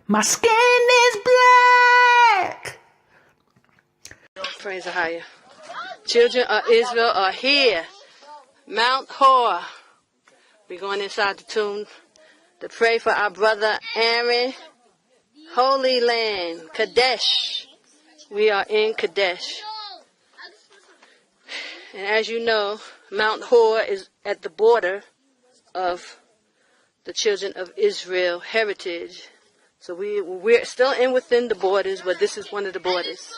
My skin is black. Praise Ahayah. Children of Israel are here. Mount Hor. We're going inside the tomb to pray for our brother Aaron. Holy land, Kadesh. We are in Kadesh. And as you know, Mount Hor is at the border of the children of Israel heritage. So we're still within the borders, but this is one of the borders.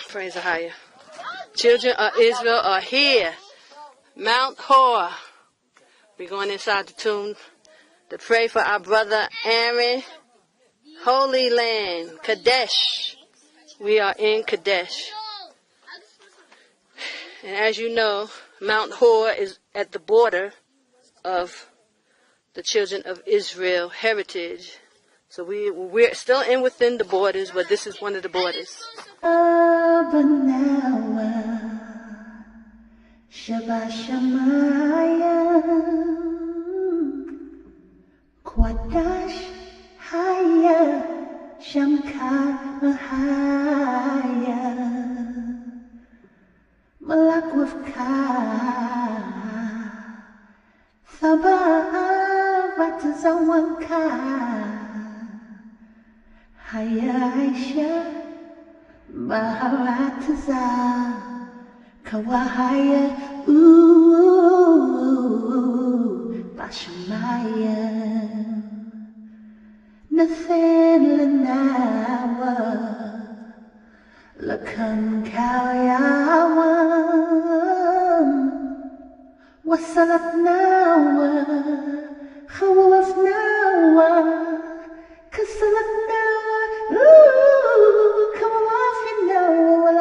Praise Ahayah. Children of Israel are here. Mount Hor. We're going inside the tomb to pray for our brother Aaron. Holy land, Kadesh. We are in Kadesh. And as you know, Mount Hor is at the border of the children of Israel heritage. So we're still within the borders, but this is one of the borders. Qadash, Ahayah, sham, Ahayah, Malak with Ka, Thabat Zawanka, Hayasha, Baharataza, Kawahaya, Bashamaya. Nothing Lanawa Lakan Kalyawam Wasalat Nawa Khawaf Nawa Kasalat Nawa Kawaf Nawa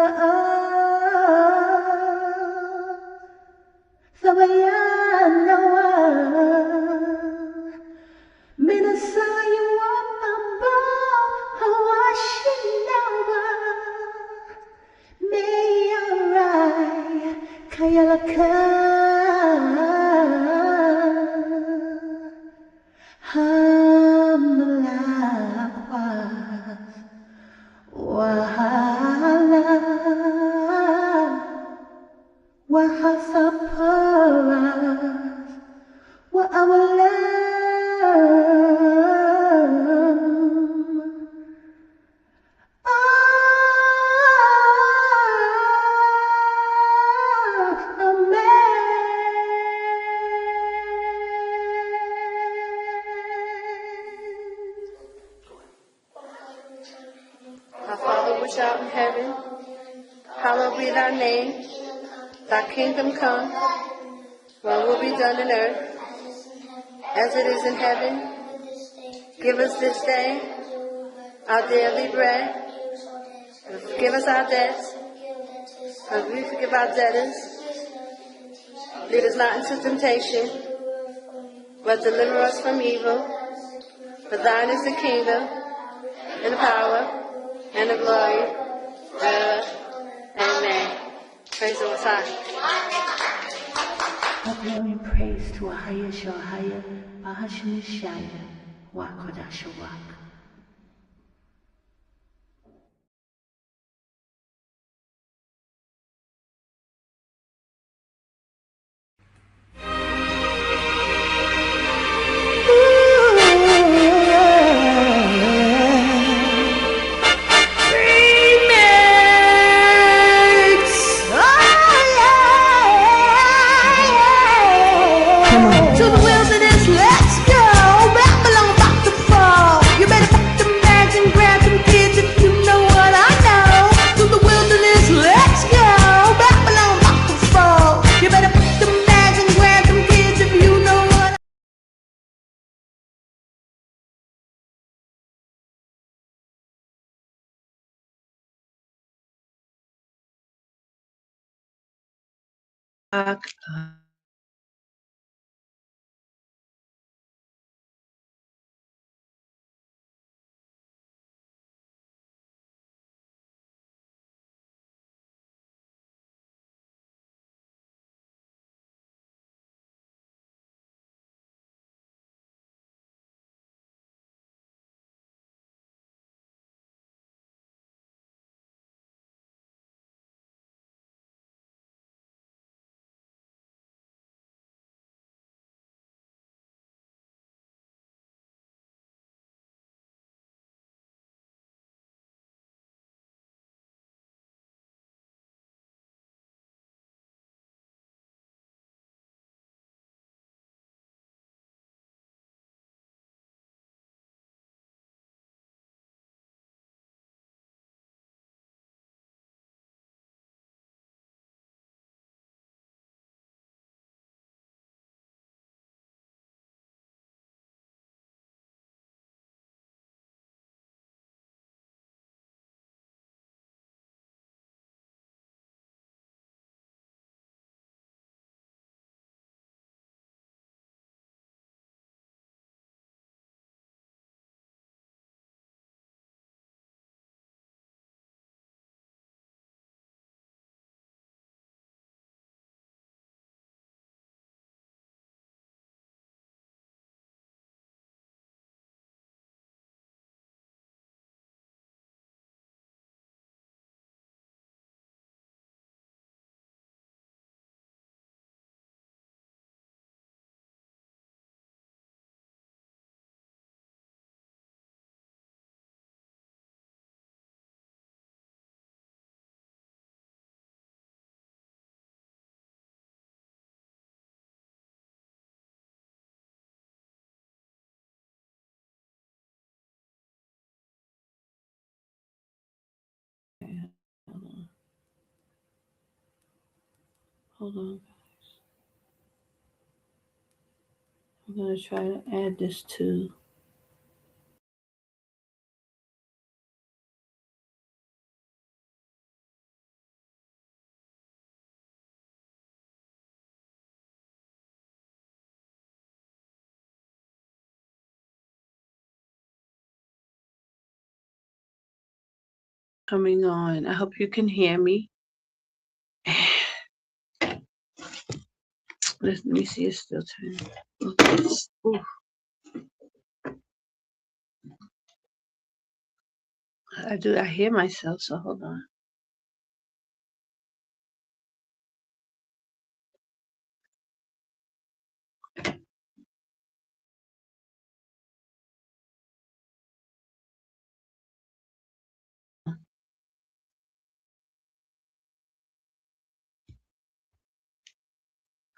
Thabayan Nawa Minasayu Kayalaka Hamlakwas Wahala Wahasaparas Waawalam Our Father which art in heaven, hallowed be thy name. Thy kingdom come, thy will be done on earth, as it is in heaven. Give us this day our daily bread, and forgive us our debts, as we forgive our debtors. Lead us not into temptation, but deliver us from evil. For thine is the kingdom, and the power, and the glory, forever. Amen. Praise the Most High. All glory and praise to Ahayah, Yashaya, Yashaya, Qadash, Rawach. Hold on. I'm going to try to add this to. Coming on. I hope you can hear me. Let me see. It's still turning. Ooh. I hear myself, so hold on.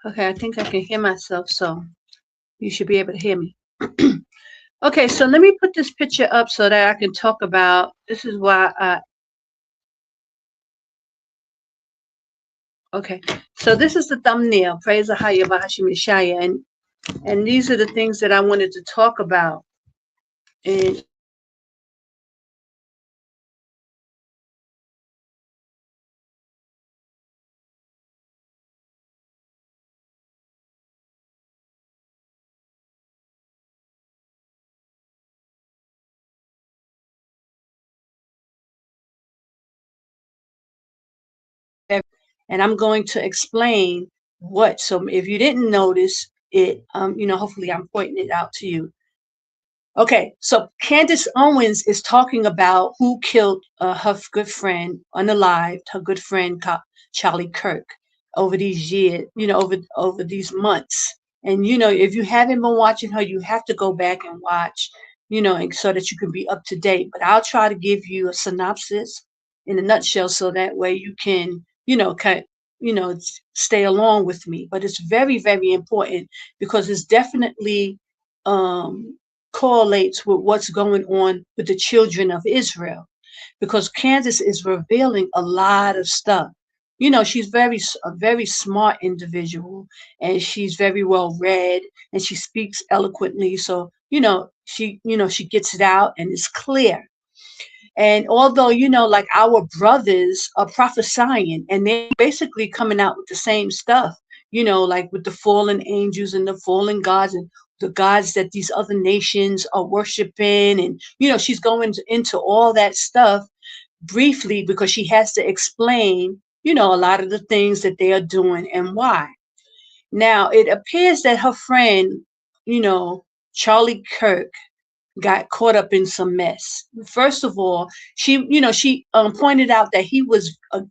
Okay, I think I can hear myself, so you should be able to hear me. Okay, so let me put this picture up so that I can talk about. This is why okay, so this is the thumbnail. Praise Ahayah Yashaya, and these are the things that I wanted to talk about. And I'm going to explain what. So if you didn't notice it, hopefully I'm pointing it out to you. Okay, so Candace Owens is talking about who killed her good friend, unalived, her good friend Charlie Kirk over these years, over these months. And if you haven't been watching her, you have to go back and watch, and so that you can be up to date. But I'll try to give you a synopsis in a nutshell, so that way you can, stay along with me. But it's very, very important because it's definitely um correlates with what's going on with the children of Israel, because Candace is revealing a lot of stuff. She's a very smart individual, and she's very well read, and she speaks eloquently. So, she gets it out and it's clear. And although, like our brothers are prophesying and they're basically coming out with the same stuff, like with the fallen angels and the fallen gods and the gods that these other nations are worshiping. And, she's going into all that stuff briefly because she has to explain, a lot of the things that they are doing and why. Now, it appears that her friend, Charlie Kirk, got caught up in some mess. First of all, she pointed out that he was a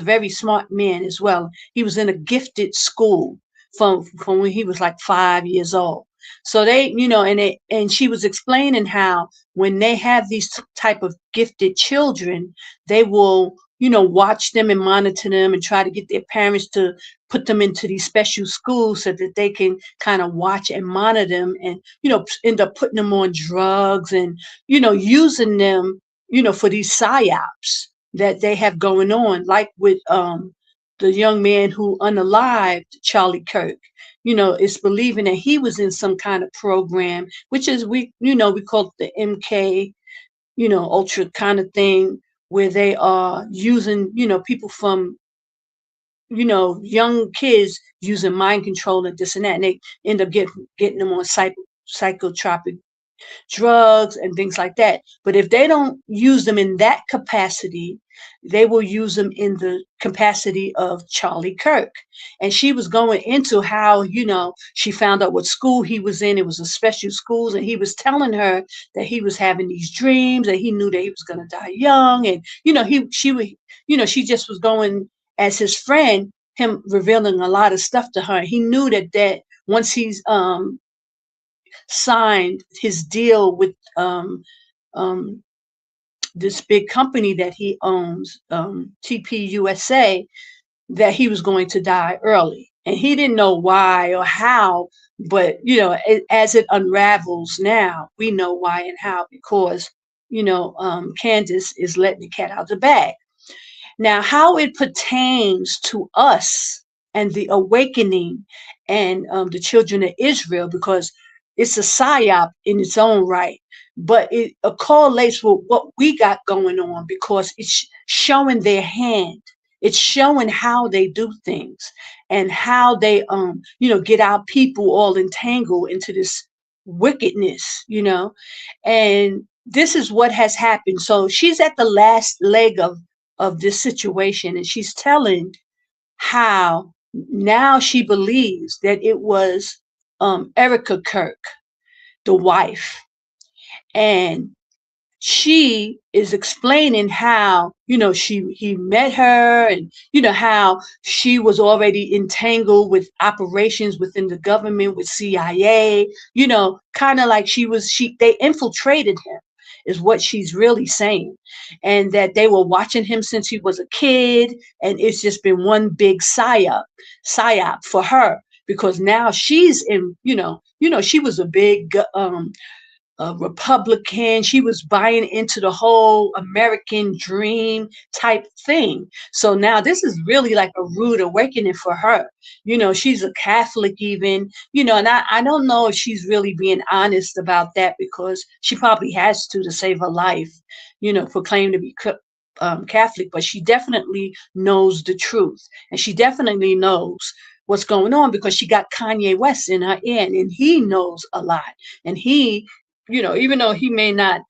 very smart man as well. He was in a gifted school from when he was like 5 years old. So and she was explaining how when they have these type of gifted children, they will watch them and monitor them and try to get their parents to put them into these special schools so that they can kind of watch and monitor them, and end up putting them on drugs and using them for these psyops that they have going on, like with the young man who unalived Charlie Kirk. It's believing that he was in some kind of program, which is we call it the MK ultra kind of thing, where they are using people from young kids, using mind control and this and that, and they end up getting them on psychotropic drugs and things like that. But if they don't use them in that capacity, they will use them in the capacity of Charlie Kirk. And she was going into how, she found out what school he was in. It was a special school, and he was telling her that he was having these dreams, and he knew that he was going to die young. And, she just was going as his friend, him revealing a lot of stuff to her. He knew that once he's signed his deal with um, this big company that he owns, TPUSA, that he was going to die early. And he didn't know why or how, but, as it unravels now, we know why and how, because, Candace is letting the cat out of the bag. Now, how it pertains to us and the awakening and the children of Israel, because it's a psyop in its own right, but it correlates with what we got going on because it's showing their hand. It's showing how they do things and how they get our people all entangled into this wickedness, and this is what has happened. So she's at the last leg of this situation, and she's telling how now she believes that it was Erica Kirk, the wife, and she is explaining how he met her, and how she was already entangled with operations within the government with CIA, kind of like they infiltrated him, is what she's really saying, and that they were watching him since he was a kid, and it's just been one big psyop for her, because now she's in, she was a big a Republican. She was buying into the whole American dream type thing. So now this is really like a rude awakening for her. She's a Catholic even, and I don't know if she's really being honest about that, because she probably has to save her life, for claiming to be Catholic, but she definitely knows the truth. And she definitely knows what's going on because she got Kanye West in her ear, and he knows a lot. And he, even though he may not,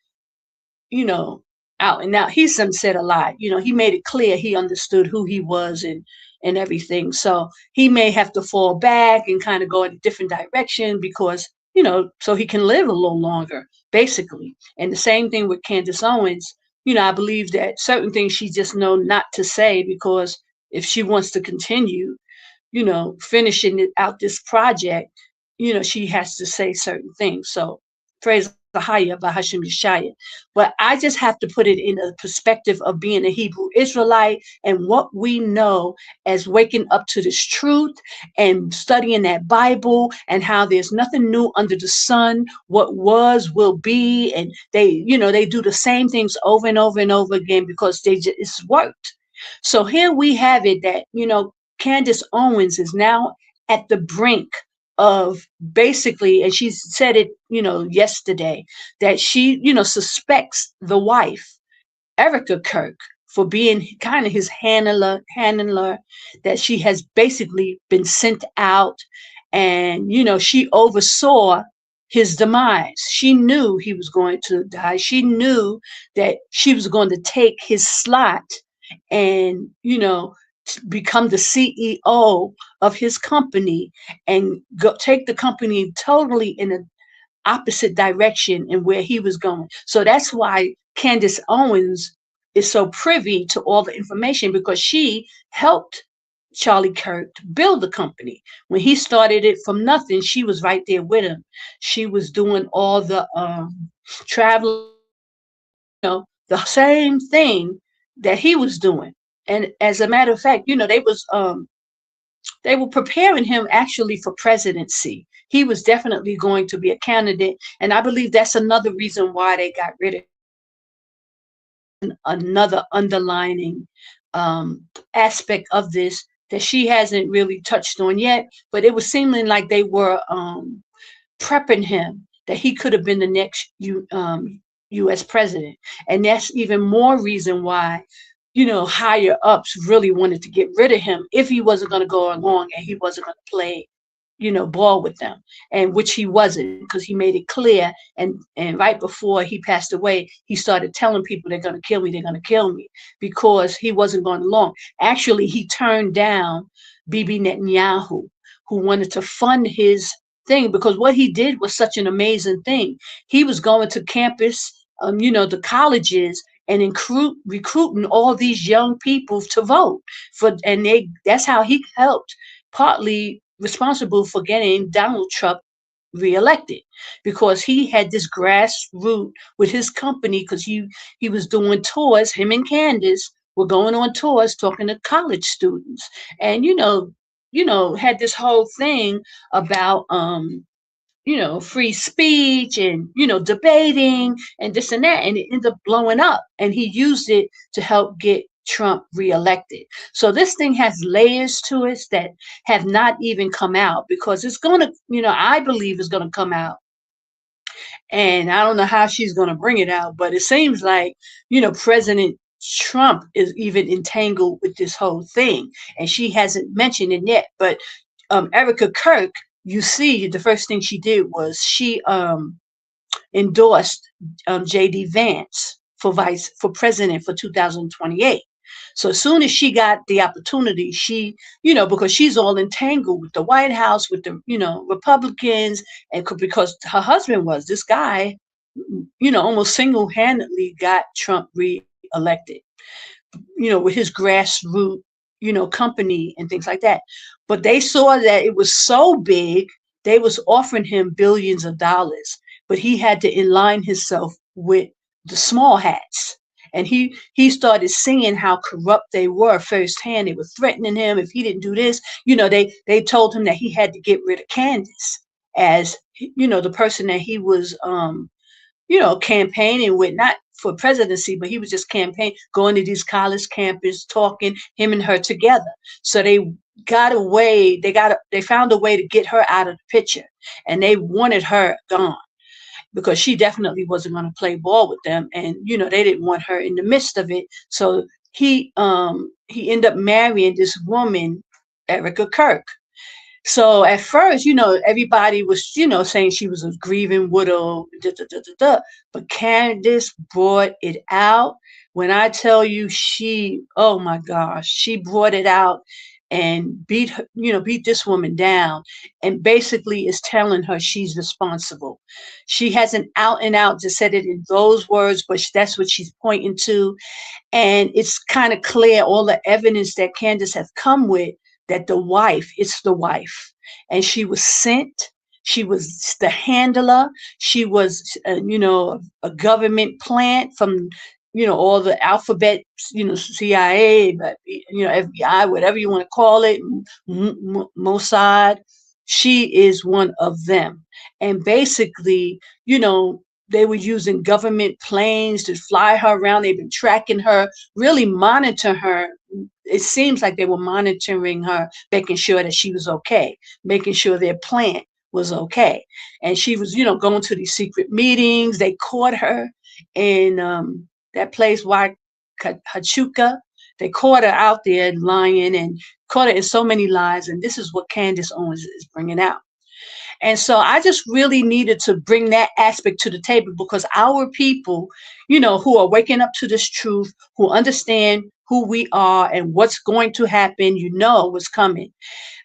you know, out and out, he's some said a lot. He made it clear he understood who he was and everything. So he may have to fall back and kind of go in a different direction because, so he can live a little longer, basically. And the same thing with Candace Owens. I believe that certain things she just know not to say, because if she wants to continue, finishing it out this project, she has to say certain things. So praise Ahayah by Hashem Yashaya. But I just have to put it in a perspective of being a Hebrew Israelite and what we know as waking up to this truth and studying that Bible, and how there's nothing new under the sun. What was will be, and they do the same things over and over and over again because it's worked. So here we have it that Candace Owens is now at the brink of, basically, and she said it, yesterday, that she, suspects the wife, Erica Kirk, for being kind of his handler, that she has basically been sent out, and, she oversaw his demise. She knew he was going to die. She knew that she was going to take his slot and, become the CEO of his company and go take the company totally in an opposite direction in where he was going. So that's why Candace Owens is so privy to all the information, because she helped Charlie Kirk build the company. When he started it from nothing, she was right there with him. She was doing all the traveling, the same thing that he was doing. And as a matter of fact, they were preparing him actually for presidency. He was definitely going to be a candidate, and I believe that's another reason why they got rid of another underlining aspect of this that she hasn't really touched on yet. But it was seeming like they were prepping him that he could have been the next U.S. president, and that's even more reason why higher ups really wanted to get rid of him if he wasn't going to go along and he wasn't going to play, ball with them, and which he wasn't, because he made it clear. And right before he passed away, he started telling people they're going to kill me, they're going to kill me, because he wasn't going along. Actually, he turned down Bibi Netanyahu, who wanted to fund his thing, because what he did was such an amazing thing. He was going to campus, the colleges, and recruiting all these young people to vote for, and that's how he helped, partly responsible for getting Donald Trump reelected, because he had this grassroots with his company, because he was doing tours. Him and Candace were going on tours talking to college students, and had this whole thing about free speech and, debating and this and that. And it ended up blowing up. And he used it to help get Trump reelected. So this thing has layers to it that have not even come out, because it's going to, I believe it's going to come out. And I don't know how she's going to bring it out, but it seems like, President Trump is even entangled with this whole thing. And she hasn't mentioned it yet. But Erica Kirk, you see, the first thing she did was she endorsed J.D. Vance for president for 2028. So as soon as she got the opportunity, she, because she's all entangled with the White House, with the, Republicans, and because her husband was this guy, almost single-handedly got Trump re-elected, with his grassroots, company and things like that. But they saw that it was so big, they was offering him billions of dollars, but he had to align himself with the small hats. And he started seeing how corrupt they were firsthand. They were threatening him if he didn't do this. They told him that he had to get rid of Candace as, the person that he was, campaigning with, not for presidency, but he was just going to these college campus, talking, him and her together. So they found a way to get her out of the picture, and they wanted her gone, because she definitely wasn't going to play ball with them. And, they didn't want her in the midst of it. So he ended up marrying this woman, Erica Kirk. So at first, everybody was, saying she was a grieving widow, but Candace brought it out. When I tell you, oh my gosh, she brought it out and beat this woman down, and basically is telling her she's responsible. She hasn't out and out just said it in those words, but that's what she's pointing to. And it's kind of clear, all the evidence that Candace has come with, that it's the wife. And she was sent. She was the handler. She was, a government plant from, all the alphabet, CIA, but, FBI, whatever you want to call it, Mossad. She is one of them. And basically, they were using government planes to fly her around. They've been tracking her, really monitor her. It seems like they were monitoring her, making sure that she was okay, making sure their plan was okay. And she was, going to these secret meetings. They caught her in that place, Hachuka. They caught her out there lying, and caught her in so many lies. And this is what Candace Owens is bringing out. And so I just really needed to bring that aspect to the table, because our people, who are waking up to this truth, who understand who we are and what's going to happen, what's coming,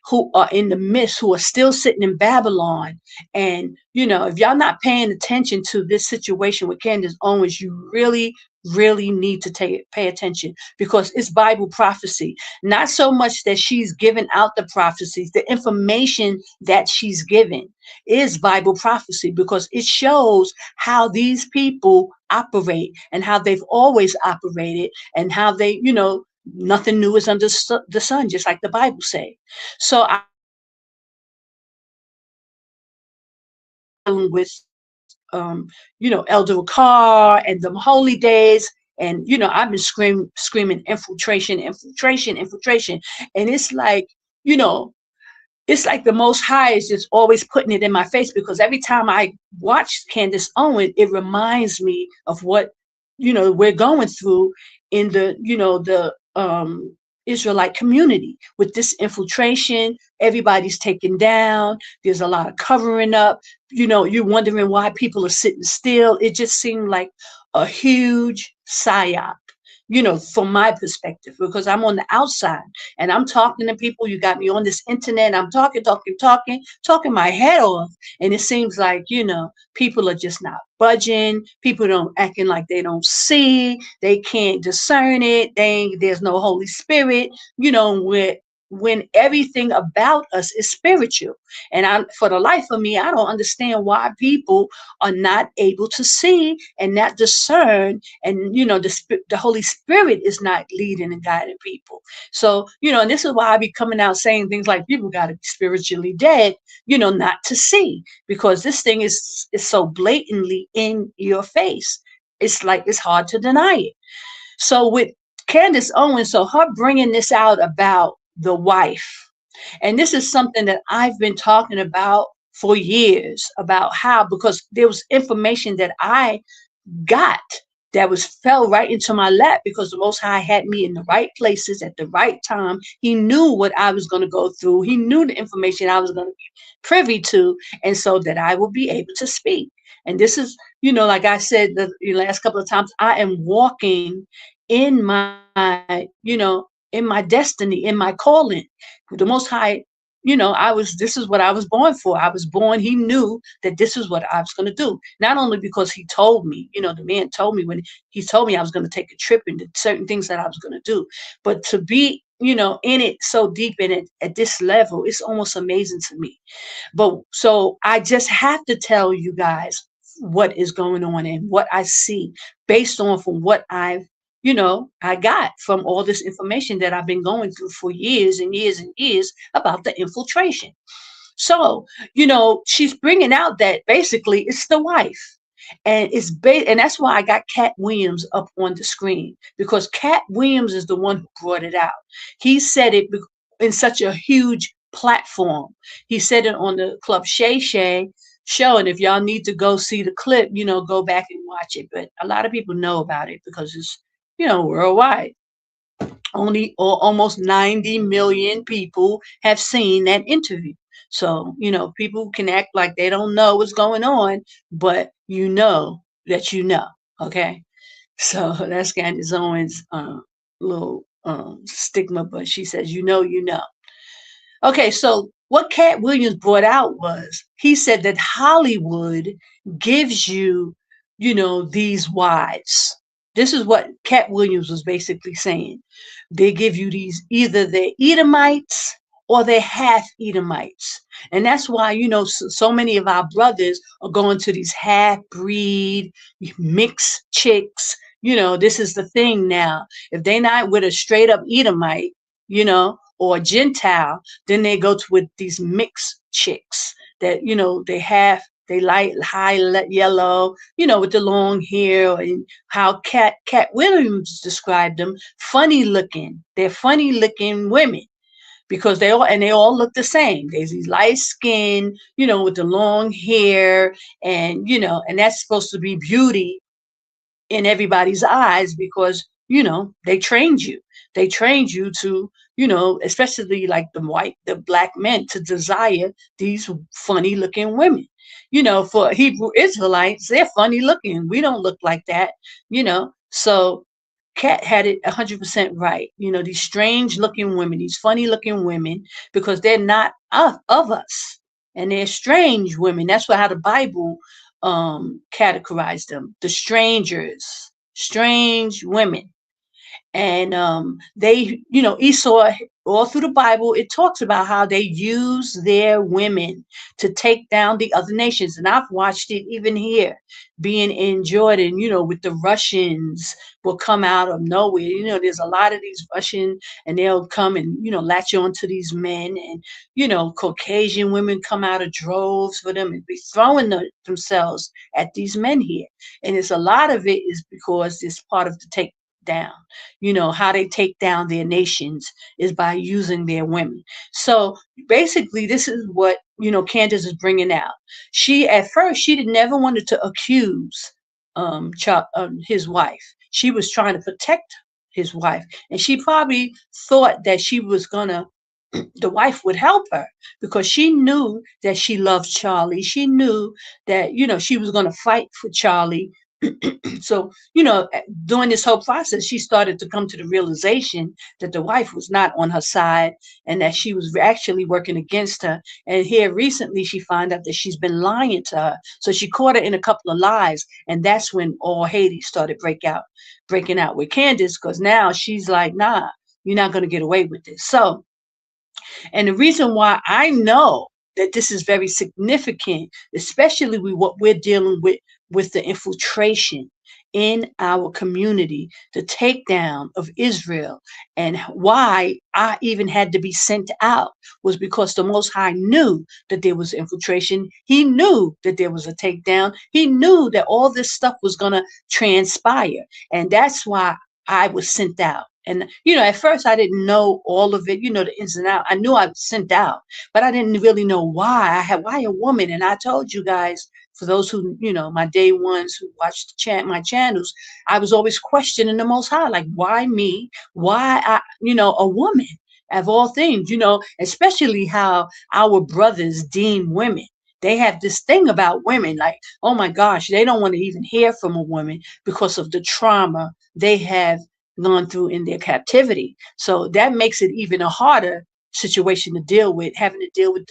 who are in the midst, who are still sitting in Babylon. And, if y'all not paying attention to this situation with Candace Owens, you really, really need to pay attention, because it's Bible prophecy. Not so much that she's given out the prophecies, the information that she's given is Bible prophecy, because it shows how these people operate and how they've always operated, and how they, nothing new is under the sun, just like the Bible say. So I with Elder Carr and the holy days. And, I've been screaming infiltration. And it's like, it's like the Most High is just always putting it in my face, because every time I watch Candace Owens, it reminds me of what, we're going through in the Israelite community with this infiltration. Everybody's taken down. There's a lot of covering up. You're wondering why people are sitting still. It just seemed like a huge psyop, from my perspective, because I'm on the outside and I'm talking to people. You got me on this internet. I'm talking my head off. And it seems like, people are just not budging. People don't acting like they don't see. They can't discern it. There's no Holy Spirit, when everything about us is spiritual. And for the life of me, I don't understand why people are not able to see and not discern. And, the Holy Spirit is not leading and guiding people. So, and this is why I be coming out saying things like people got to be spiritually dead, not to see, because this thing is so blatantly in your face. It's like, it's hard to deny it. So with Candace Owens, so her bringing this out about the wife, and this is something that I've been talking about for years, about how, because there was information that I got that was fell right into my lap, because the Most High had me in the right places at the right time. He knew what I was going to go through. He knew the information I was going to be privy to, and so that I will be able to speak. And this is, like I said the last couple of times, I am walking in in my destiny, in my calling. The Most High, this is what I was born for. I was born, he knew that this is what I was going to do. Not only because he told me, the man told me when he told me I was going to take a trip and did certain things that I was going to do, but to be, in it so deep in it at this level, it's almost amazing to me. But so I just have to tell you guys what is going on and what I see based on from what I got from all this information that I've been going through for years and years and years about the infiltration. So, she's bringing out that basically it's the wife. And and that's why I got Cat Williams up on the screen, because Cat Williams is the one who brought it out. He said it in such a huge platform. He said it on the Club Shay Shay show. And if y'all need to go see the clip, go back and watch it. But a lot of people know about it because it's, worldwide. Only or almost 90 million people have seen that interview. So, people can act like they don't know what's going on, but you know that you know. Okay. So that's Candace Owens' little stigma, but she says, you know. Okay, so what Cat Williams brought out was, he said that Hollywood gives you, these wives. This is what Cat Williams was basically saying. They give you these, either they're Edomites or they're half Edomites. And that's why, so many of our brothers are going to these half breed mixed chicks. This is the thing now. If they're not with a straight up Edomite, or Gentile, then they go to with these mixed chicks that, they light, high yellow, with the long hair, and how Cat Williams described them, funny looking. They're funny looking women, because they all look the same. There's these light skin, with the long hair, and and that's supposed to be beauty in everybody's eyes, because they trained you to, especially like the black men, to desire these funny looking women. For Hebrew Israelites, they're funny looking. We don't look like that. So Kat had it 100% right. These strange looking women, these funny looking women, because they're not of us, and they're strange women. That's how the Bible categorized them: the strangers, strange women. And they, Esau, all through the Bible, it talks about how they use their women to take down the other nations. And I've watched it even here, being in Jordan, with the Russians will come out of nowhere. There's a lot of these Russian, and they'll come and, latch on to these men. And, Caucasian women come out of droves for them and be throwing themselves at these men here. And it's a lot of it is because it's part of the take down. How they take down their nations is by using their women. So basically, this is what, Candace is bringing out. At first, she never wanted to accuse his wife. She was trying to protect his wife. And she probably thought that the wife would help her, because she knew that she loved Charlie. She knew that, she was going to fight for Charlie. So, during this whole process, she started to come to the realization that the wife was not on her side, and that she was actually working against her. And here recently, she found out that she's been lying to her. So she caught her in a couple of lies. And that's when all Hades started breaking out with Candace, because now she's like, nah, you're not going to get away with this. So, and the reason why I know that this is very significant, especially with what we're dealing with the infiltration in our community, the takedown of Israel, and why I even had to be sent out, was because the Most High knew that there was infiltration. He knew that there was a takedown. He knew that all this stuff was going to transpire. And that's why I was sent out. And, at first I didn't know all of it, the ins and outs. I knew I was sent out, but I didn't really know why. Why a woman? And I told you guys, for those who, my day ones who watched my channels, I was always questioning the Most High, like, why me? Why a woman of all things, especially how our brothers deem women. They have this thing about women, like, oh my gosh, they don't want to even hear from a woman because of the trauma they have gone through in their captivity. So that makes it even a harder situation to deal with, having to deal with,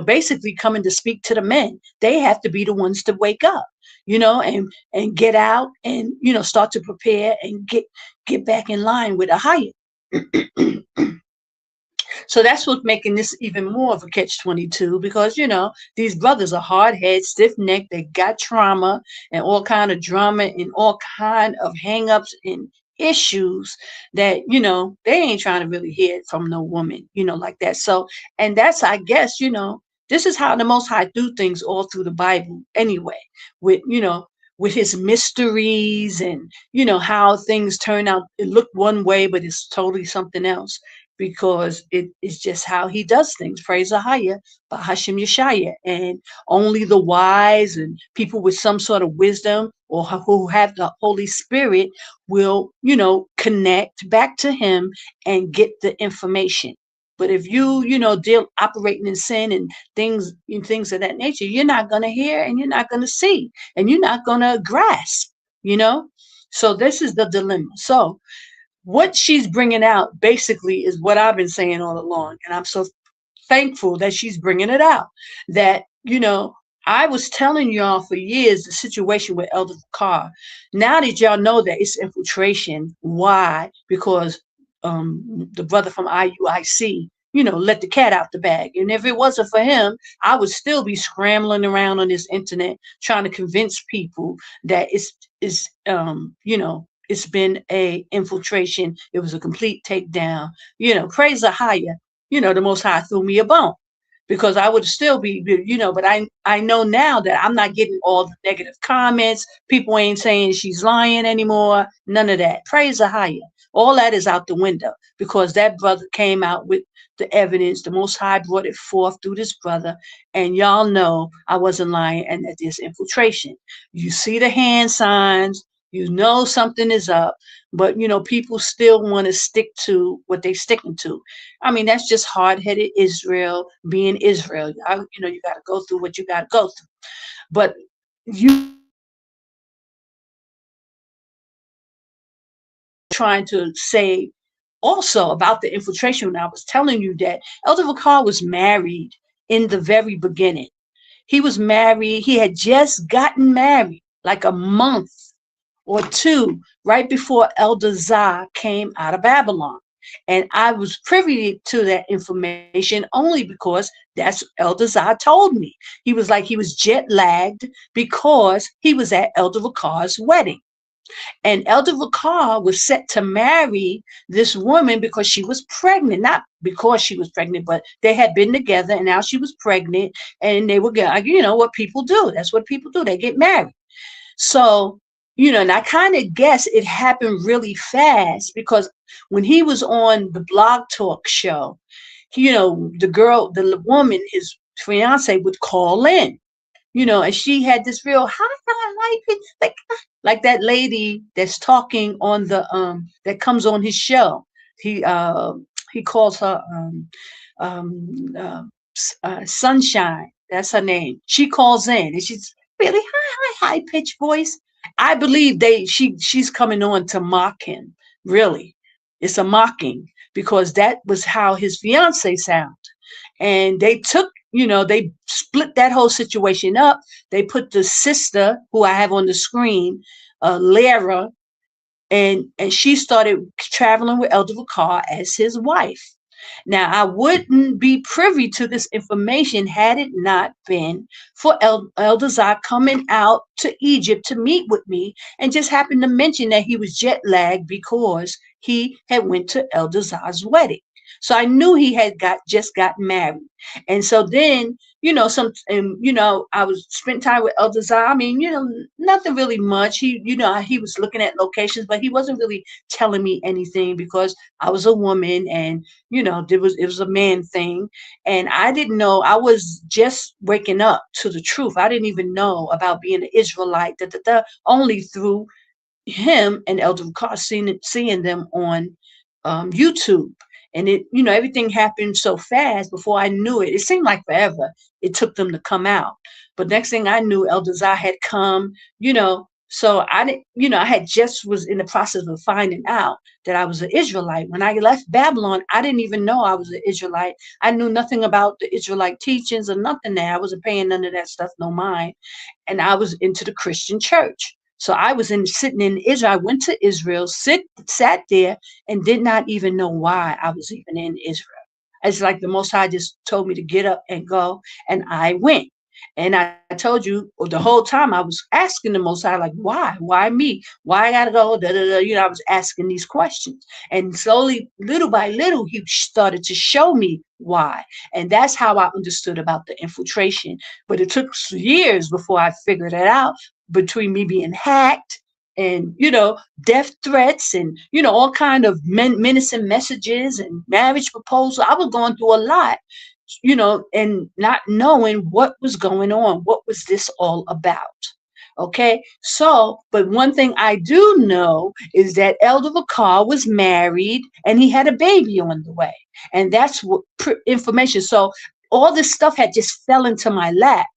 basically coming to speak to the men. They have to be the ones to wake up, and get out and, start to prepare and get back in line with Ahayah. So that's what's making this even more of a catch-22, because, these brothers are hard-headed, stiff-necked. They got trauma and all kind of drama and all kind of hang-ups and issues that, they ain't trying to really hear it from no woman, like that. So, and that's, I guess, this is how the Most High do things all through the Bible anyway, with his mysteries and, how things turn out. It looked one way, but it's totally something else, because it is just how he does things. Praise Ahayah, Bahashim Yashaya. And only the wise and people with some sort of wisdom, or who have the Holy Spirit, will, connect back to him and get the information. But if you, operating in sin and things of that nature, you're not going to hear, and you're not going to see, and you're not going to grasp, So this is the dilemma. So what she's bringing out basically is what I've been saying all along. And I'm so thankful that she's bringing it out. That, I was telling y'all for years the situation with Elder Carr. Now that y'all know that it's infiltration, why? Because the brother from IUIC, let the cat out the bag. And if it wasn't for him, I would still be scrambling around on this internet trying to convince people that it's been a infiltration. It was a complete takedown. Praise Ahayah. The Most High threw me a bone, because I would still be, but I know now that I'm not getting all the negative comments. People ain't saying she's lying anymore. None of that. Praise Ahayah. All that is out the window, because that brother came out with the evidence. The Most High brought it forth through this brother. And y'all know I wasn't lying, and that there's infiltration. You see the hand signs. Something is up, but people still want to stick to what they're sticking to. I mean, that's just hard-headed Israel being Israel. You got to go through what you got to go through. But you trying to say also about the infiltration, when I was telling you that Elder Vakar was married in the very beginning. He was married. He had just gotten married like a month or two right before Elder Zah came out of Babylon. And I was privy to that information only because that's Elder Zah told me. He was like, he was jet lagged because he was at Elder Vakar's wedding. And Elder Vakar was set to marry this woman because she was pregnant. Not because she was pregnant, but they had been together and now she was pregnant, and they were getting, what people do. That's what people do. They get married. So, and I kind of guess it happened really fast, because when he was on the Blog Talk show, the woman, his fiance, would call in, and she had this real like that lady that's talking on the that comes on his show. He calls her Sunshine. That's her name. She calls in and she's really high pitched voice. I believe she's coming on to mock him. Really, it's a mocking, because that was how his fiance sound. And they took, they split that whole situation up. They put the sister who I have on the screen, Lara, and she started traveling with Elder Vakar as his wife. Now, I wouldn't be privy to this information had it not been for Elder Zah coming out to Egypt to meet with me, and just happened to mention that he was jet lagged because he had went to Elder Zah's wedding. So I knew he had just got married. And so then, I was spent time with Elder Zah. I mean, nothing really much. He was looking at locations, but he wasn't really telling me anything because I was a woman, and it was a man thing. And I didn't know. I was just waking up to the truth. I didn't even know about being an Israelite, only through him and Elder Carr seeing them on YouTube. And everything happened so fast before I knew it. It seemed like forever it took them to come out. But next thing I knew, Elder Zah had come, so I didn't, I had just was in the process of finding out that I was an Israelite. When I left Babylon, I didn't even know I was an Israelite. I knew nothing about the Israelite teachings or nothing there. I wasn't paying none of that stuff no mind. And I was into the Christian church. So I was sitting in Israel. I went to Israel, sat there, and did not even know why I was even in Israel. It's like the Most High just told me to get up and go, and I went. And I told you the whole time I was asking the Most High, like, why? Why me? Why I gotta go? Da, da, da. I was asking these questions. And slowly, little by little, he started to show me why. And that's how I understood about the infiltration. But it took years before I figured it out, between me being hacked and death threats and all kind of menacing messages and marriage proposal. I was going through a lot, and not knowing what was going on. What was this all about? Okay, so, but one thing I do know is that Elder Vakar was married and he had a baby on the way. And that's what information. So all this stuff had just fell into my lap,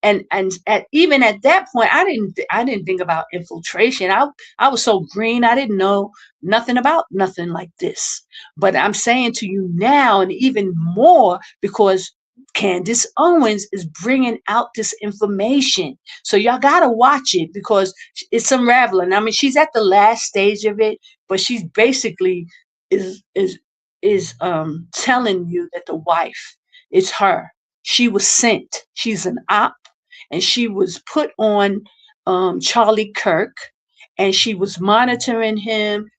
and even at that point, I didn't think about infiltration. I was so green. I didn't know nothing about nothing like this. But I'm saying to you now, and even more, because Candace Owens is bringing out this information. So y'all gotta watch it, because it's unraveling. I mean, she's at the last stage of it, but she's basically is telling you that the wife is her. She was sent. She's an op, and she was put on Charlie Kirk, and she was monitoring him,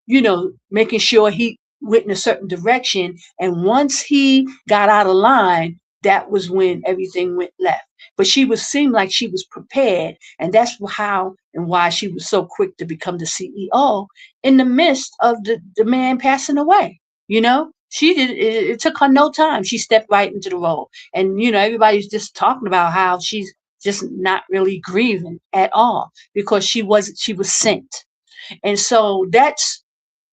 making sure he went in a certain direction. And once he got out of line, that was when everything went left. But seemed like she was prepared, and that's how and why she was so quick to become the CEO in the midst of the man passing away. She did it took her no time. She stepped right into the role. And everybody's just talking about how she's just not really grieving at all, because she was sent. And so that's,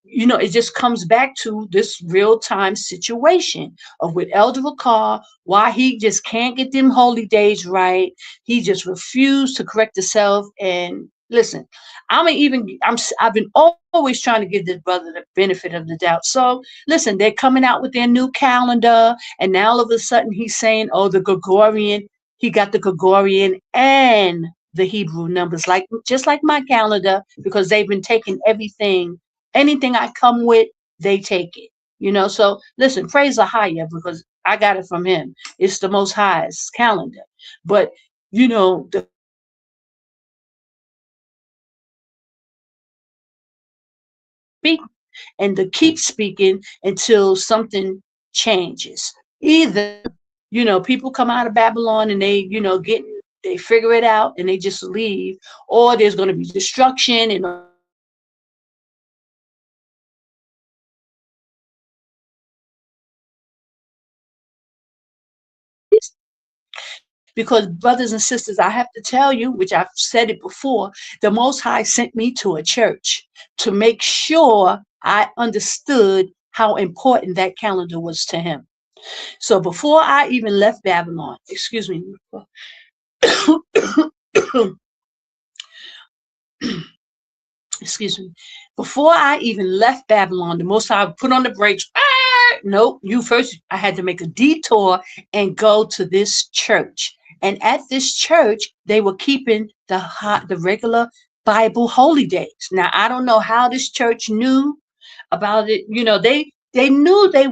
it just comes back to this real time situation of with Elder Vakar, why he just can't get them holy days right. He just refused to correct himself. And listen, I've been always trying to give this brother the benefit of the doubt. So listen, they're coming out with their new calendar, and now all of a sudden he's saying, oh, the Gregorian, he got the Gregorian and the Hebrew numbers, just like my calendar, because they've been taking anything I come with, they take it. So listen, praise Ahayah, because I got it from him. It's the Most High's calendar. But the speak and to keep speaking until something changes. Either, people come out of Babylon and they figure it out and they just leave, or there's going to be destruction and because, brothers and sisters, I have to tell you, which I've said it before, the Most High sent me to a church to make sure I understood how important that calendar was to him. So before I even left Babylon, excuse me, excuse me, before I even left Babylon, the Most High put on the brakes. Nope, I had to make a detour and go to this church. And at this church, they were keeping the regular Bible holy days. Now, I don't know how this church knew about it. They knew they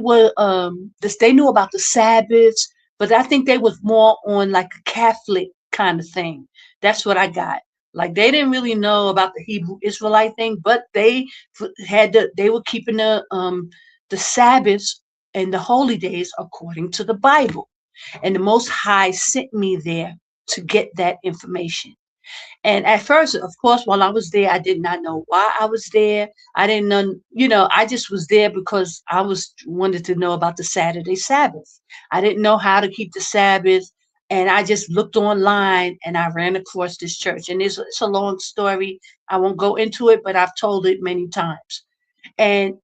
knew about the Sabbaths, but I think they was more on like a Catholic kind of thing. That's what I got. Like, they didn't really know about the Hebrew Israelite thing, but they were keeping the Sabbaths and the holy days according to the Bible. And the Most High sent me there to get that information. And at first, of course, while I was there, I did not know why I was there. I didn't know, I just was there because I was wanted to know about the Saturday Sabbath. I didn't know how to keep the Sabbath. And I just looked online and I ran across this church. And it's a long story. I won't go into it, but I've told it many times. And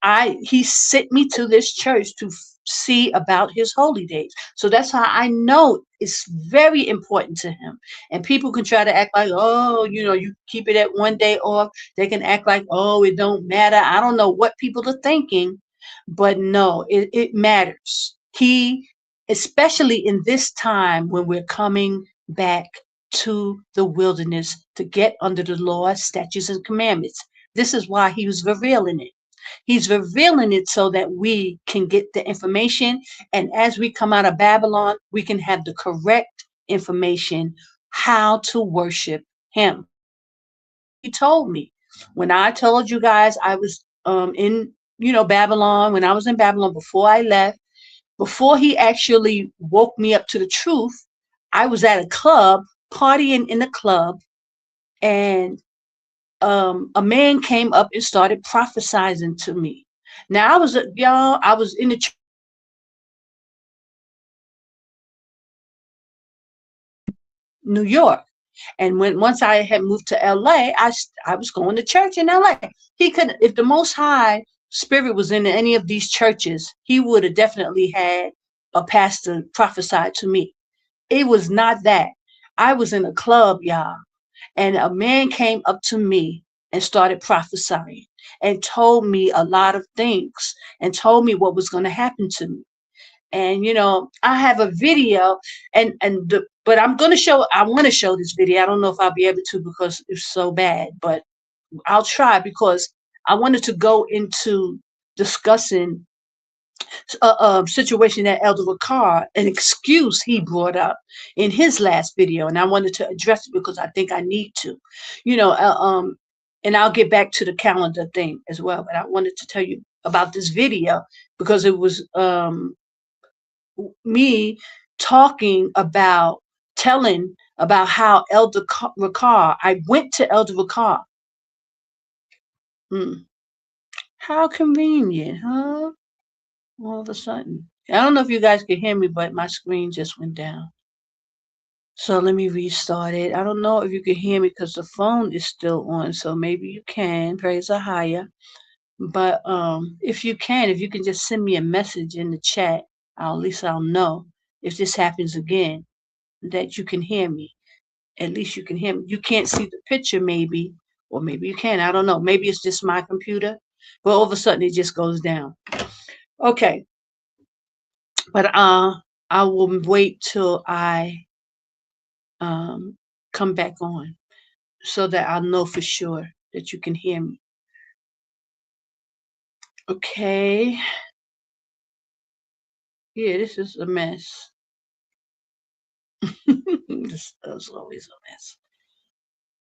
he sent me to this church to see about his holy days. So that's how I know it's very important to him. And people can try to act like, oh, you keep it at one day off. They can act like, oh, it don't matter. I don't know what people are thinking, but no, it matters. He, especially in this time when we're coming back to the wilderness to get under the law, statutes, and commandments. This is why he was revealing it. He's revealing it so that we can get the information. And as we come out of Babylon, we can have the correct information how to worship him. He told me when I told you guys I was in, Babylon, when I was in Babylon before I left, before he actually woke me up to the truth, I was at a club, partying in a club, and a man came up and started prophesying to me. Now I was in the New York, and once I had moved to LA, I was going to church in LA. He could, if the Most High Spirit was in any of these churches, he would have definitely had a pastor prophesy to me. It was not that. I was in a club, y'all, and a man came up to me and started prophesying and told me a lot of things and told me what was going to happen to me. And I have a video, but I want to show this video. I don't know if I'll be able to because it's so bad, but I'll try because I wanted to go into discussing a situation that Elder Ricard, an excuse he brought up in his last video, and I wanted to address it because I think I need to, you know, uh, um, and I'll get back to the calendar thing as well. But I wanted to tell you about this video because it was me talking about telling about how Ricard. I went to Elder Ricard. Hmm. How convenient, huh? All of a sudden. I don't know if you guys can hear me, but my screen just went down. So let me restart it. I don't know if you can hear me because the phone is still on. So maybe you can. Praise Ahayah. But if you can just send me a message in the chat, at least I'll know if this happens again that you can hear me. At least you can hear me. You can't see the picture maybe, or maybe you can. I don't know. Maybe it's just my computer. But all of a sudden it just goes down. Okay. But I will wait till I come back on so that I'll know for sure that you can hear me. Okay. Yeah, this is a mess. This is always a mess.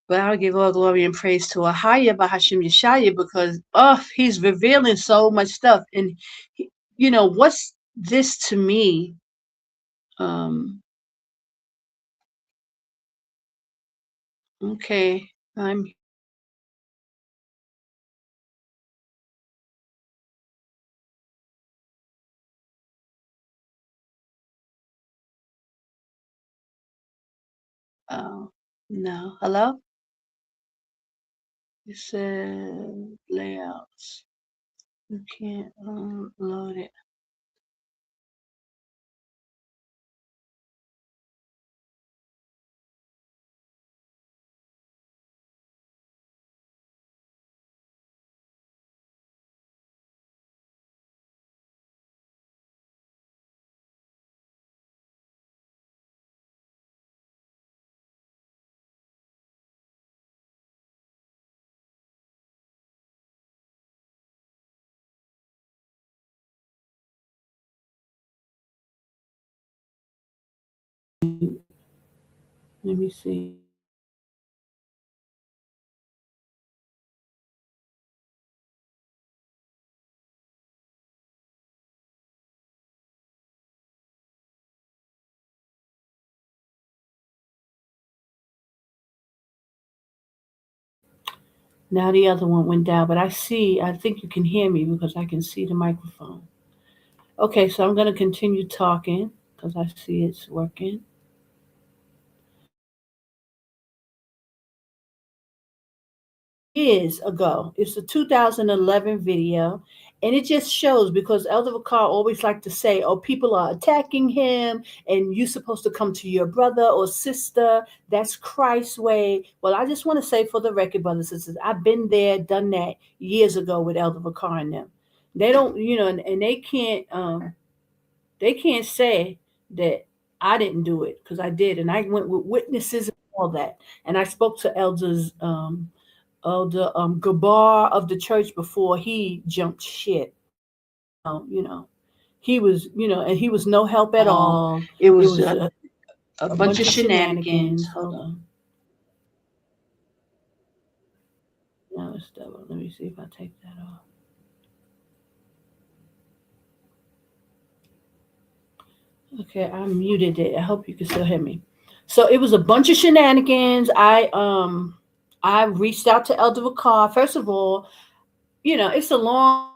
But I'll give all glory and praise to Ahayah by Hashem Yashaya because he's revealing so much stuff. And what's this to me? Um, okay, I'm no. Hello? It says layouts. You can't load it. Let me see. Now the other one went down, but I think you can hear me because I can see the microphone. Okay, so I'm going to continue talking because I see it's working. Years ago. It's a 2011 video, and it just shows because Elder Vakar always like to say, "Oh, people are attacking him, and you're supposed to come to your brother or sister. That's Christ's way." Well, I just want to say for the record, brothers and sisters, I've been there, done that years ago with Elder Vakar and them. They don't, and they can't say that I didn't do it because I did, and I went with witnesses and all that, and I spoke to elders. The Gabar of the church before he jumped shit. You know, he was, and he was no help at all. all. It It was was a a bunch bunch of of shenanigans. shenanigans. Hold Hold on. on. Now let's double. Let me see if I take that off. Okay, I muted it. I hope you can still hear me. So it was a bunch of shenanigans. I reached out to Elder Vakar. First of all, it's a long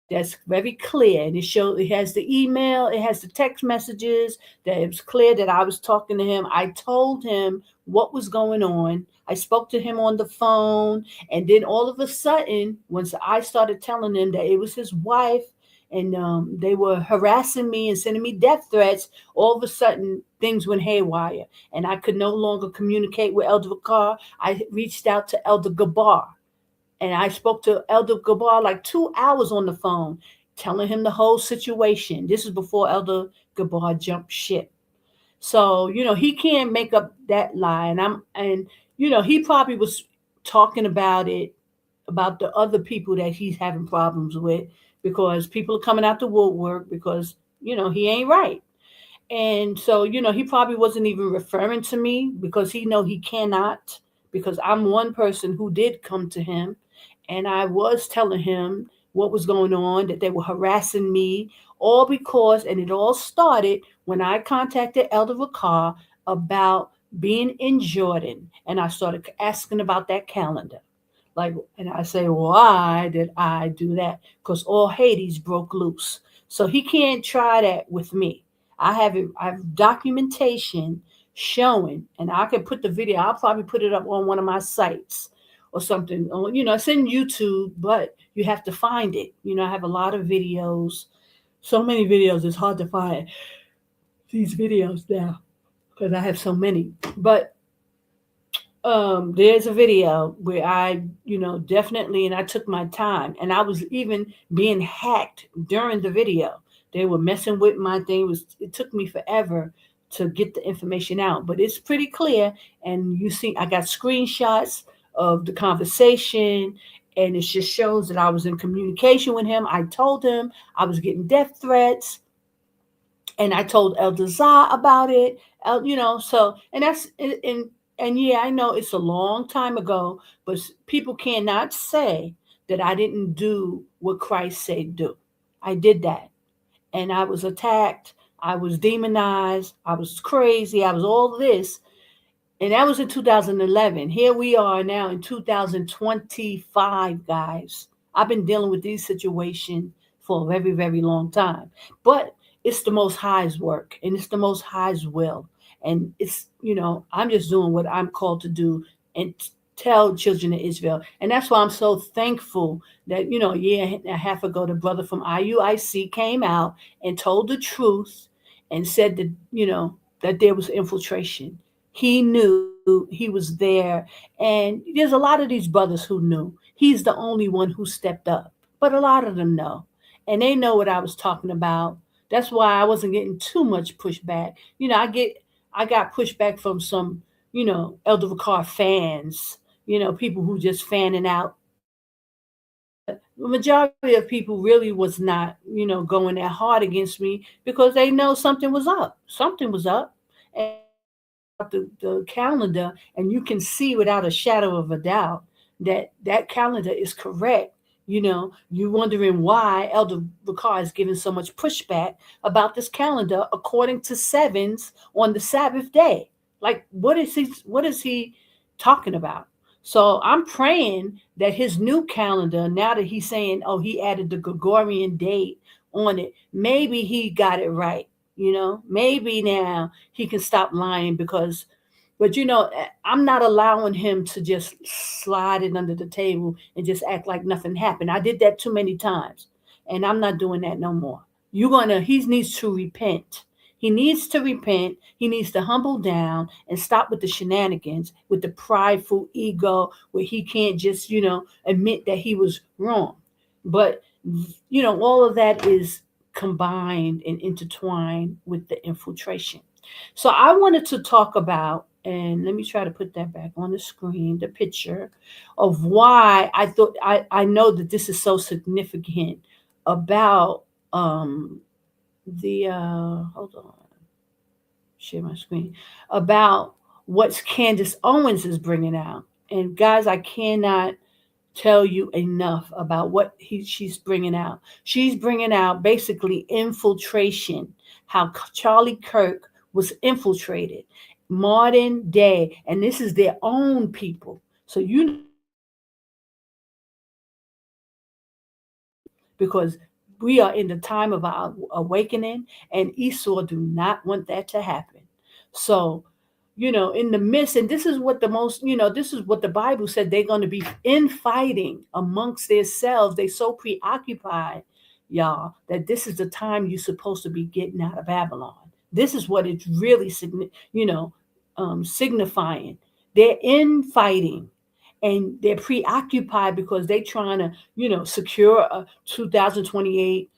that's very clear, and it has the email, it has the text messages that it was clear that I was talking to him. I told him what was going on. I spoke to him on the phone, and then all of a sudden, once I started telling him that it was his wife, and they were harassing me and sending me death threats, all of a sudden things went haywire, and I could no longer communicate with Elder Vakar. I reached out to Elder Gabar, and I spoke to Elder Gabar like 2 hours on the phone, telling him the whole situation. This is before Elder Gabar jumped ship. So, he can't make up that lie. And he probably was talking about it, about the other people that he's having problems with because people are coming out the woodwork because, he ain't right. And so, he probably wasn't even referring to me because he cannot, because I'm one person who did come to him, and I was telling him what was going on, that they were harassing me, all because, and it all started when I contacted Elder Vakar about being in Jordan, and I started asking about that calendar. Like, and I say, why did I do that? Because all Hades broke loose. So he can't try that with me. I have documentation showing, and I can put the video. I'll probably put it up on one of my sites or something. It's in YouTube, but you have to find it. I have a lot of videos, so many videos. It's hard to find these videos now because I have so many. But there's a video where I definitely, and I took my time, and I was even being hacked during the video. They were messing with my thing. It took me forever to get the information out, but it's pretty clear. And you see, I got screenshots of the conversation, and it just shows that I was in communication with him. I told him I was getting death threats, and I told Elder Zah about it. So, and that's and yeah, I know it's a long time ago, but people cannot say that I didn't do what Christ said do. I did that, and I was attacked. I was demonized. I was crazy. I was all this, and that was in 2011. Here we are now in 2025, guys. I've been dealing with these situations for a very, very long time. But it's the Most High's work, and it's the Most High's will. And I'm just doing what I'm called to do and tell children of Israel. And that's why I'm so thankful that, a year and a half ago, the brother from IUIC came out and told the truth and said that, that there was infiltration. He knew, he was there. And there's a lot of these brothers who knew. He's the only one who stepped up. But a lot of them know. And they know what I was talking about. That's why I wasn't getting too much pushback. I got pushback from some, Elder Ricard fans, people who just fanning out. But the majority of people really was not, going that hard against me because they know something was up. Something was up. And the calendar, and you can see without a shadow of a doubt that that calendar is correct. You're wondering why Elder Ricard is giving so much pushback about this calendar according to sevens on the Sabbath day. Like, what is he? talking about. So I'm praying that his new calendar, now that he's saying, oh, he added the Gregorian date on it, maybe he got it right. Maybe now he can stop lying because, but I'm not allowing him to just slide it under the table and just act like nothing happened. I did that too many times, and I'm not doing that no more. He needs to repent. He needs to repent. He needs to humble down and stop with the shenanigans, with the prideful ego where he can't just, admit that he was wrong. But, all of that is combined and intertwined with the infiltration. So I wanted to talk about, and let me try to put that back on the screen, the picture of why I know that this is so significant about the hold on, share my screen, about what Candace Owens is bringing out. And guys, I cannot tell you enough about what she's bringing out. She's bringing out basically infiltration, how Charlie Kirk was infiltrated, modern day, and this is their own people. So because we are in the time of our awakening, and Esau do not want that to happen. So, in the midst, and this is what this is what the Bible said, they're going to be infighting amongst themselves. They so preoccupied, y'all, that this is the time you're supposed to be getting out of Babylon. This is what it's really, signifying. They're infighting, and they're preoccupied because they're trying to, secure a 2028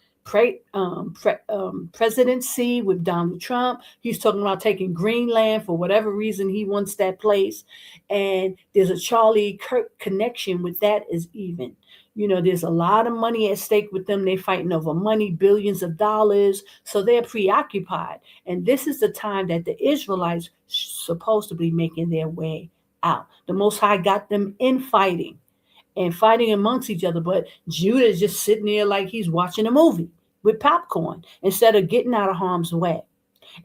presidency with Donald Trump. He's talking about taking Greenland for whatever reason he wants that place, and there's a Charlie Kirk connection with that as even. There's a lot of money at stake with them. They're fighting over money, billions of dollars. So they're preoccupied. And this is the time that the Israelites supposed to be making their way out. The Most High got them in fighting and fighting amongst each other. But Judah is just sitting there like he's watching a movie with popcorn instead of getting out of harm's way.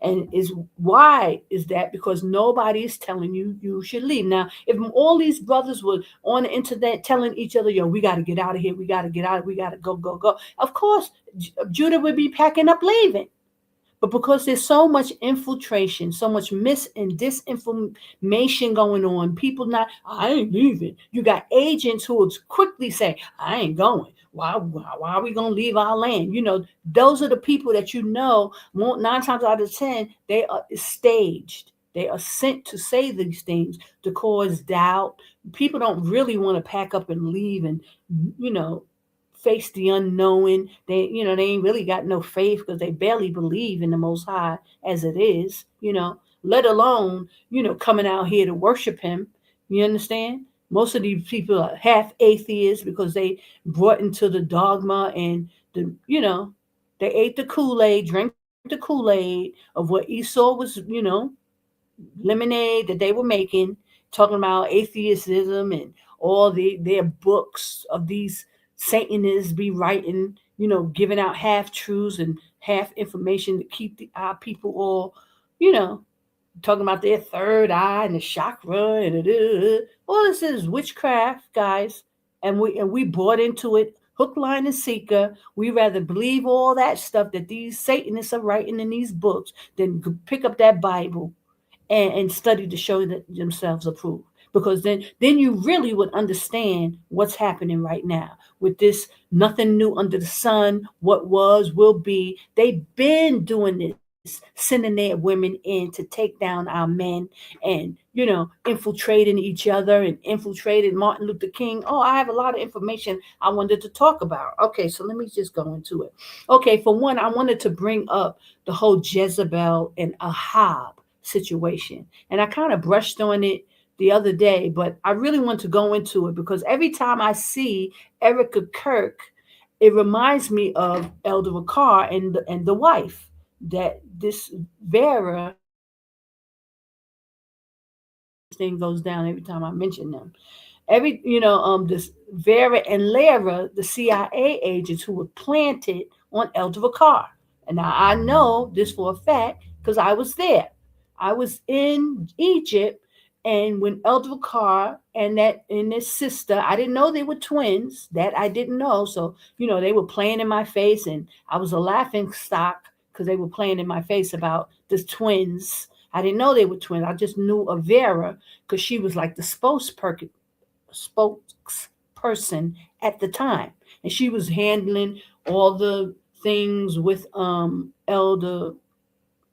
And is why is that? Because nobody is telling you you should leave. Now, if all these brothers were on the internet telling each other, yo, we got to get out of here, we got to get out, we got to go, go, go, of course, Judah would be packing up leaving. But because there's so much infiltration, so much mis and disinformation going on, people not, I ain't leaving. You got agents who will quickly say, I ain't going. Why are we going to leave our land? Those are the people that more, 9 times out of 10, they are staged. They are sent to say these things to cause doubt. People don't really want to pack up and leave and, you know, face the unknown. They ain't really got no faith because they barely believe in the Most High as it is, let alone, coming out here to worship Him. You understand? Most of these people are half atheists because they brought into the dogma and they ate the Kool-Aid, drank the Kool-Aid of what Esau was, lemonade that they were making, talking about atheism and all their books of these Satanists be writing, giving out half truths and half information to keep our people all, you know, talking about their third eye and the chakra and all this is witchcraft, guys, and we bought into it hook, line, and seeker. We rather believe all that stuff that these Satanists are writing in these books than pick up that Bible and study to show that themselves approved. Because then you really would understand what's happening right now with this nothing new under the sun, what was, will be. They've been doing this, sending their women in to take down our men and, infiltrating each other and infiltrating Martin Luther King. Oh, I have a lot of information I wanted to talk about. Okay, so let me just go into it. Okay, for one, I wanted to bring up the whole Jezebel and Ahab situation. And I kind of brushed on it the other day, but I really want to go into it because every time I see Erica Kirk, it reminds me of Elder Ricard and the wife that this Vera thing goes down every time I mention them. This Vera and Lara, the CIA agents who were planted on Elder Ricard. And now I know this for a fact because I was there. I was in Egypt And when Elder Carr and his sister, I didn't know they were twins. That I didn't know. So, they were playing in my face, and I was a laughing stock because they were playing in my face about the twins. I didn't know they were twins. I just knew of Vera because she was like the spokesperson at the time. And she was handling all the things with Elder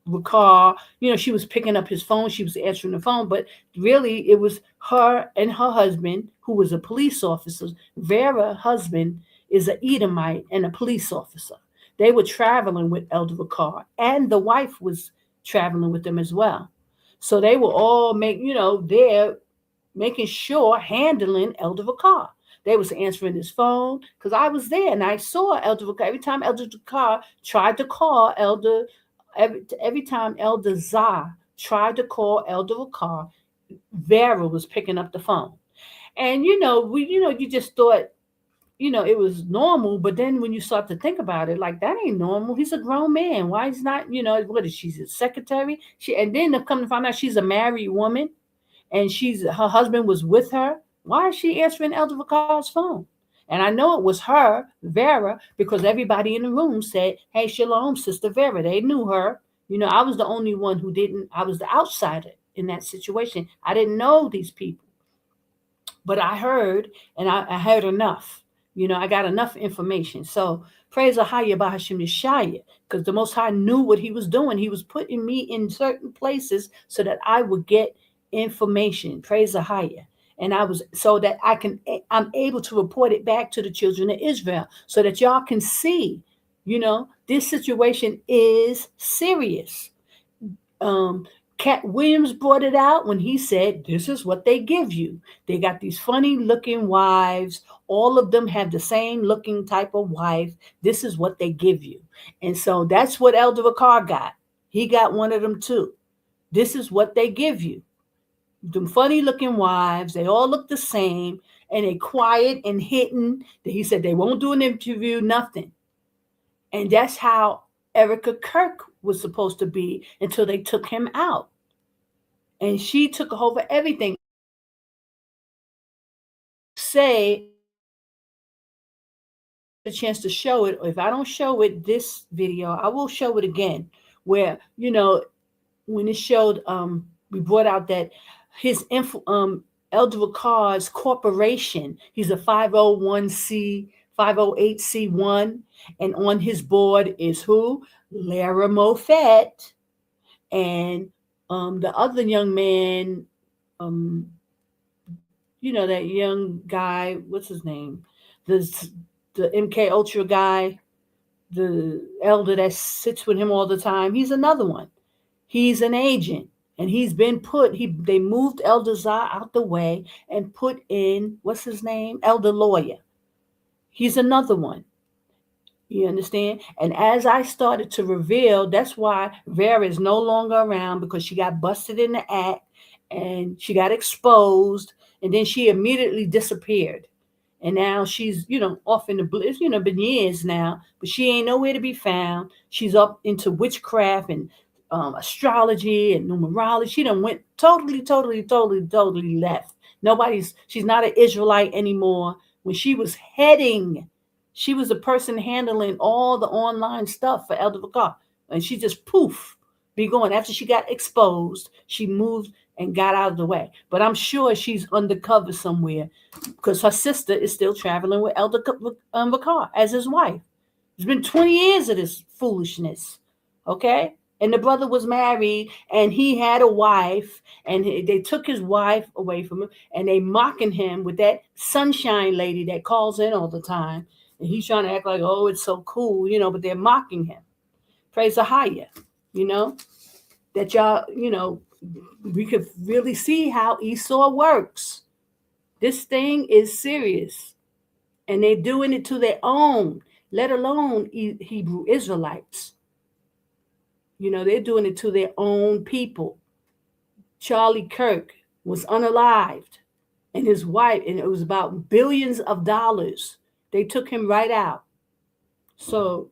Ricard. She was picking up his phone, she was answering the phone, but really it was her and her husband, who was a police officer. Vera's husband is an Edomite and a police officer. They were traveling with Elder Ricard, and the wife was traveling with them as well. So they were all there making sure handling Elder Ricard. They was answering his phone because I was there and I saw Elder Ricard. Every time Elder Ricard tried to call Elder, every time Elder Zah tried to call Elder Ricard, Vera was picking up the phone. And you just thought, it was normal. But then when you start to think about it, like, that ain't normal. He's a grown man. Why is not, what is she's a secretary? And then to come to find out she's a married woman and her husband was with her. Why is she answering Elder Ricard's phone? And I know it was her, Vera, because everybody in the room said, "Hey, Shalom, Sister Vera." They knew her. I was the only one who didn't. I was the outsider in that situation. I didn't know these people, but I heard, and I heard enough. I got enough information. So praise Ahayah Bahashim Yashaya, because the Most High knew what He was doing. He was putting me in certain places so that I would get information. Praise Ahayah. And I was so that I'm able to report it back to the children of Israel so that y'all can see, this situation is serious. Cat Williams brought it out when he said, "This is what they give you. They got these funny looking wives. All of them have the same looking type of wife. This is what they give you." And so that's what Elder Ricard got. He got one of them too. This is what they give you. Them funny looking wives. They all look the same, and they quiet and hidden. He said they won't do an interview, nothing. And that's how Erica Kirk was supposed to be until they took him out. And she took over everything. Say a chance to show it. If I don't show it this video, I will show it again. Where when it showed, we brought out that his Elder Ricard's corporation. He's a 508c1, and on his board is who? Lara Moffett, and the other young man, that young guy, what's his name? The MK Ultra guy, the elder that sits with him all the time. He's another one. He's an agent, and he's been they moved Elder Zah out the way and put in, what's his name? Elder Lawyer. He's another one. You understand? And as I started to reveal, that's why Vera is no longer around, because she got busted in the act and she got exposed, and then she immediately disappeared. And now she's, off in the bliss, been years now, but she ain't nowhere to be found. She's up into witchcraft and astrology and numerology. She done went totally left. She's not an Israelite anymore. When she was she was the person handling all the online stuff for Elder Ricard. And she just be going. After she got exposed, she moved and got out of the way. But I'm sure she's undercover somewhere, because her sister is still traveling with Elder Ricard as his wife. It's been 20 years of this foolishness. Okay? And the brother was married, and he had a wife, and they took his wife away from him, and they mocking him with that sunshine lady that calls in all the time. And he's trying to act like, oh, it's so cool, but they're mocking him. Praise Ahayah, that y'all, we could really see how Esau works. This thing is serious, and they're doing it to their own, let alone Hebrew Israelites. They're doing it to their own people. Charlie Kirk was unalived, and his wife, and it was about billions of dollars. They took him right out. So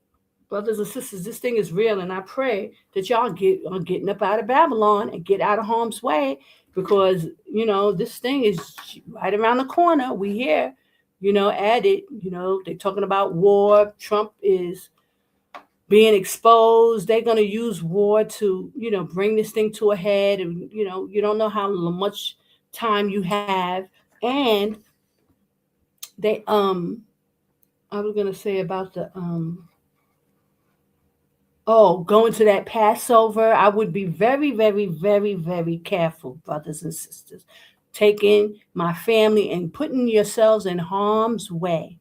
brothers and sisters, this thing is real, and I pray that y'all are getting up out of Babylon and get out of harm's way, because this thing is right around the corner. We hear, at it. They're talking about war. Trump is being exposed. They're going to use war to bring this thing to a head, and you don't know how much time you have. And they I was going to say about the going to that Passover, I would be very, very, very, very careful, brothers and sisters, taking my family and putting yourselves in harm's way.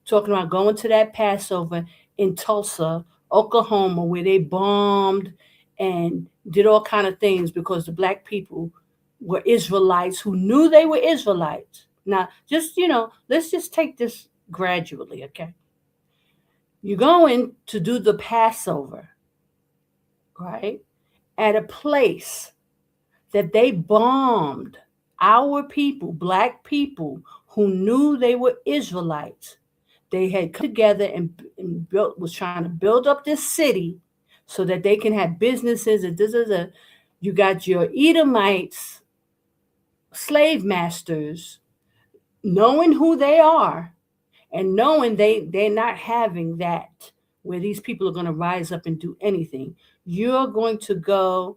Talking about going to that Passover in Tulsa, Oklahoma, where they bombed and did all kind of things because the black people were Israelites who knew they were Israelites. Now, just let's just take this gradually, okay? You're going to do the Passover, right? At a place that they bombed our people, black people who knew they were Israelites. They had come together and was trying to build up this city so that they can have businesses. And this is you got your Edomites, slave masters, knowing who they are and knowing they're not having that where these people are going to rise up and do anything. You're going to go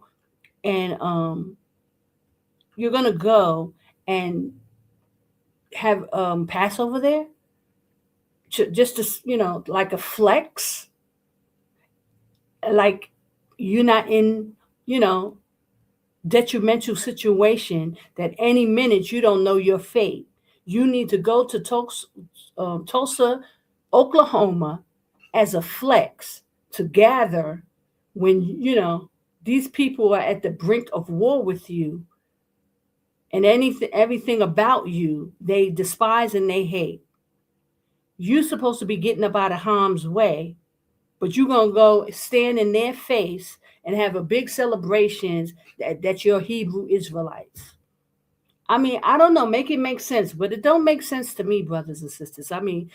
and you're going to go and have Passover there, just to like a flex, like you're not in you know detrimental situation that any minute you don't know your fate. You need to go to Tulsa, Oklahoma, as a flex to gather when these people are at the brink of war with you, and everything about you they despise and they hate. You're supposed to be getting up out of harm's way, but you're gonna go stand in their face and have a big celebrations that you're Hebrew Israelites. I mean, I don't know, make it make sense, but it don't make sense to me, brothers and sisters. I mean,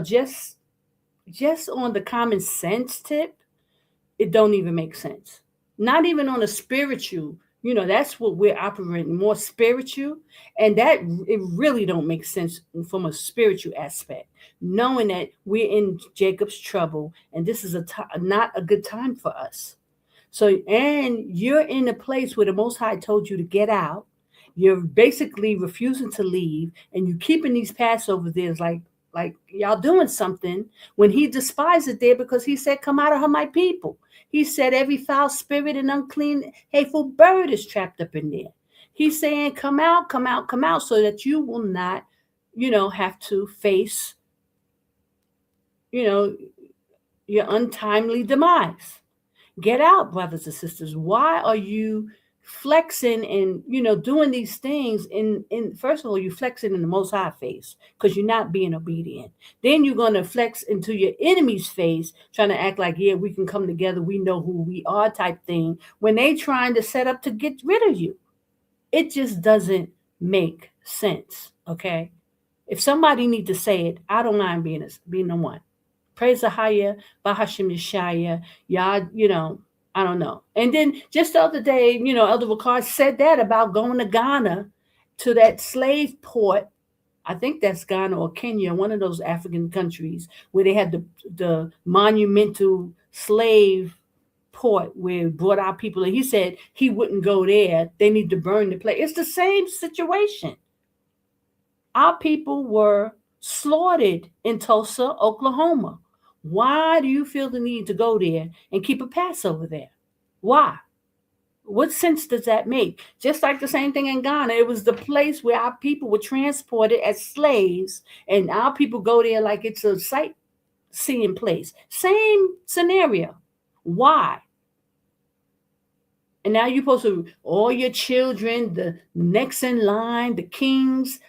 just on the common sense tip, it don't even make sense. Not even on a spiritual, that's what we're operating more spiritual, and that it really don't make sense from a spiritual aspect. Knowing that we're in Jacob's trouble, and this is not a good time for us. So, and you're in a place where the Most High told you to get out. You're basically refusing to leave, and you keeping these Passover there. Like y'all doing something when He despised it there, because He said, "Come out of her, my people." He said, "Every foul spirit and unclean, hateful bird is trapped up in there." He's saying, "Come out, come out, come out," so that you will not, have to face, you know, your untimely demise. Get out, brothers and sisters. Why are you flexing and doing these things in first of all, you flexing in the Most High face because you're not being obedient. Then you're going to flex into your enemy's face, trying to act like, yeah, we can come together, we know who we are type thing, when they trying to set up to get rid of you. It just doesn't make sense. Okay, if somebody need to say it, I don't mind being the one. Praise Ahayah, Bahashim Yashaya. Y'all, I don't know. And then just the other day, Elder Ricard said that about going to Ghana, to that slave port. I think that's Ghana or Kenya, one of those African countries where they had the monumental slave port where it brought our people. And he said he wouldn't go there. They need to burn the place. It's the same situation. Our people were slaughtered in Tulsa, Oklahoma. Why do you feel the need to go there and keep a Passover there? Why? What sense does that make? Just like the same thing in Ghana, it was the place where our people were transported as slaves, and our people go there like it's a sightseeing place. Same scenario. Why? And now you're supposed to, all your children, the next in line, the kings,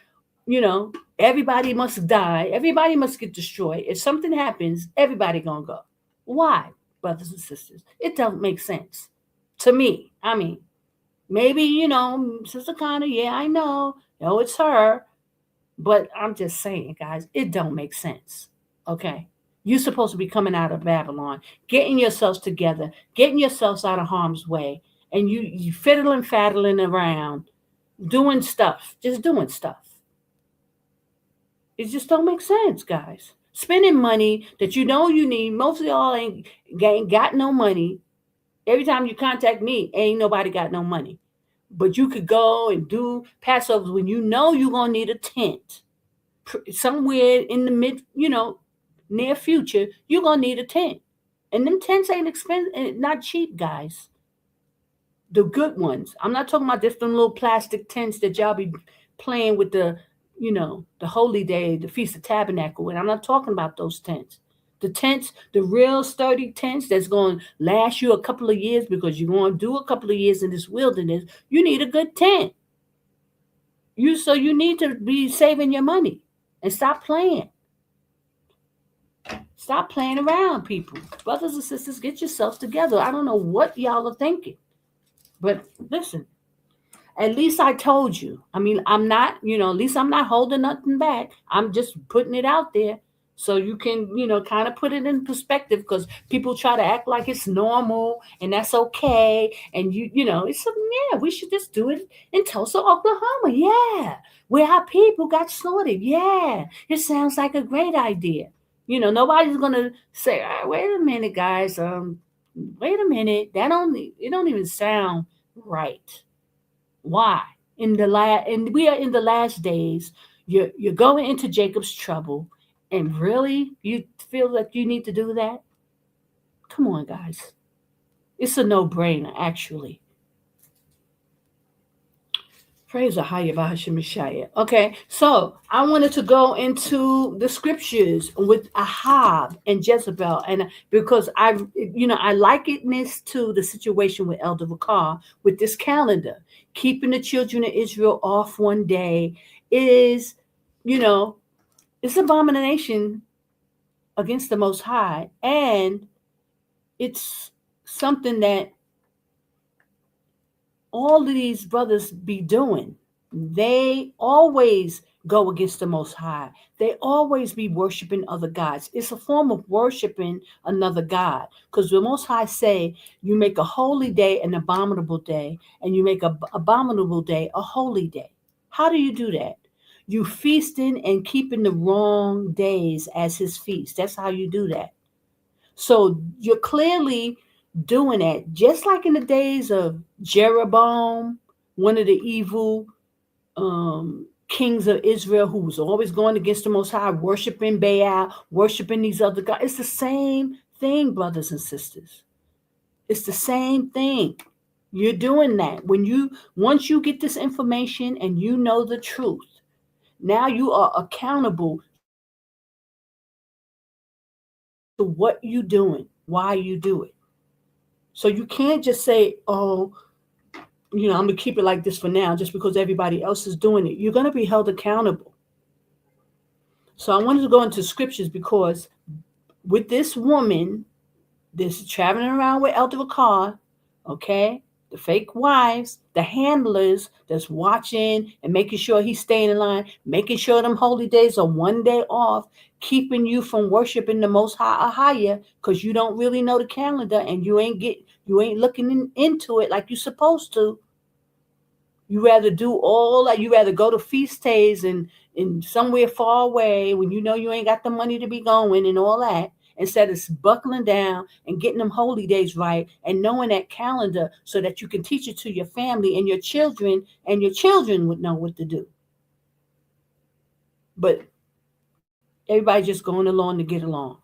everybody must die. Everybody must get destroyed. If something happens, everybody gonna go. Why, brothers and sisters? It don't make sense to me. I mean, maybe, Sister Connor, yeah, I know. No, it's her. But I'm just saying, guys, it don't make sense. Okay? You're supposed to be coming out of Babylon, getting yourselves together, getting yourselves out of harm's way, and you fiddling, faddling around, doing stuff, just doing stuff. It just don't make sense, guys. Spending money that you know you need. Most of y'all ain't got no money. Every time you contact me, ain't nobody got no money. But you could go and do Passovers when you know you're gonna need a tent somewhere in the near future. You're gonna need a tent, and them tents ain't expensive, not cheap, guys. The good ones. I'm not talking about just them little plastic tents that y'all be playing with the holy day, the Feast of Tabernacle. And I'm not talking about those tents. The tents, the real sturdy tents that's going to last you a couple of years because you're going to do a couple of years in this wilderness. You need a good tent. So you need to be saving your money and stop playing. Stop playing around, people. Brothers and sisters, get yourselves together. I don't know what y'all are thinking. But listen, at least I told you. I mean, I'm not, at least I'm not holding nothing back. I'm just putting it out there so you can, kind of put it in perspective because people try to act like it's normal and that's okay. And it's yeah, we should just do it in Tulsa, Oklahoma. Yeah. Where our people got slaughtered. Yeah. It sounds like a great idea. Nobody's going to say, wait a minute, guys. Wait a minute. It don't even sound right. Why? And we are in the last days. You're going into Jacob's trouble, and really you feel like you need to do that? Come on, guys. It's a no-brainer, actually. Praise Ahayah Yashaya. Okay, so I wanted to go into the scriptures with Ahab and Jezebel, and because I likeness to the situation with Elder Vakar with this calendar, keeping the children of Israel off one day is, you know, it's abomination against the Most High, and it's something that all of these brothers be doing. They always go against the Most High. They always be worshiping other gods. It's a form of worshiping another God. Because the Most High say, you make a holy day an abominable day, and you make a abominable day a holy day. How do you do that? You feasting and keeping the wrong days as his feast. That's how you do that. So you're clearly doing that, just like in the days of Jeroboam, one of the evil kings of Israel, who was always going against the Most High, worshiping Baal, worshiping these other gods. It's the same thing, brothers and sisters. It's the same thing. You're doing that once you get this information and you know the truth. Now you are accountable to what you doing, why you do it. So you can't just say, oh, I'm gonna keep it like this for now, just because everybody else is doing it. You're gonna be held accountable. So I wanted to go into scriptures because with this woman, this traveling around with Elder Vakar, okay, the fake wives, the handlers that's watching and making sure he's staying in line, making sure them holy days are one day off, keeping you from worshiping the Most High Ahayah because you don't really know the calendar and you ain't looking into it like you're supposed to. You rather do all that. You rather go to feast days and in somewhere far away when you know you ain't got the money to be going and all that, instead of buckling down and getting them holy days right and knowing that calendar so that you can teach it to your family and your children would know what to do. But everybody just going along to get along.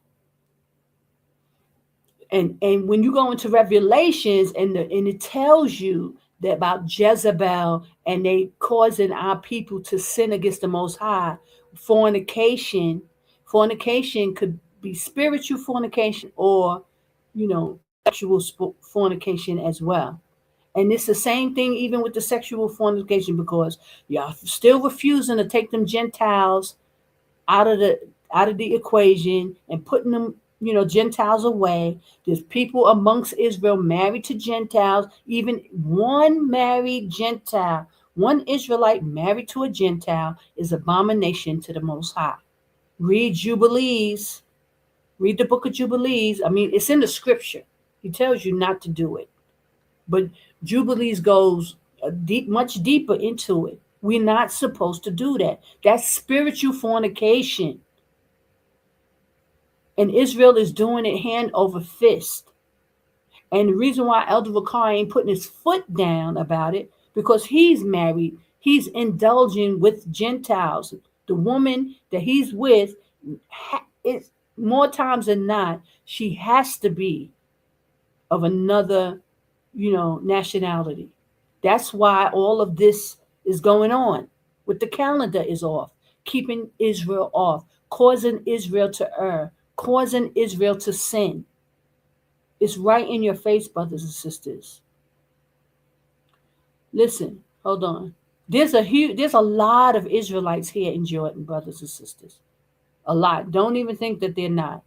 And when you go into Revelations and it tells you that about Jezebel and they causing our people to sin against the Most High, fornication could be spiritual fornication or sexual fornication as well. And it's the same thing even with the sexual fornication because y'all still refusing to take them Gentiles out of the equation and putting them Gentiles away. There's people amongst Israel married to Gentiles, even one married Gentile, one Israelite married to a Gentile is abomination to the Most High. Read Jubilees. Read the book of Jubilees. I mean, it's in the scripture. He tells you not to do it. But Jubilees goes much deeper into it. We're not supposed to do that. That's spiritual fornication. And Israel is doing it hand over fist. And the reason why Elder Vakar ain't putting his foot down about it, because he's married, he's indulging with Gentiles. The woman that he's with, it's more times than not, she has to be of another, nationality. That's why all of this is going on. With the calendar is off, keeping Israel off, causing Israel to err, causing Israel to sin. It's right in your face, brothers and sisters. Listen, hold on. There's a lot of Israelites here in Jordan, brothers and sisters. A lot. Don't even think that they're not.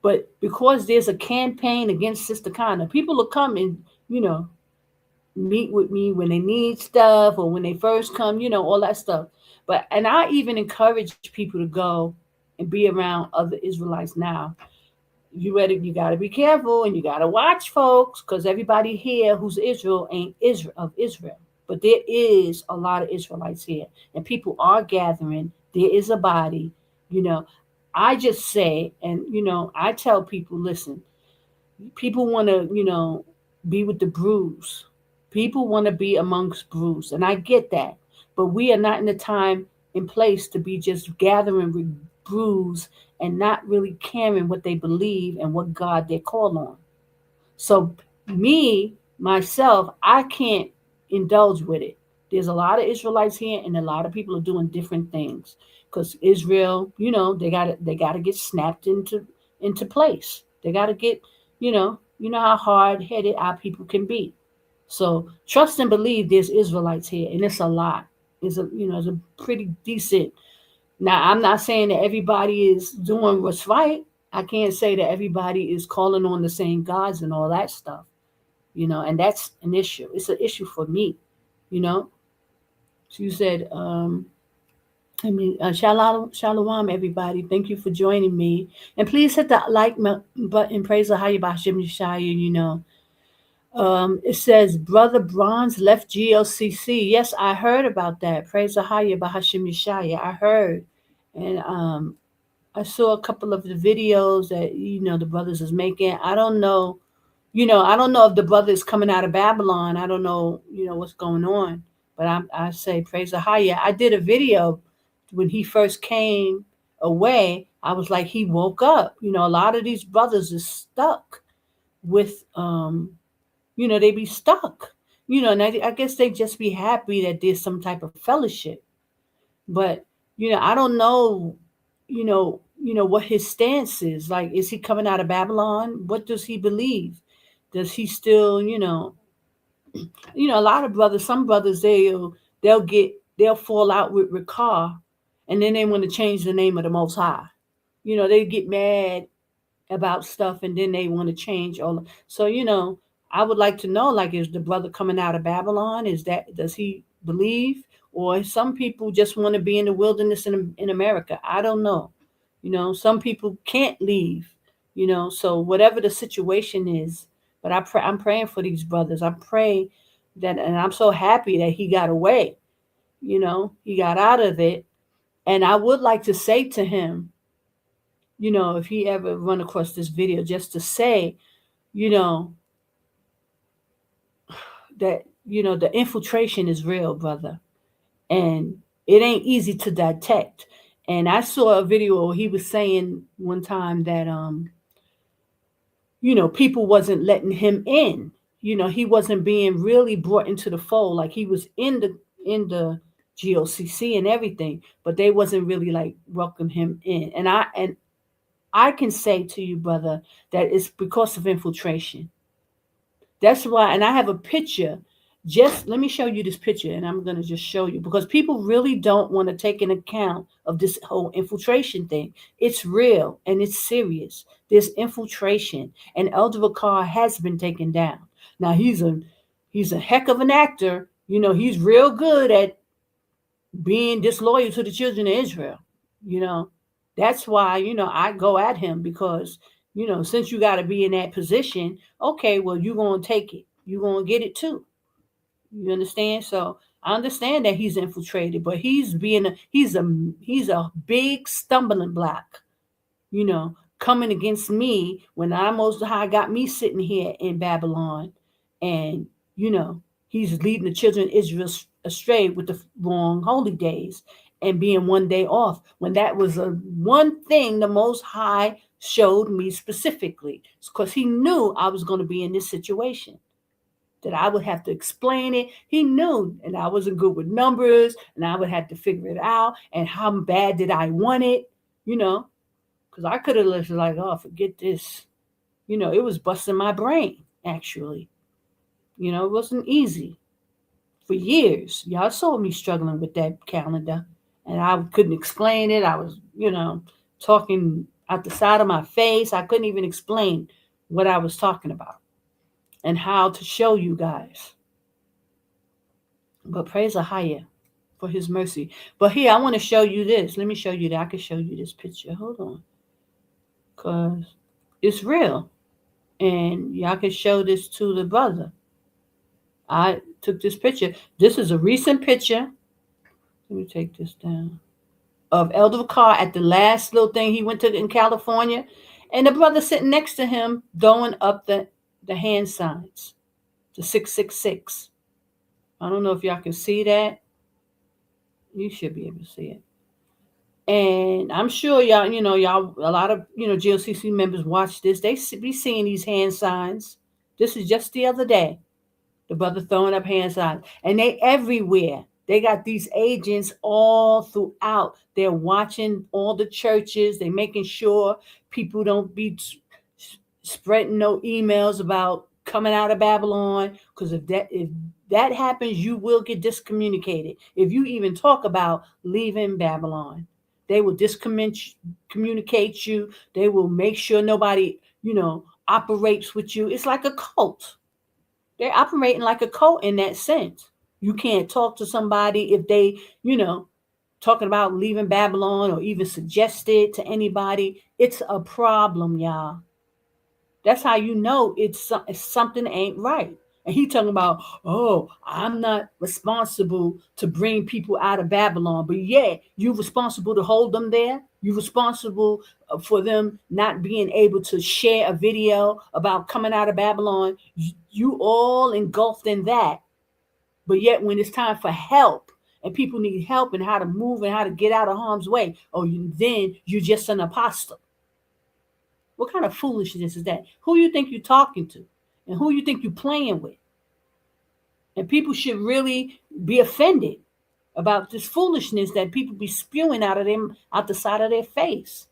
But because there's a campaign against Sister Connor, people will come and, you know, meet with me when they need stuff or when they first come, all that stuff. And I even encourage people to go and be around other Israelites now. You got to be careful and you got to watch, folks, because everybody here who's Israel ain't Israel of Israel. But there is a lot of Israelites here, and people are gathering. There is a body, you know. I just say, and I tell people, listen, people want to, be with the bruise. People want to be amongst bruise, and I get that. But we are not in the time and place to be just gathering with bruise and not really caring what they believe and what God they call on. So me, myself, I can't indulge with it. There's a lot of Israelites here, and a lot of people are doing different things because Israel, they got to get snapped into place. They got to get, how hard headed our people can be. So trust and believe there's Israelites here, and it's a lot. It's a pretty decent. Now I'm not saying that everybody is doing what's right. I can't say that everybody is calling on the same gods and all that stuff, and that's an issue. It's an issue for me, you know. So you said, shalom, everybody. Thank you for joining me, and please hit the like button. Praise Ahayah B'Hashem Yashaya. It says Brother Bronze left GLCC. Yes, I heard about that. Praise Ahayah B'Hashem Yashaya. I heard, and I saw a couple of the videos that the brothers is making. I don't know, I don't know if the brother is coming out of Babylon. I don't know, what's going on. But I say praise the Ahayah. I did a video when he first came away. I was like, he woke up. A lot of these brothers is stuck with, they be stuck. And I guess they just be happy that there's some type of fellowship. But I don't know, what his stance is. Like, is he coming out of Babylon? What does he believe? Does he still, a lot of brothers, some brothers, they'll fall out with Ricard, and then they want to change the name of the Most High. They get mad about stuff, and then they want to change all. So I would like to know, like, is the brother coming out of Babylon? Does he believe, or some people just want to be in the wilderness in America? I don't know. Some people can't leave. So whatever the situation is, but I'm praying for these brothers. I pray that, and I'm so happy that he got away. He got out of it, and I would like to say to him, if he ever run across this video, just to say, you know, that the infiltration is real, brother, and it ain't easy to detect. And I saw a video where he was saying one time that people wasn't letting him in. He wasn't being really brought into the fold. Like, he was in the GOCC and everything, but they wasn't really like welcome him in. And I can say to you, brother, that it's because of infiltration. That's why, and I have a picture. Just let me show you this picture, and I'm going to just show you, because people really don't want to take an account of this whole infiltration thing. It's real and it's serious. There's infiltration, and Elder Vakar has been taken down. Now he's a heck of an actor. He's real good at being disloyal to the children of Israel. You know, That's why, I go at him because, since you got to be in that position, okay, well, you're going to take it. You're going to get it too. You understand? So I understand that he's infiltrated, but he's a big stumbling block, you know, coming against me when I Most High got me sitting here in Babylon, and you know he's leading the children of Israel astray with the wrong holy days and being one day off when that was a one thing the Most High showed me specifically, because he knew I was going to be in this situation, that I would have to explain it. He knew, and I wasn't good with numbers, and I would have to figure it out. And how bad did I want it? You know, because I could have lived like, oh, forget this. It was busting my brain, actually. It wasn't easy for years. Y'all saw me struggling with that calendar, and I couldn't explain it. I was, talking out the side of my face. I couldn't even explain what I was talking about and how to show you guys. But praise Ahayah for his mercy. But here, I want to show you this. Let me show you that. I can show you this picture. Hold on. Because it's real. And y'all can show this to the brother. I took this picture. This is a recent picture. Let me take this down. Of Elder Carr at the last little thing he went to in California. And the brother sitting next to him throwing up the hand signs. The 666. I don't know if y'all can see that. You should be able to see it. And I'm sure y'all, a lot of, GLCC members watch this. They be seeing these hand signs. This is just the other day. The brother throwing up hand signs. And they everywhere. They got these agents all throughout. They're watching all the churches. They're making sure people don't be spreading no emails about coming out of Babylon. Because if that happens, you will get discommunicated. If you even talk about leaving Babylon, they will discommunicate you. They will make sure nobody, operates with you. It's like a cult. They're operating like a cult in that sense. You can't talk to somebody if they, talking about leaving Babylon or even suggest it to anybody. It's a problem, y'all. That's how you know it's something ain't right. And he talking about, oh, I'm not responsible to bring people out of Babylon, but yet you're responsible to hold them there. You're responsible for them not being able to share a video about coming out of Babylon. You all engulfed in that. But yet when it's time for help and people need help and how to move and how to get out of harm's way, then you're just an apostle. What kind of foolishness is that? Who you think you're talking to? And who you think you're playing with? And people should really be offended about this foolishness that people be spewing out the side of their face.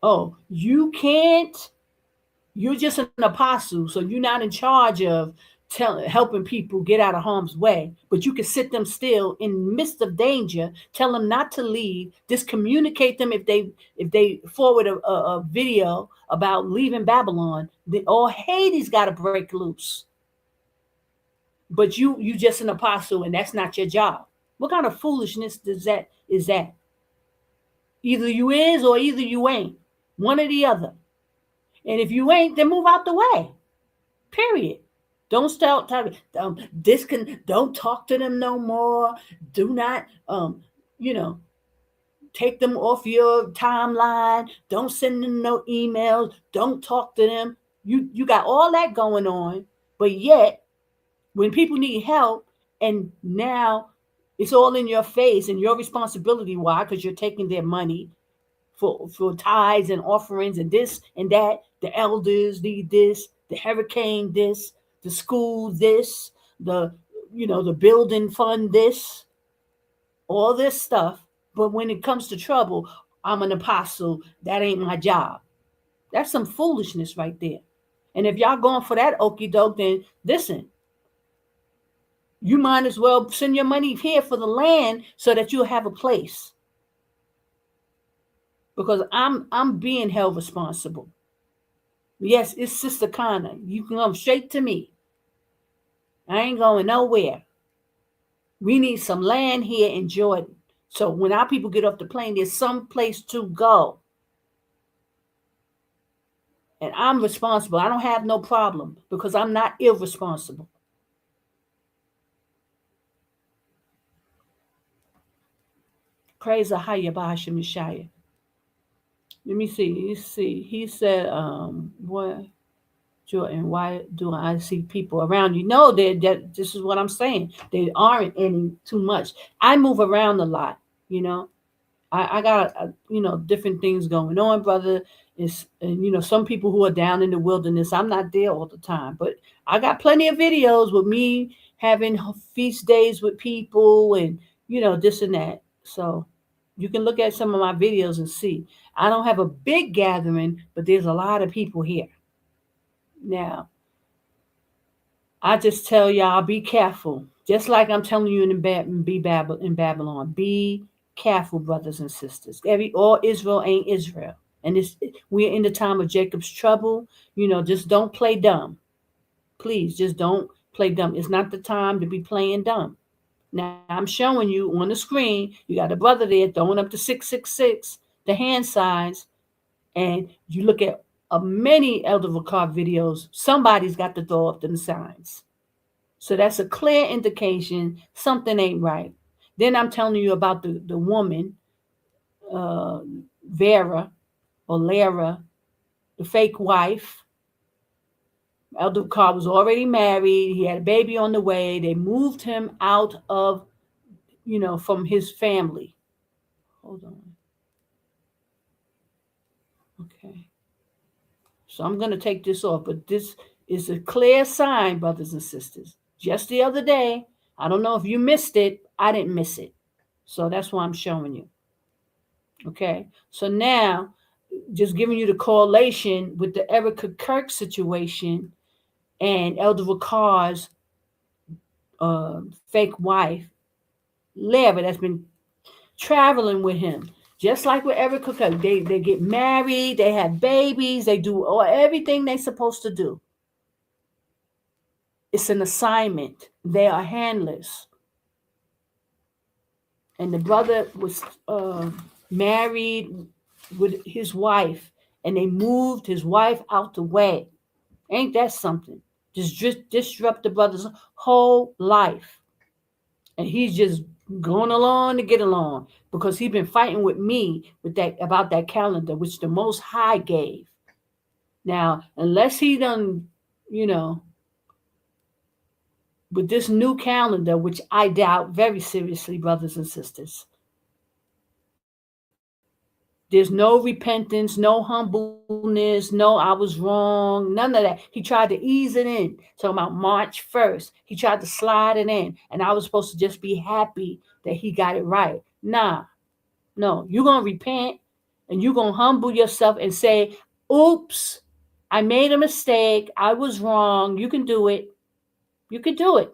Oh, you can't. You're just an apostle, so you're not in charge of helping people get out of harm's way. But you can sit them still in the midst of danger, tell them not to leave, discommunicate them if they forward a video about leaving Babylon. All Hades got to break loose. But you just an apostle, and that's not your job. What kind of foolishness is that? Either you is or either you ain't. One or the other. And if you ain't, then move out the way. Period. Don't start talking. Don't talk to them no more. Do not, take them off your timeline. Don't send them no emails. Don't talk to them. You got all that going on, but yet when people need help, and now it's all in your face and your responsibility. Why? Because you're taking their money for tithes and offerings and this and that. The elders need this, the hurricane this, the school this, the building fund this, all this stuff. But when it comes to trouble, I'm an apostle. That ain't my job. That's some foolishness right there. And if y'all going for that okie doke, then listen, you might as well send your money here for the land so that you'll have a place. Because I'm being held responsible. Yes, it's Sister Connor. You can come straight to me. I ain't going nowhere. We need some land here in Jordan So when our people get off the plane, there's some place to go. And I'm responsible. I don't have no problem because I'm not irresponsible. Praise Ahayah Bahasham Yashaya. Let me see. You see, he said, what, Jordan, why do I see people around you? No, that this is what I'm saying. They aren't any too much. I move around a lot, you know. I got different things going on, brother. It's and some people who are down in the wilderness. I'm not there all the time, but I got plenty of videos with me having feast days with people and this and that. So you can look at some of my videos and see. I don't have a big gathering, but there's a lot of people here. Now, I just tell y'all, be careful. Just like I'm telling you in Babylon, be careful, brothers and sisters. All Israel ain't Israel, and we're in the time of Jacob's trouble. Just don't play dumb. Please, just don't play dumb. It's not the time to be playing dumb. Now I'm showing you on the screen. You got a brother there throwing up the 666, the hand signs, and you look at many Elder Ricard videos. Somebody's got to throw up them signs. So that's a clear indication something ain't right. Then I'm telling you about the woman, uh, Vera or Lara, the fake wife. Elder Carr was already married. He had a baby on the way. They moved him out of, from his family. Hold on. Okay. So I'm going to take this off, but this is a clear sign, brothers and sisters. Just the other day, I don't know if you missed it. I didn't miss it. So that's why I'm showing you. Okay. So now, just giving you the correlation with the Erica Kirk situation and Elder Ricard's fake wife, Lara, that's been traveling with him. Just like with Erica Kirk, they get married, they have babies, they do everything they're supposed to do. It's an assignment. They are handlers. And the brother was married with his wife, and they moved his wife out the way. Ain't that something? Just disrupt the brother's whole life. And he's just going along to get along because he's been fighting with me with that about that calendar, which the Most High gave. Now, unless he done, you know, with this new calendar, which I doubt very seriously, brothers and sisters, there's no repentance, no humbleness, no I was wrong, none of that. He tried to ease it in. Talking about March 1st. He tried to slide it in. And I was supposed to just be happy that he got it right. Nah, no. You're going to repent and you're going to humble yourself and say, oops, I made a mistake. I was wrong. You can do it. You can do it.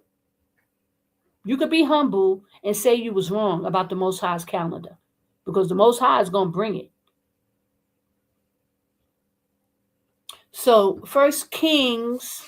You could be humble and say you was wrong about the Most High's calendar because the Most High is going to bring it. So First Kings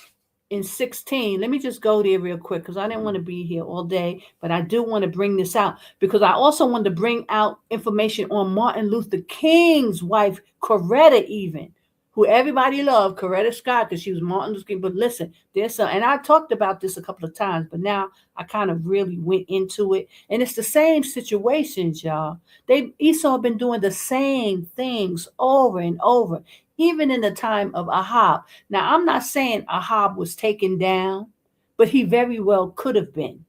in 16, let me just go there real quick because I didn't want to be here all day, but I do want to bring this out because I also wanted to bring out information on Martin Luther King's wife, Coretta, even, who everybody loved, Coretta Scott, because she was Martin Luther King. But listen, there's some, and I talked about this a couple of times, but now I kind of really went into it. And it's the same situations, y'all. Esau been doing the same things over and over, even in the time of Ahab. Now, I'm not saying Ahab was taken down, but he very well could have been.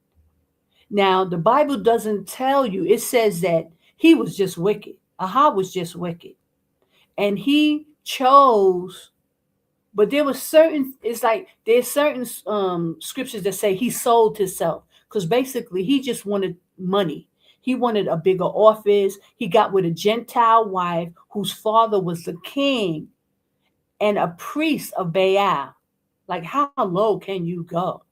Now, the Bible doesn't tell you, it says that he was just wicked. Ahab was just wicked. And he chose, but there was certain, it's like there's certain scriptures that say he sold himself because basically he just wanted money. He wanted a bigger office. He got with a Gentile wife whose father was the king and a priest of Baal. Like, how low can you go?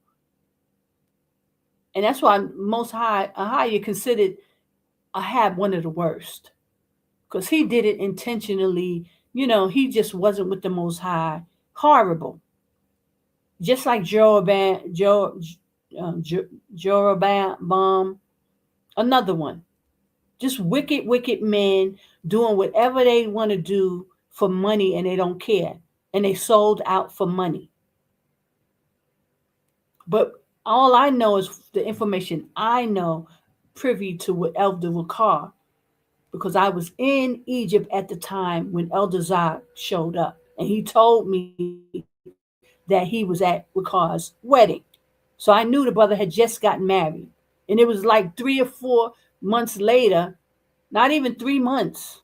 And that's why Most High, Ahayah considered Ahab one of the worst because he did it intentionally. He just wasn't with the Most High. Horrible. Just like Jeroboam, another one. Just wicked, wicked men doing whatever they want to do for money and they don't care. And they sold out for money. But all I know is the information I know privy to what Elder Wakar, because I was in Egypt at the time when Elder Zah showed up. And he told me that he was at Wakar's wedding. So I knew the brother had just gotten married. And it was like 3 or 4 months later, not even 3 months,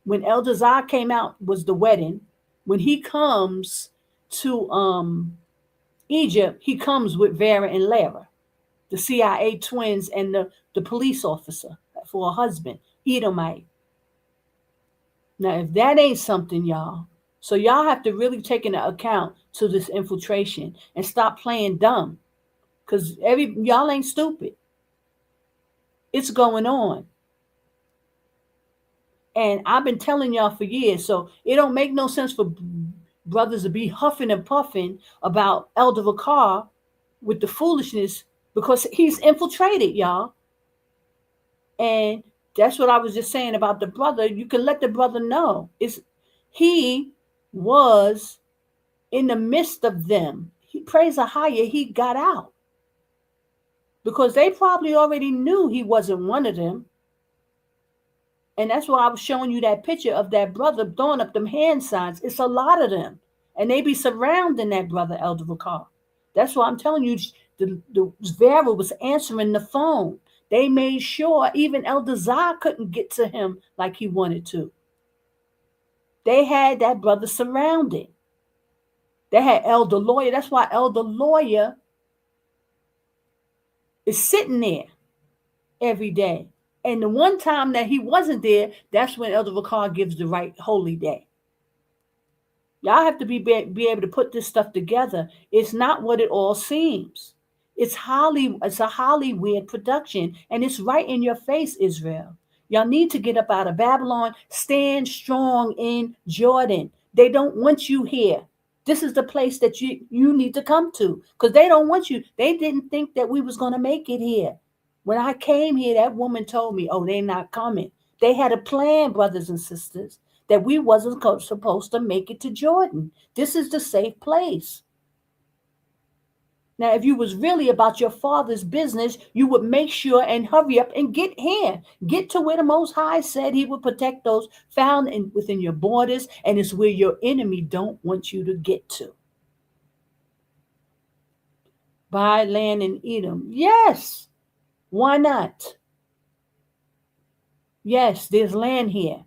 when Elder Zah came out was the wedding. When he comes to Egypt, he comes with Vera and Lara, the CIA twins and the police officer for a husband, Edomite. Now, if that ain't something, y'all, so y'all have to really take into account to this infiltration and stop playing dumb, because y'all ain't stupid. It's going on. And I've been telling y'all for years, so it don't make no sense for brothers to be huffing and puffing about Elder Vakar with the foolishness, because he's infiltrated, y'all. And that's what I was just saying about the brother. You can let the brother know. He was in the midst of them. He prays Ahayah, he got out. Because they probably already knew he wasn't one of them. And that's why I was showing you that picture of that brother throwing up them hand signs. It's a lot of them. And they be surrounding that brother, Elder Vakar. That's why I'm telling you, the Vera was answering the phone. They made sure even Elder Zah couldn't get to him like he wanted to. They had that brother surrounded. They had Elder Lawyer. That's why Elder Lawyer is sitting there every day. And the one time that he wasn't there, that's when Elder Vakar gives the right holy day. Y'all have to be able to put this stuff together. It's not what it all seems. It's a Hollywood production, and it's right in your face, Israel. Y'all need to get up out of Babylon. Stand strong in Jordan. They don't want you here. This is the place that you need to come to, because they don't want you. They didn't think that we was going to make it here. When I came here, that woman told me, oh, they're not coming. They had a plan, brothers and sisters, that we wasn't supposed to make it to Jordan. This is the safe place. Now, if you was really about your father's business, you would make sure and hurry up and get here. Get to where the Most High said he would protect those found within your borders, and it's where your enemy don't want you to get to. Buy land in Edom. Yes. Why not? Yes, there's land here.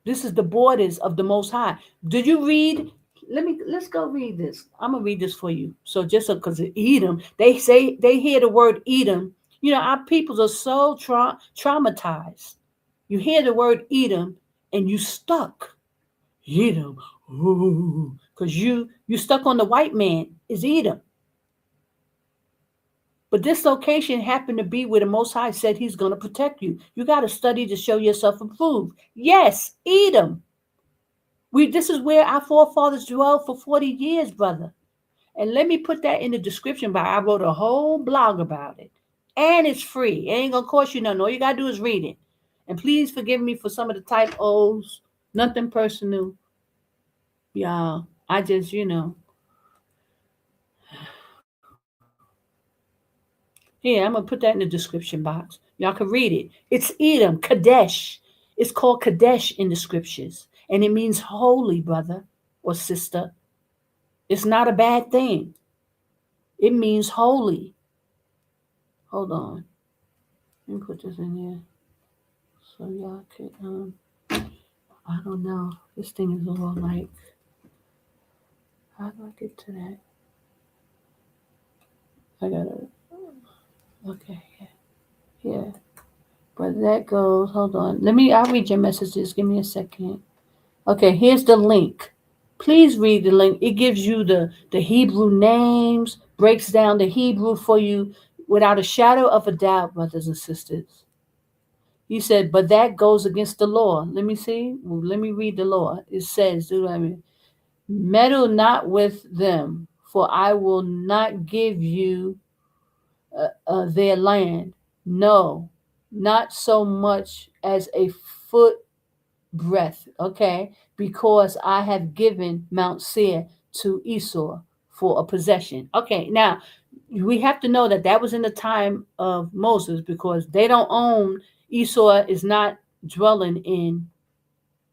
This is the borders of the Most High. Did you read? Let's go read this. I'm gonna read this for you. So just because Edom, they say they hear the word Edom. You know, our peoples are so traumatized. You hear the word Edom and you stuck. Edom, because you stuck on the white man is Edom. But this location happened to be where the Most High said he's going to protect you. You got to study to show yourself approved. Yes, Edom. This is where our forefathers dwelled for 40 years, brother. And let me put that in the description bar. I wrote a whole blog about it. And it's free. It ain't going to cost you nothing. All you got to do is read it. And please forgive me for some of the typos. Nothing personal. Y'all, I just, Here, I'm going to put that in the description box. Y'all can read it. It's Edom, Kadesh. It's called Kadesh in the scriptures. And it means holy, brother or sister. It's not a bad thing. It means holy. Hold on. Let me put this in here. So y'all can, I don't know. This thing is all like, how do I get to that? I gotta, okay, yeah. But that goes, hold on. I'll read your messages. Give me a second. Okay, here's the link. Please read the link. It gives you the Hebrew names, breaks down the Hebrew for you without a shadow of a doubt, brothers and sisters. He said, but that goes against the law. Let me see. Well, let me read the law. It says, meddle not with them, for I will not give you their land. No, not so much as a foot breadth, okay? Because I have given Mount Seir to Esau for a possession. Okay, now we have to know that that was in the time of Moses because they don't own, Esau is not dwelling in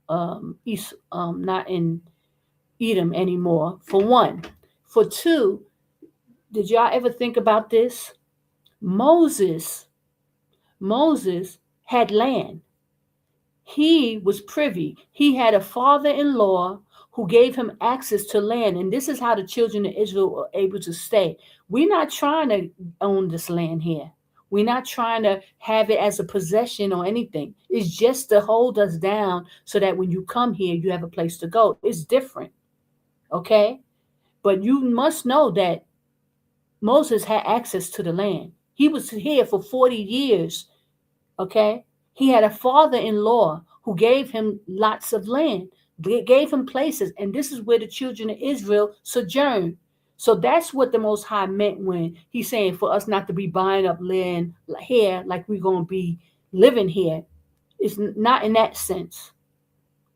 not in Edom anymore, for one. For two, did y'all ever think about this? Moses, Moses had land. He was privy. He had a father-in-law who gave him access to land. And this is how the children of Israel were able to stay. We're not trying to own this land here. We're not trying to have it as a possession or anything. It's just to hold us down so that when you come here, you have a place to go. It's different. Okay? But you must know that Moses had access to the land. He was here for 40 years. Okay? He had a father in law who gave him lots of land, gave him places. And this is where the children of Israel sojourned. So that's what the Most High meant when he's saying for us not to be buying up land here like we're going to be living here. It's not in that sense.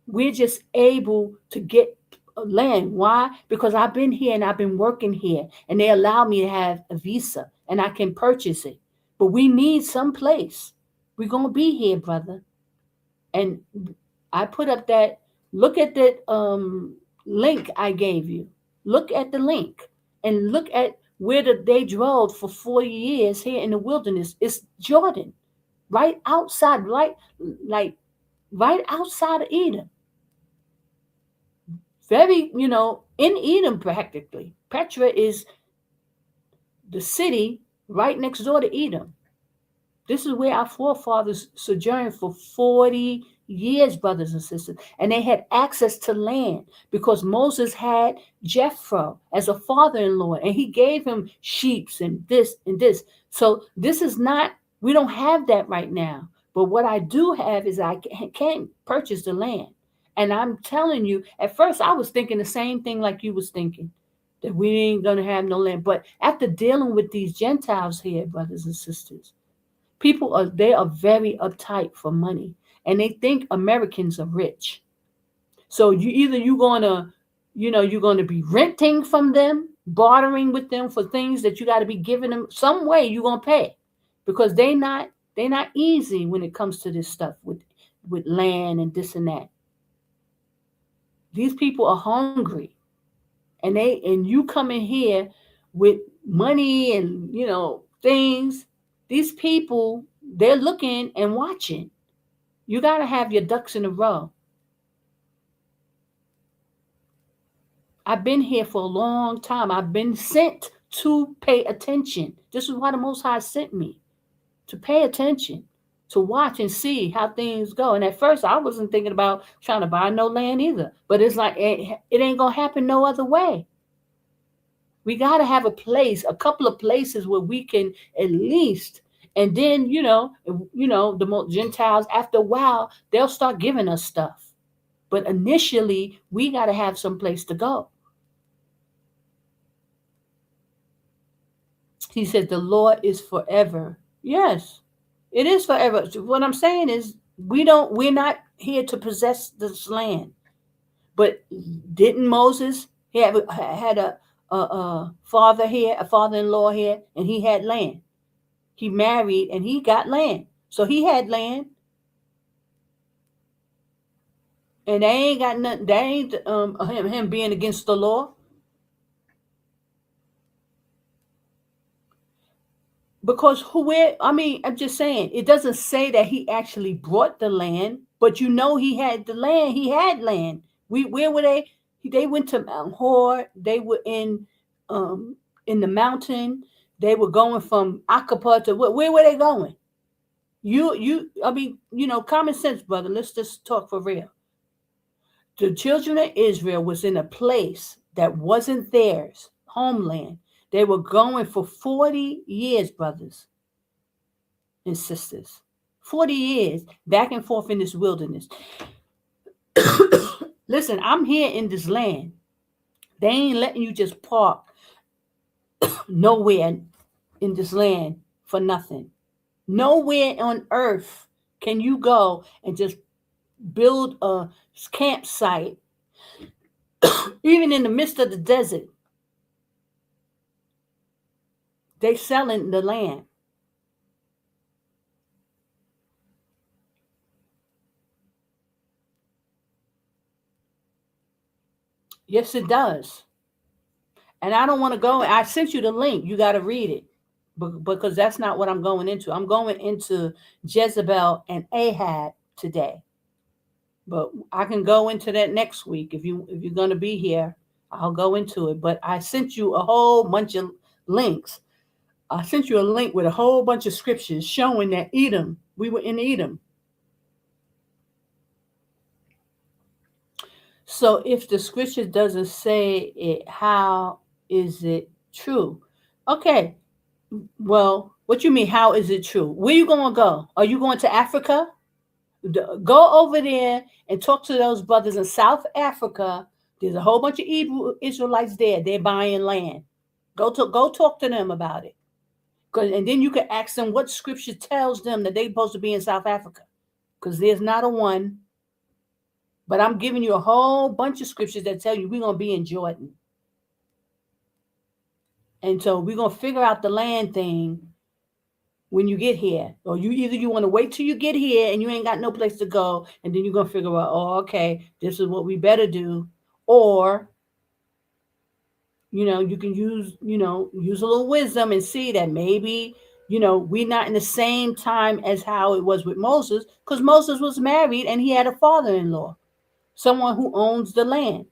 We're just able to get land. Why? Because I've been here and I've been working here, and they allow me to have a visa and I can purchase it. But we need some place. We're gonna be here, brother. And I put up that. Look at that link I gave you. Look at the link and look at where they dwelled for 40 years here in the wilderness. It's Jordan, right outside, right like right outside of Edom. Very, in Edom practically. Petra is the city right next door to Edom. This is where our forefathers sojourned for 40 years, brothers and sisters. And they had access to land because Moses had Jethro as a father in law, and he gave him sheep and this and this. So this is not, we don't have that right now. But what I do have is I can't purchase the land. And I'm telling you, at first I was thinking the same thing like you was thinking, that we ain't going to have no land. But after dealing with these Gentiles here, brothers and sisters, they are very uptight for money, and they think Americans are rich. So you're gonna be renting from them, bartering with them for things that you got to be giving them some way. You're gonna pay because they not easy when it comes to this stuff with land and this and that. These people are hungry, and you come in here with money and things. These people, they're looking and watching. You got to have your ducks in a row. I've been here for a long time. I've been sent to pay attention. This is why the Most High sent me, to pay attention, to watch and see how things go. And at first, I wasn't thinking about trying to buy no land either. But it's like it ain't gonna happen no other way. We got to have a couple of places where we can at least, and then the Gentiles, after a while, they'll start giving us stuff. But initially, we got to have some place to go. He said, the Lord is forever. Yes, it is forever. What I'm saying is, we're not here to possess this land. But didn't Moses had a father here, a father-in-law here, and he had land? He married and he got land, so he had land. And they ain't got nothing. They ain't him being against the law. Because I'm just saying, it doesn't say that he actually brought the land, but he had the land. He had land. Where were they? They went to Mount Hor. They were in the mountain. They were going from Akapa to where were they going? Common sense, brother. Let's just talk for real. The children of Israel was in a place that wasn't theirs, homeland. They were going for 40 years, brothers and sisters. 40 years back and forth in this wilderness. Listen, I'm here in this land. They ain't letting you just park nowhere in this land for nothing. Nowhere on earth can you go and just build a campsite, even in the midst of the desert. They selling the land. Yes, it does. And I don't want to go. I sent you the link. You got to read it, because that's not what I'm going into. I'm going into Jezebel and Ahab today. But I can go into that next week if you're going to be here. I'll go into it. But I sent you a whole bunch of links. I sent you a link with a whole bunch of scriptures showing that Edom, we were in Edom. So if the scripture doesn't say it, how is it true? Okay, well, what you mean, how is it true? Where you going to go? Are you going to Africa? Go over there and talk to those brothers in South Africa. There's a whole bunch of Israelites there. They're buying land. Go talk to them about it. And then you can ask them what scripture tells them that they're supposed to be in South Africa. Because there's not a one. But I'm giving you a whole bunch of scriptures that tell you we're going to be in Jordan. And so we're going to figure out the land thing when you get here. Or you want to wait till you get here and you ain't got no place to go. And then you're going to figure out, oh, okay, this is what we better do. Or, you can use a little wisdom and see that maybe, we're not in the same time as how it was with Moses. Because Moses was married and he had a father-in-law, someone who owns the land.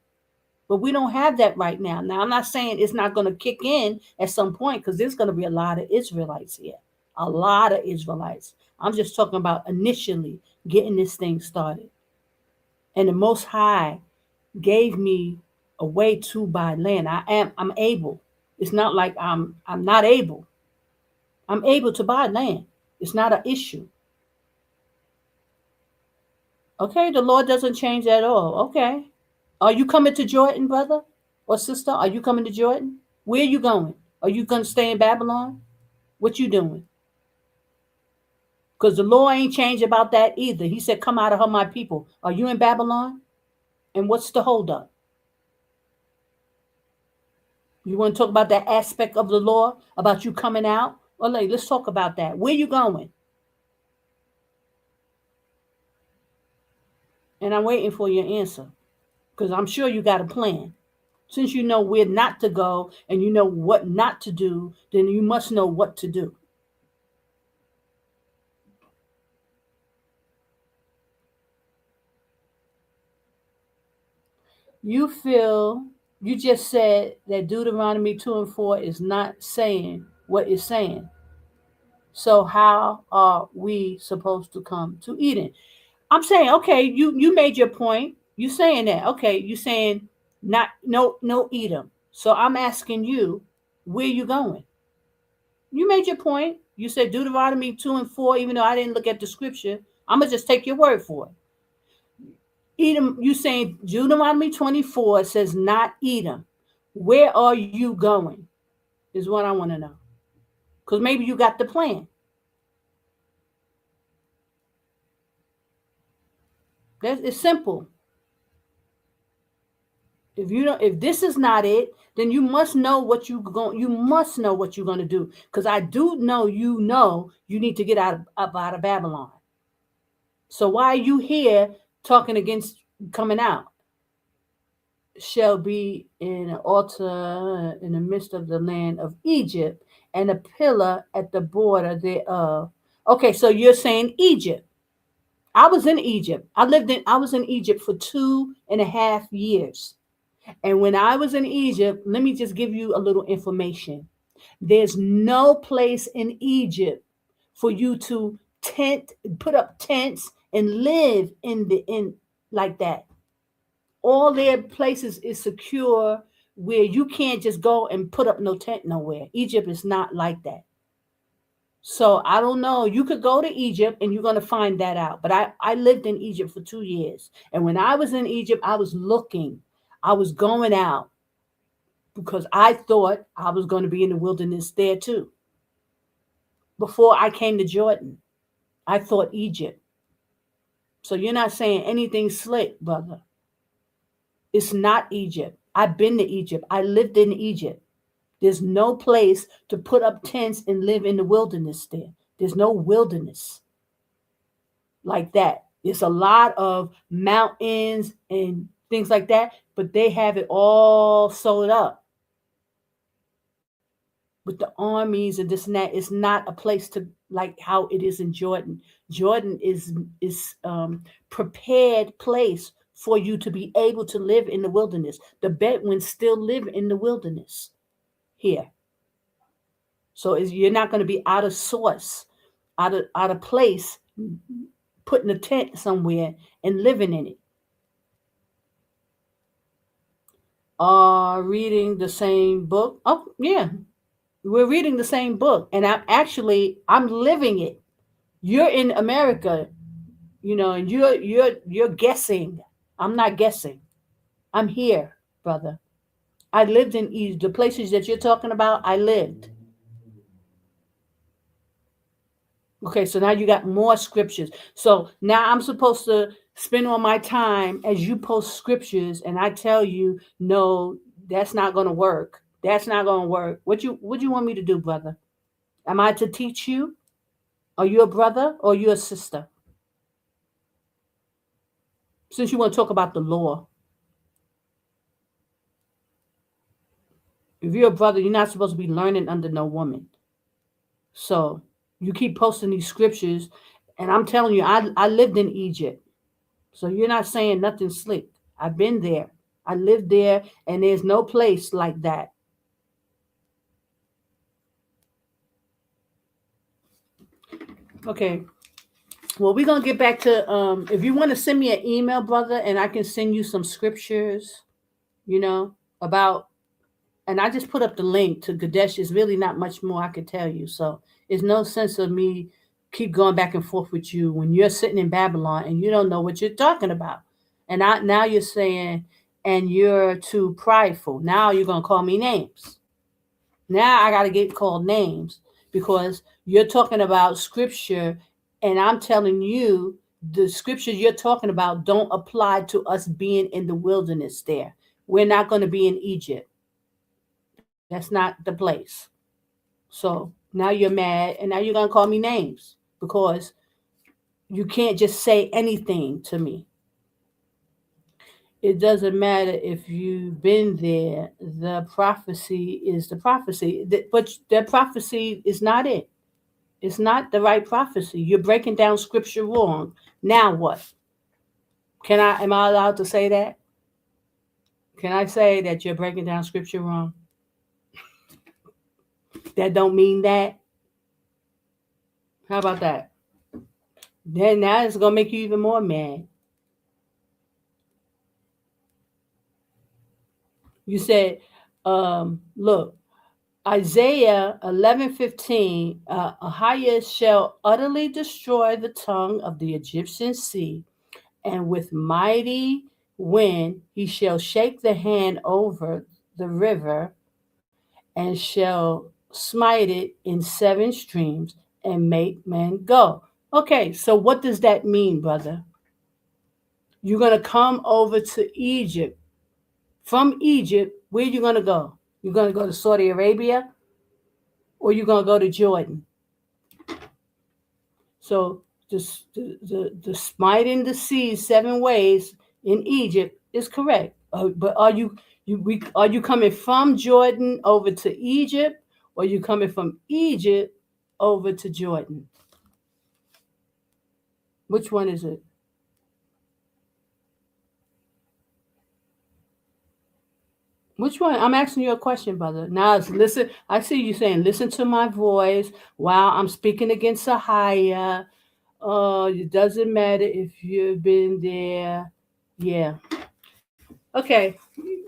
But we don't have that right now. Now, I'm not saying it's not going to kick in at some point, because there's going to be a lot of Israelites here. A lot of Israelites. I'm just talking about initially getting this thing started. And the Most High gave me a way to buy land. I'm able. It's not like I'm not able. I'm able to buy land. It's not an issue. Okay, the Lord doesn't change at all. Okay. Are you coming to Jordan, brother or sister? Are you coming to Jordan? Where are you going? Are you going to stay in Babylon? What you doing? Because the law ain't changed about that either. He said, come out of her, my people. Are you in Babylon? And what's the holdup? You want to talk about that aspect of the law, about you coming out? Well, let's talk about that. Where you going? And I'm waiting for your answer, because I'm sure you got a plan. Since you know where not to go and you know what not to do, then you must know what to do. You feel, you just said that Deuteronomy 2 and 4 is not saying what it's saying. So how are we supposed to come to Eden? I'm saying, okay, you made your point. You saying that. Okay, you saying not no Edom. So I'm asking you, where you going? You made your point. You said Deuteronomy 2 and 4, even though I didn't look at the scripture. I'm gonna just take your word for it. Edom, you saying Deuteronomy 24 says not Edom. Where are you going? Is what I want to know. Because maybe you got the plan. It's simple. If this is not it, then you must know what you must know what you're gonna do. Because I do know you need to get out of Babylon. So why are you here talking against coming out? Shall be in an altar in the midst of the land of Egypt, and a pillar at the border thereof. Okay, so you're saying Egypt. I was in Egypt. I was in Egypt for 2.5 years. And when I was in Egypt, let me just give you a little information. There's no place in Egypt for you to put up tents and live in like that. All their places is secure, where you can't just go and put up no tent nowhere. Egypt is not like that. So I don't know. You could go to Egypt and you're going to find that out. But I lived in Egypt for 2 years. And when I was in Egypt, I was looking. I was going out because I thought I was going to be in the wilderness there too. before I came to Jordan. I thought Egypt. So you're not saying anything slick, brother. It's not Egypt. I've been to Egypt. I lived in Egypt. There's no place to put up tents and live in the wilderness there. There's no wilderness like that. There's a lot of mountains and things like that, but they have it all sewed up with the armies and this and that. It's not a place to like how it is in Jordan. Jordan is prepared place for you to be able to live in the wilderness. The Bedouins still live in the wilderness here. So you're not going to be out of source, out of place, putting a tent somewhere and living in it. Reading the same book. Oh yeah, we're reading the same book, and I'm living it. You're in America, and you're guessing. I'm not guessing. I'm here, brother. I lived in Egypt. The places that you're talking about, I lived. Okay, so now you got more scriptures. So now I'm supposed to spend all my time as you post scriptures, and I tell you, no, that's not going to work. That's not going to work. What you want me to do, brother? Am I to teach you? Are you a brother or are you a sister? Since you want to talk about the law, if you're a brother, you're not supposed to be learning under no woman. So you keep posting these scriptures, and I'm telling you, I lived in Egypt. So you're not saying nothing slick. I've been there. I lived there, and there's no place like that. Okay. Well, we're gonna get back to if you want to send me an email, brother, and I can send you some scriptures, about, and I just put up the link to Kadesh. Is really not much more I could tell you. So there's no sense of me keep going back and forth with you when you're sitting in Babylon and you don't know what you're talking about. And now you're saying, and you're too prideful. Now you're gonna call me names. Now I got to get called names because you're talking about scripture, and I'm telling you the scriptures you're talking about don't apply to us being in the wilderness there. We're not going to be in Egypt. That's not the place. So now you're mad, and now you're going to call me names because you can't just say anything to me. It doesn't matter if you've been there. The prophecy is the prophecy, but that prophecy is not it. It's not the right prophecy. You're breaking down scripture wrong. Now what? Am I allowed to say that? Can I say that you're breaking down scripture wrong? That don't mean that. How about that? Then now it's gonna make you even more mad. You said, look, Isaiah 11:15, Ahayah shall utterly destroy the tongue of the Egyptian sea, and with mighty wind he shall shake the hand over the river, and shall smite it in seven streams and make men go. Okay, so what does that mean, brother? You're going to come over to Egypt. From Egypt, where are you going to go? You're going to go to Saudi Arabia or you're going to go to Jordan? So the smiting the sea seven ways in Egypt is correct. But are you coming from Jordan over to Egypt, or are you coming from Egypt over to Jordan? Which one is it? Which one? I'm asking you a question, brother. Now, listen. I see you saying, "Listen to my voice." While I'm speaking against Ahayah. It doesn't matter if you've been there. Yeah. Okay.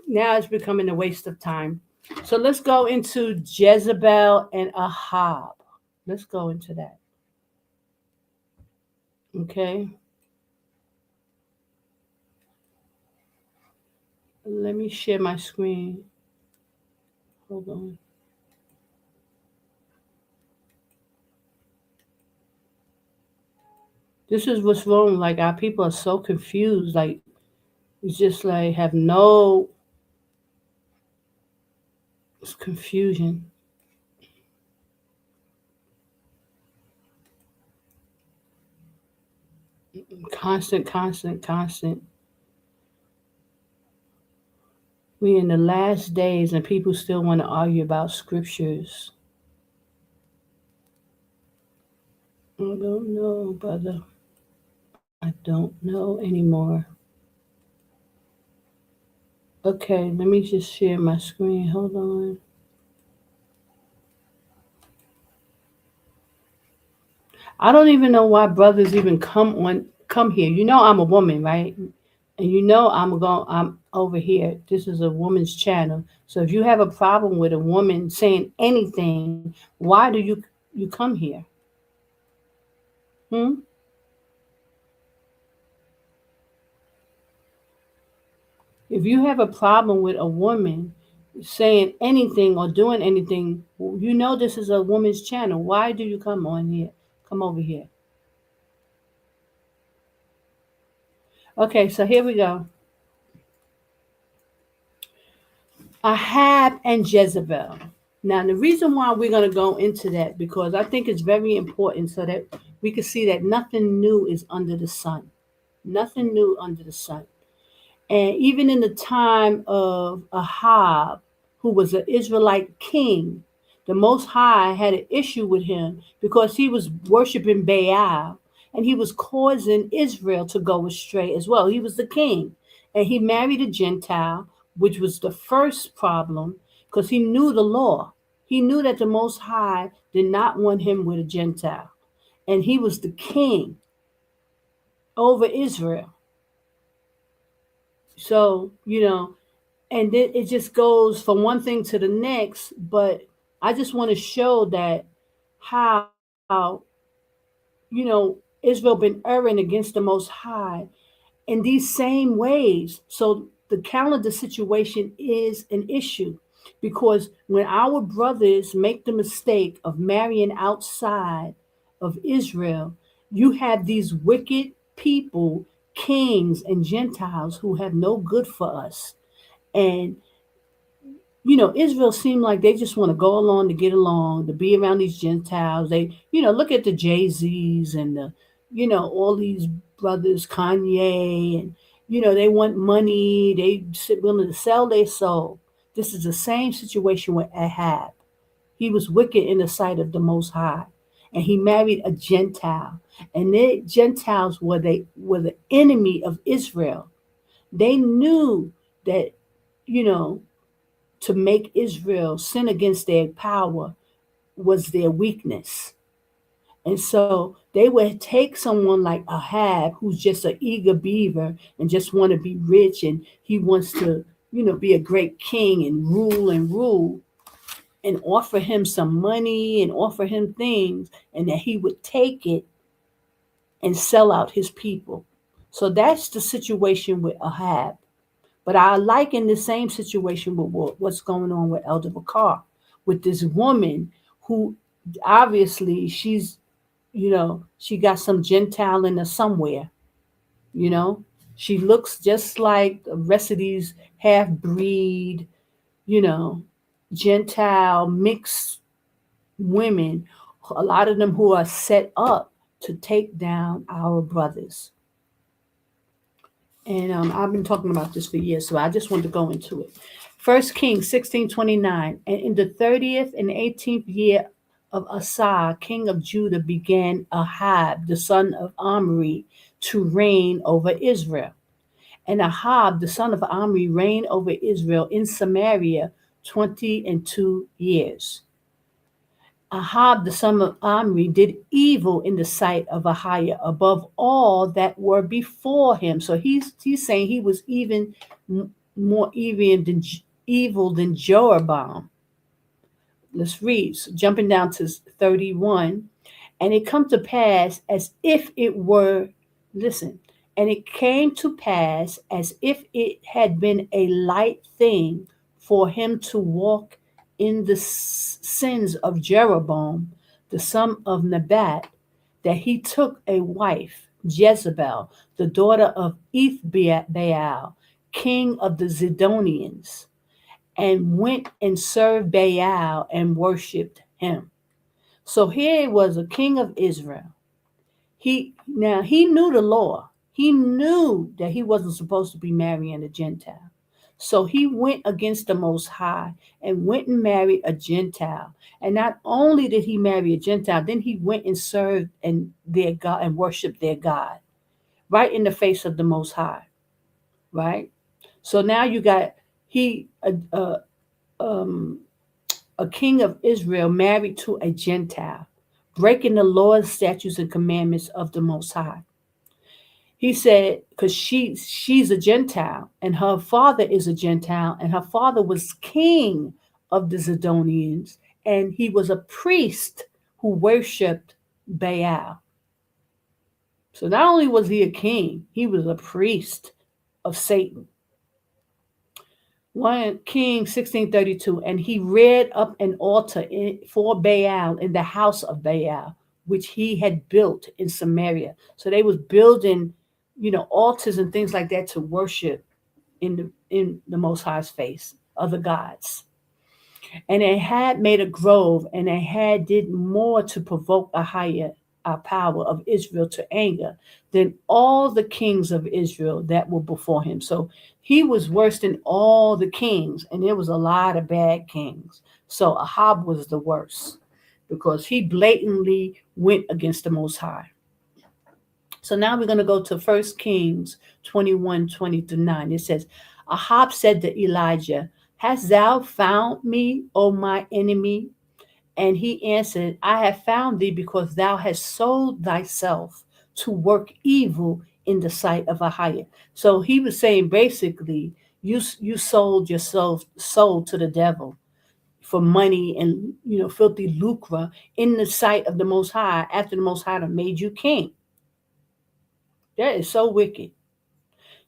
Now it's becoming a waste of time. So let's go into Jezebel and Ahab. Let's go into that. Okay. Let me share my screen. Hold on. This is what's wrong. Like our people are so confused. Like it's just like have no it's confusion. Constant. We in the last days and people still want to argue about scriptures. I don't know, brother. I don't know anymore. Okay, let me just share my screen. Hold on. I don't even know why brothers even come here. You know I'm a woman, right? And you know I'm over here. This is a woman's channel. So if you have a problem with a woman saying anything, why do you come here? Hmm? If you have a problem with a woman saying anything or doing anything, you know this is a woman's channel. Why do you come on here? Come over here. Okay, so here we go. Ahab and Jezebel. Now, the reason why we're going to go into that because I think it's very important so that we can see that nothing new is under the sun. Nothing new under the sun. And even in the time of Ahab, who was an Israelite king, the Most High had an issue with him because he was worshiping Baal and he was causing Israel to go astray as well. He was the king and he married a Gentile, which was the first problem because he knew the law. He knew that the Most High did not want him with a Gentile. And he was the king over Israel. So, and then it just goes from one thing to the next. But I just want to show that how Israel been erring against the Most High in these same ways. So the calendar situation is an issue because when our brothers make the mistake of marrying outside of Israel, you have these wicked people, kings and Gentiles who have no good for us. And Israel seemed like they just want to go along to get along, to be around these Gentiles. They, look at the Jay-Z's and all these brothers, Kanye, and, they want money. They willing to sell their soul. This is the same situation with Ahab. He was wicked in the sight of the Most High. And he married a Gentile. And the Gentiles were the enemy of Israel. They knew that, you know, to make Israel sin against their power was their weakness. And so they would take someone like Ahab, who's just an eager beaver and just want to be rich and he wants to, be a great king and rule, and offer him some money and offer him things, and that he would take it and sell out his people. So that's the situation with Ahab. But I liken the same situation with what's going on with Elder Bakar, with this woman who obviously she got some Gentile in her somewhere, you know. She looks just like the rest of these half breed, you know, Gentile mixed women, a lot of them who are set up to take down our brothers. And I've been talking about this for years, so I just want to go into it. First Kings 16:29, and in the 30th and 18th year of Asa, king of Judah, began Ahab, the son of Omri, to reign over Israel. And Ahab, the son of Omri, reigned over Israel in Samaria 22 years. Ahab, the son of Omri, did evil in the sight of Ahayah above all that were before him. So he's saying he was even more evil than Jeroboam. Let's read. So jumping down to 31. And it come to pass as if it were, listen, and it came to pass as if it had been a light thing for him to walk in the sins of Jeroboam, the son of Nebat, that he took a wife, Jezebel, the daughter of Ethbaal, king of the Zidonians, and went and served Baal and worshipped him. So here was a king of Israel. He knew the law. He knew that he wasn't supposed to be marrying a Gentile. So he went against the Most High and went and married a Gentile. And not only did he marry a Gentile, then he went and served and their God and worshiped their God right in the face of the Most High. Right. So now you got he um, a king of Israel married to a Gentile, breaking the laws, statutes, and commandments of the Most High. He said, because she's a Gentile, and her father is a Gentile, and her father was king of the Zidonians, and he was a priest who worshipped Baal. So not only was he a king, he was a priest of Satan. 1 King 16:32, and he reared up an altar for Baal in the house of Baal, which he had built in Samaria. So they was building, altars and things like that to worship in the Most High's face, other gods. And they had made a grove, and they had did more to provoke Ahayah, our power of Israel, to anger than all the kings of Israel that were before him. So he was worse than all the kings, and there was a lot of bad kings. So Ahab was the worst because he blatantly went against the Most High. So now we're going to go to 1 Kings 21:20-9. It says, Ahab said to Elijah, hast thou found me, O my enemy? And he answered, I have found thee because thou hast sold thyself to work evil in the sight of Ahayah. So he was saying basically, you sold your soul to the devil for money and filthy lucre in the sight of the Most High after the Most High made you king. That is so wicked.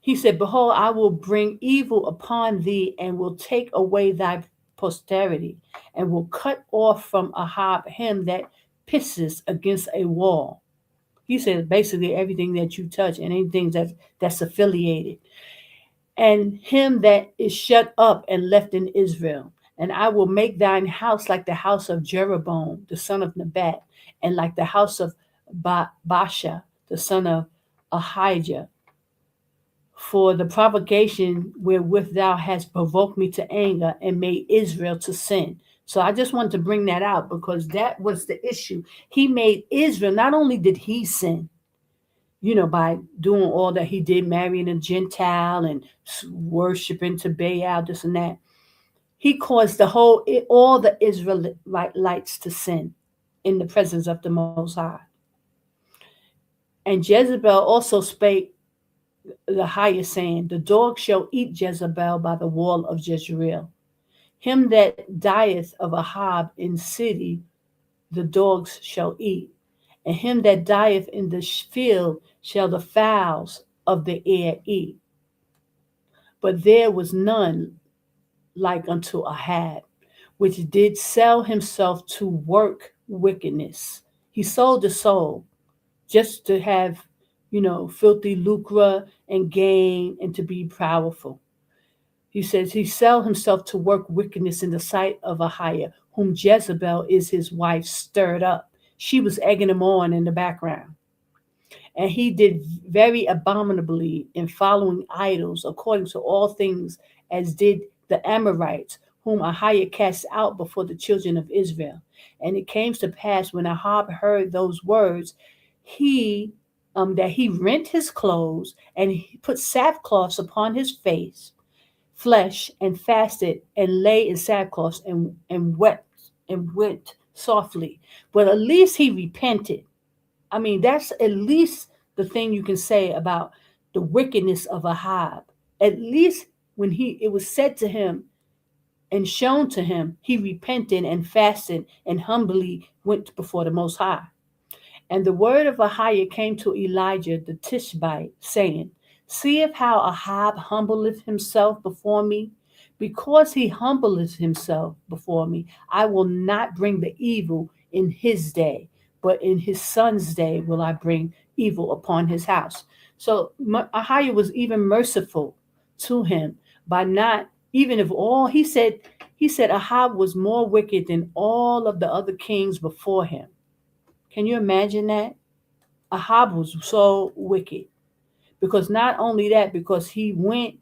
He said, behold, I will bring evil upon thee and will take away thy posterity and will cut off from Ahab him that pisses against a wall. He said basically everything that you touch and anything that's affiliated. And him that is shut up and left in Israel. And I will make thine house like the house of Jeroboam, the son of Nebat, and like the house of Baasha, the son of Ahijah, for the provocation wherewith thou hast provoked me to anger and made Israel to sin. So I just wanted to bring that out because that was the issue. He made Israel, not only did he sin, by doing all that he did, marrying a Gentile and worshiping to Baal, this and that, he caused all the Israelites to sin in the presence of the Most High. And Jezebel also spake the highest, saying, the dog shall eat Jezebel by the wall of Jezreel. Him that dieth of Ahab in city, the dogs shall eat. And him that dieth in the field shall the fowls of the air eat. But there was none like unto Ahab, which did sell himself to work wickedness. He sold the soul just to have, filthy lucre and gain and to be powerful. He says he sell himself to work wickedness in the sight of Ahayah, whom Jezebel is his wife stirred up. She was egging him on in the background. And he did very abominably in following idols, according to all things as did the Amorites, whom Ahayah cast out before the children of Israel. And it came to pass when Ahab heard those words, that he rent his clothes and he put sackcloths upon his face, flesh, and fasted and lay in sackcloth and wept and went softly. But at least he repented. I mean, that's at least the thing you can say about the wickedness of Ahab. At least when it was said to him and shown to him, he repented and fasted and humbly went before the Most High. And the word of Ahayah came to Elijah the Tishbite, saying, seeth how Ahab humbleth himself before me? Because he humbleth himself before me, I will not bring the evil in his day, but in his son's day will I bring evil upon his house. So Ahayah was even merciful to him by not, even if all he said Ahab was more wicked than all of the other kings before him. Can you imagine that? Ahab was so wicked because not only that, because he went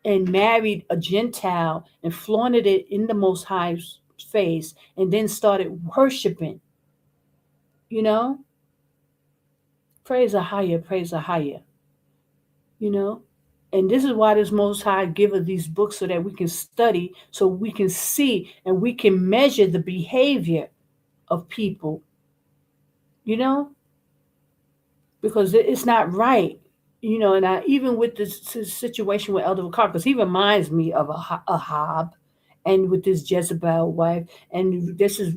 and married a Gentile and flaunted it in the Most High's face and then started worshiping, you know? Praise Ahayah, praise Ahayah, you know? And this is why this Most High give us these books so that we can study, so we can see and we can measure the behavior of people, you know? Because it's not right, you know. And I, even with this situation with Elder Vakar, because he reminds me of Ahab, and with this Jezebel wife, and this is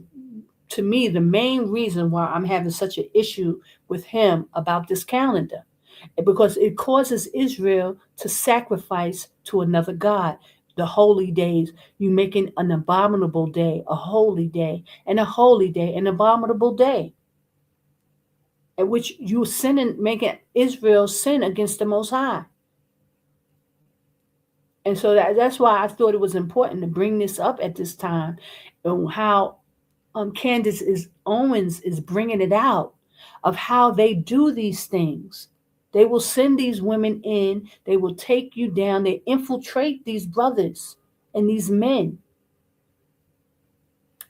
to me the main reason why I'm having such an issue with him about this calendar, because it causes Israel to sacrifice to another god. The holy days, you making an abominable day a holy day, and a holy day an abominable day, at which you sin and making Israel sin against the Most High. And so that's why I thought it was important to bring this up at this time, and how Candace is Owens is bringing it out of how they do these things. They will send these women in. They will take you down. They infiltrate these brothers and these men.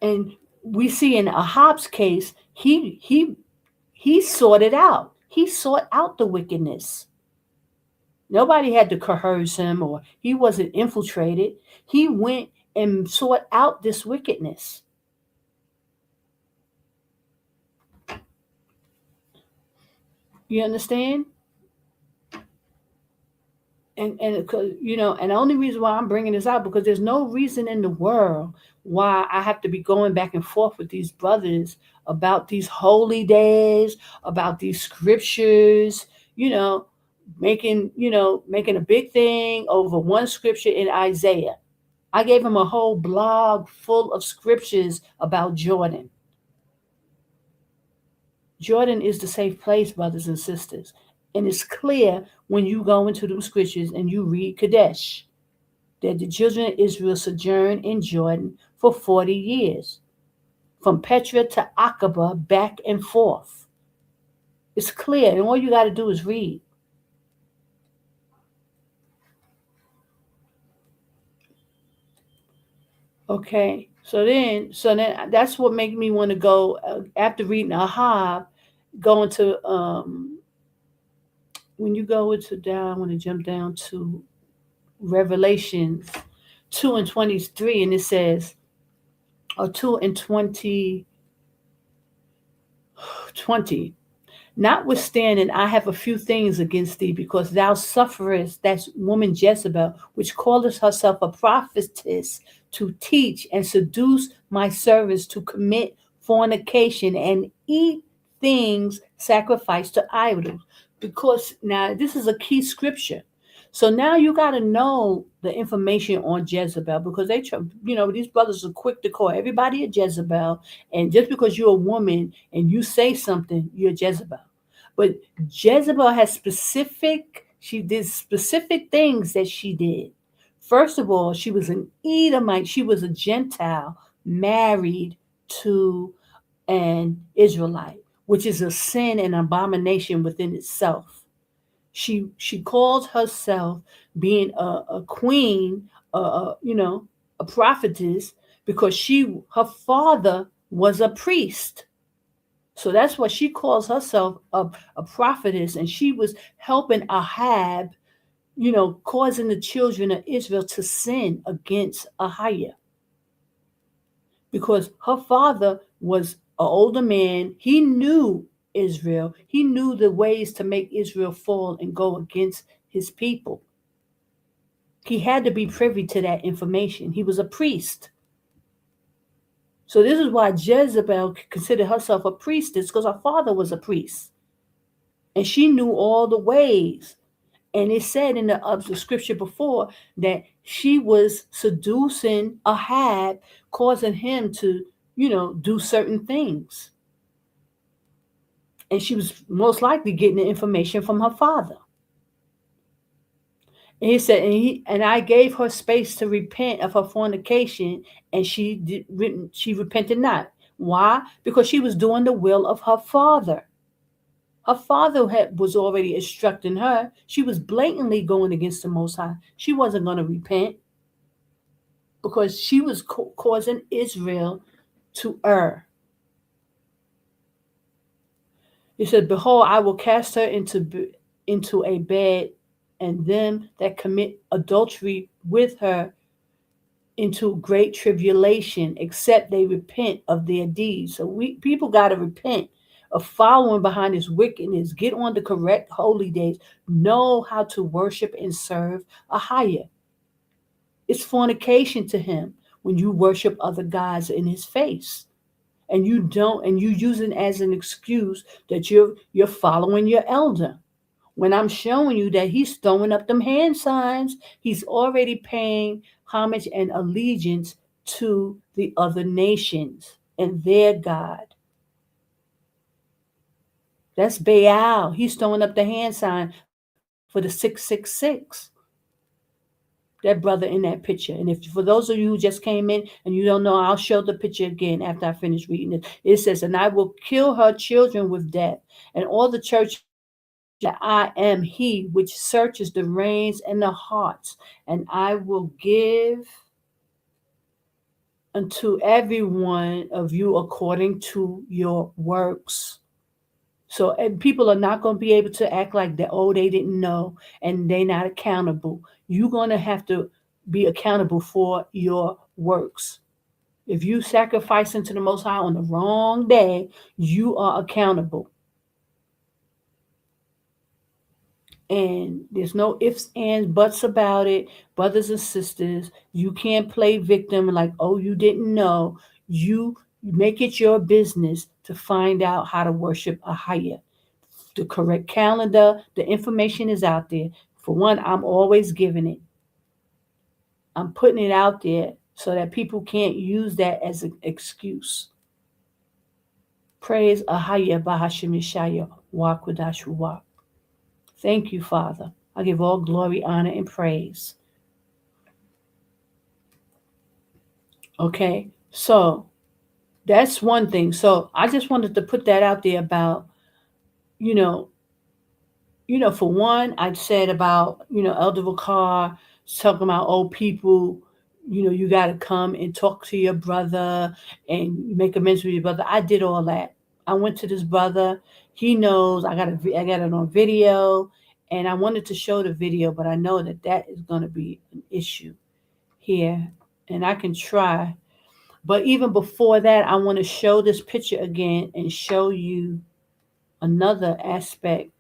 And we see in Ahab's case, he sorted out. He sought out the wickedness. Nobody had to coerce him, or he wasn't infiltrated. He went and sought out this wickedness. You understand? And and the only reason why I'm bringing this out, because there's no reason in the world why I have to be going back and forth with these brothers about these holy days, about these scriptures, you know, making a big thing over one scripture in Isaiah. I gave him a whole blog full of scriptures about Jordan. Jordan is the safe place, brothers and sisters. And it's clear when you go into the scriptures and you read Kadesh that the children of Israel sojourned in Jordan for 40 years, from Petra to Aqaba, back and forth. It's clear, and all you got to do is read. Okay, so then that's what made me want to go, after reading Ahab, going to when you go into down, I want to jump down to Revelations 2 and 23, and it says, or 2 and 20. Notwithstanding, I have a few things against thee, because thou sufferest that woman Jezebel, which calleth herself a prophetess, to teach and seduce my servants to commit fornication and eat things sacrificed to idols. Because now this is a key scripture. So now you got to know the information on Jezebel, because these brothers are quick to call everybody a Jezebel. And just because you're a woman and you say something, you're Jezebel. But Jezebel has she did specific things that she did. First of all, she was an Edomite. She was a Gentile married to an Israelite, which is a sin and abomination within itself. She called herself being a queen, a prophetess, because her father was a priest. So that's why she calls herself a prophetess, and she was helping Ahab, causing the children of Israel to sin against Ahayah, because her father was an older man. He knew Israel. He knew the ways to make Israel fall and go against his people. He had to be privy to that information. He was a priest. So this is why Jezebel considered herself a priestess, because her father was a priest. And she knew all the ways. And it said in the scripture before that she was seducing Ahab, causing him to, do certain things. And she was most likely getting the information from her father. And he said, and I gave her space to repent of her fornication, and she repented not. Why? Because she was doing the will of her father. Her father was already instructing her. She was blatantly going against the Most High. She wasn't going to repent because she was causing Israel to err. He said, "Behold, I will cast her into a bed, and them that commit adultery with her into great tribulation, except they repent of their deeds." So people got to repent of following behind his wickedness. Get on the correct holy days. Know how to worship and serve Ahayah. It's fornication to him when you worship other gods in his face. And you don't, and you use it as an excuse that you're following your elder. When I'm showing you that he's throwing up them hand signs, he's already paying homage and allegiance to the other nations and their God. That's Baal. He's throwing up the hand sign for the 666. That brother in that picture. And if for those of you who just came in and you don't know, I'll show the picture again after I finish reading it. It says, "And I will kill her children with death, and all the churches that I am he which searches the reins and the hearts, and I will give unto every one of you according to your works." So and people are not going to be able to act like that, oh, they didn't know and they're not accountable. You're going to have to be accountable for your works. If you sacrifice into the Most High on the wrong day, you are accountable. And there's no ifs, ands, buts about it. Brothers and sisters, you can't play victim like, oh, you didn't know. You make it your business to find out how to worship Ahayah. The correct calendar, the information is out there. For one, I'm always giving it. I'm putting it out there so that people can't use that as an excuse. Praise Ahayah Bahashim Yashaya Wa Qadash Rawach. Thank you, Father. I give all glory, honor, and praise. Okay, so that's one thing. So I just wanted to put that out there about, you know, for one, I said about, Elder Vakar talking about old people, you got to come and talk to your brother and make amends with your brother. I did all that. I went to this brother. He knows I got it on video, and I wanted to show the video, but I know that that is going to be an issue here, and I can try. But even before that, I want to show this picture again and show you another aspect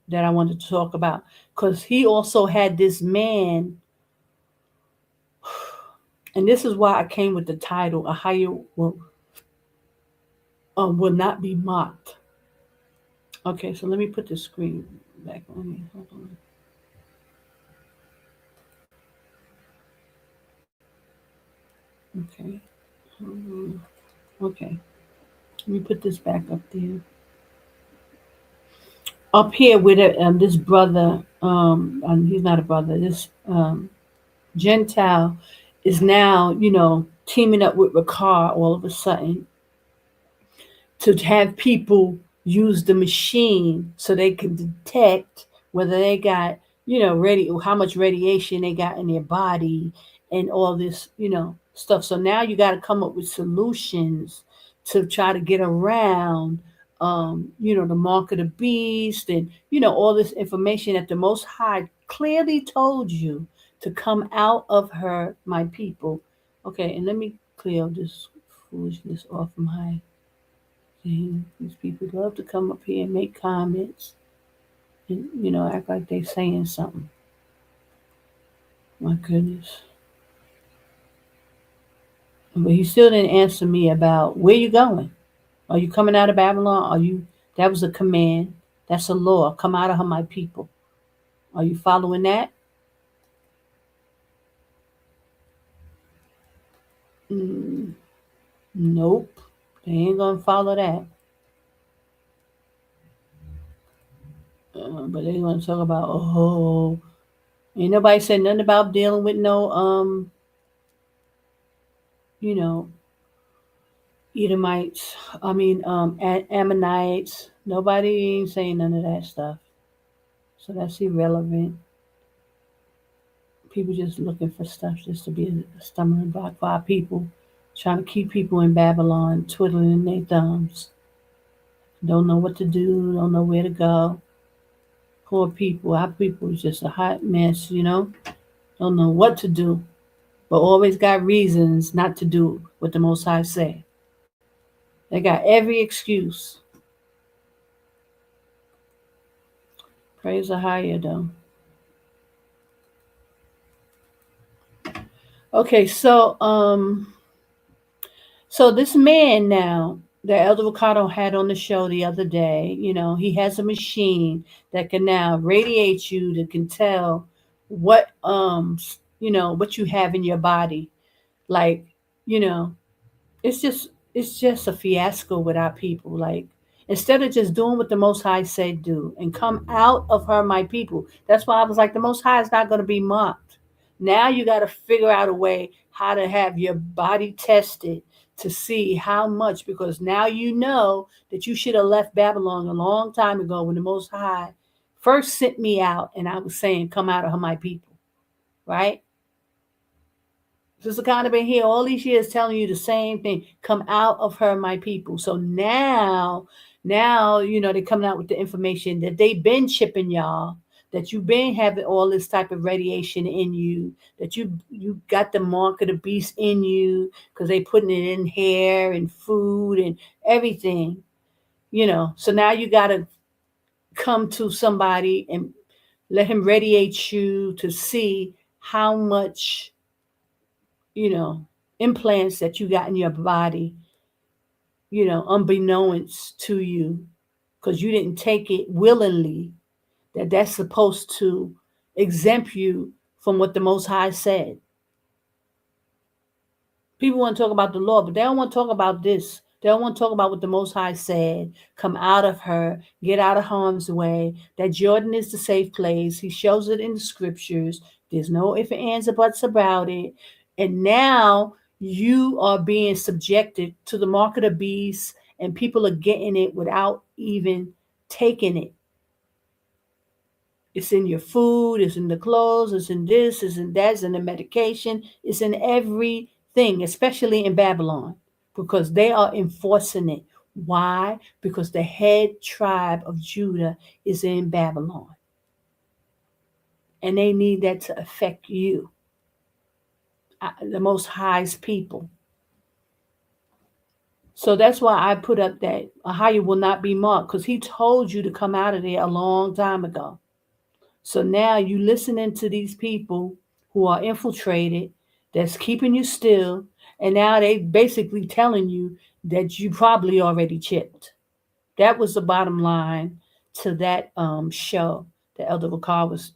that I wanted to talk about because he also had this man, and this is why I came with the title "Ahayah will not be mocked." Okay, so let me put the screen back on me. Hold on. Okay, okay. Let me put this back up there. Up here with it, this brother, and he's not a brother. This Gentile is now, teaming up with Ricard all of a sudden to have people use the machine so they can detect whether they got, how much radiation they got in their body and all this, stuff. So now you got to come up with solutions to try to get around, the mark of the beast and, all this information that the Most High clearly told you to come out of her, my people. Okay, and let me clear this foolishness off my thing. These people love to come up here and make comments and, act like they saying something. My goodness. But he still didn't answer me about where you going. Are you coming out of Babylon? That was a command. That's a law. Come out of her, my people. Are you following that? Mm, nope. They ain't gonna follow that. But they want to talk about, oh, ain't nobody said nothing about dealing with no, you know, Edomites. I mean, Ammonites. Nobody ain't saying none of that stuff. So that's irrelevant. People just looking for stuff just to be a stumbling block for our people, trying to keep people in Babylon, twiddling their thumbs. Don't know what to do, don't know where to go. Poor people. Our people is just a hot mess. Don't know what to do, but always got reasons not to do what the Most High say. They got every excuse. Praise Ahayah, though. Okay, so this man now that Elder Ricardo had on the show the other day, he has a machine that can now radiate you, that can tell what what you have in your body. Like, you know, it's just a fiasco with our people. Like, instead of just doing what the Most High said do and come out of her, my people. That's why I was like, the Most High is not going to be mocked. Now you got to figure out a way how to have your body tested to see how much, because now you know that you should have left Babylon a long time ago when the Most High first sent me out and I was saying, come out of her, my people, right? Sister Connie been here all these years telling you the same thing. Come out of her, my people. So now, they're coming out with the information that they've been chipping y'all, that you've been having all this type of radiation in you, that you got the mark of the beast in you, because they putting it in hair and food and everything. So now you gotta come to somebody and let him radiate you to see how much you know, implants that you got in your body, unbeknownst to you, because you didn't take it willingly, that's supposed to exempt you from what the Most High said. People want to talk about the law, but they don't want to talk about this. They don't want to talk about what the Most High said. Come out of her, get out of harm's way. That Jordan is the safe place. He shows it in the scriptures. There's no ifs, ands, or buts about it. And now you are being subjected to the mark of the beast, and people are getting it without even taking it. It's in your food, it's in the clothes, it's in this, it's in that, it's in the medication, it's in everything, especially in Babylon, because they are enforcing it. Why? Because the head tribe of Judah is in Babylon. And they need that to affect you, the Most High's people. So that's why I put up that Ahayah will not be marked, because he told you to come out of there a long time ago. So now you listening to these people who are infiltrated, that's keeping you still, and now they basically telling you that you probably already chipped. That was the bottom line to that show that Elder Bakar was,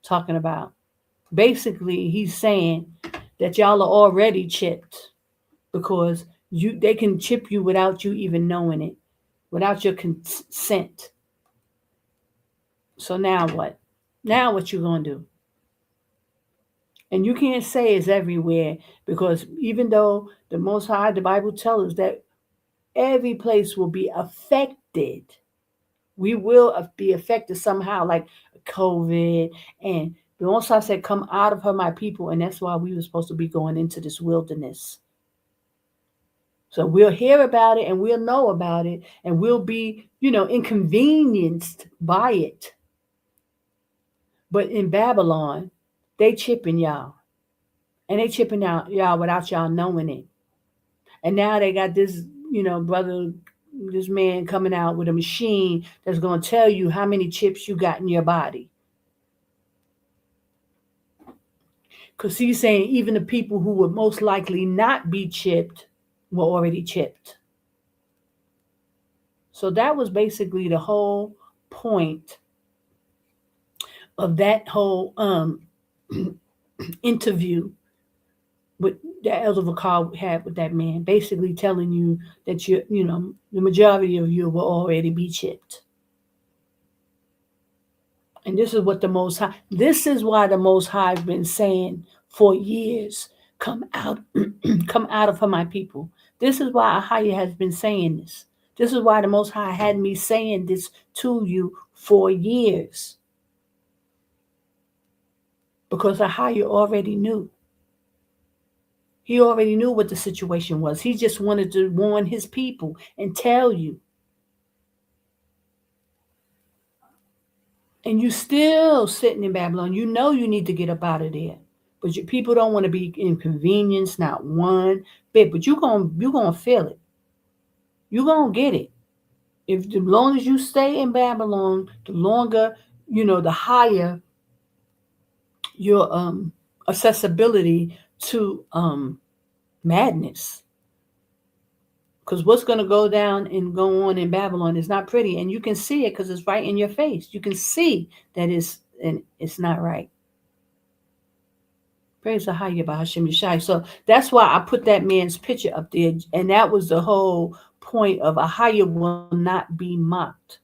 talking about. Basically, he's saying that y'all are already chipped, because they can chip you without you even knowing it, without your consent. So now what? Now what you gonna do? And you can't say it's everywhere, because even though the Most High, the Bible tells us that every place will be affected. We will be affected somehow, like COVID. And the Most High said, come out of her, my people. And that's why we were supposed to be going into this wilderness. So we'll hear about it and we'll know about it, and we'll be, inconvenienced by it. But in Babylon, they chipping y'all. And they chipping out y'all without y'all knowing it. And now they got this, brother, this man coming out with a machine that's going to tell you how many chips you got in your body. Because he's saying even the people who would most likely not be chipped were already chipped. So that was basically the whole point of that whole interview with that Elder Vakar had with that man, basically telling you that the majority of you will already be chipped. And this is what the Most High, this is why the Most High has been saying for years, come out, come out of her, my people. This is why Ahayah has been saying this. This is why the Most High had me saying this to you for years. Because Ahayah already knew. He already knew what the situation was. He just wanted to warn his people and tell you. And you still sitting in Babylon. You know you need to get up out of there. But your people don't want to be inconvenienced, not one bit. But you're gonna feel it. You're gonna get it. If the long as you stay in Babylon, the longer, the higher your accessibility to madness. Because what's going to go down and go on in Babylon is not pretty, and you can see it because it's right in your face. You can see that it's not right. Praise the Ahayah by Hashem Yashaya. So that's why I put that man's picture up there, and that was the whole point of Ahayah will not be mocked.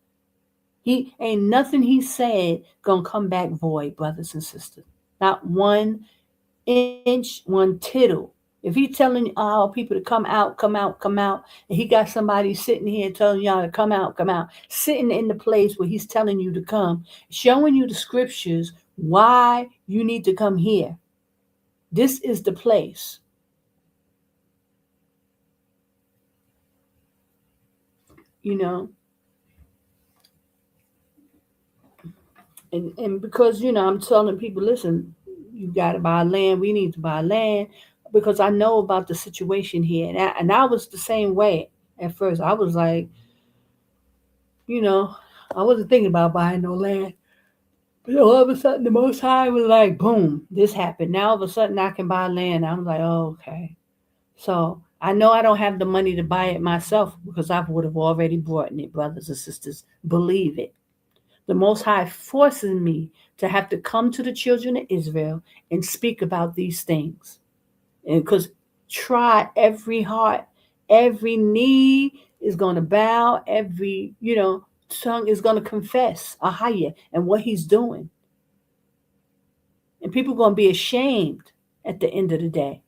He ain't nothing he said gonna come back void, brothers and sisters. Not 1 inch, 1 tittle. If he telling all people to come out, come out, come out, and he got somebody sitting here telling y'all to come out, sitting in the place where he's telling you to come, showing you the scriptures why you need to come here. This is the place. You know, and because I'm telling people, listen, you got to buy land. We need to buy land because I know about the situation here, and I was the same way at first. I was like, you know, I wasn't thinking about buying no land. But all of a sudden, the Most High was like, boom, this happened. Now all of a sudden, I can buy land. I'm like, oh, okay. So I know I don't have the money to buy it myself because I would have already bought it, brothers and sisters. Believe it. The Most High forcing me to have to come to the children of Israel and speak about these things. And because try every heart, every knee is going to bow, every, tongue is going to confess Ahayah and what he's doing. And people are going to be ashamed at the end of the day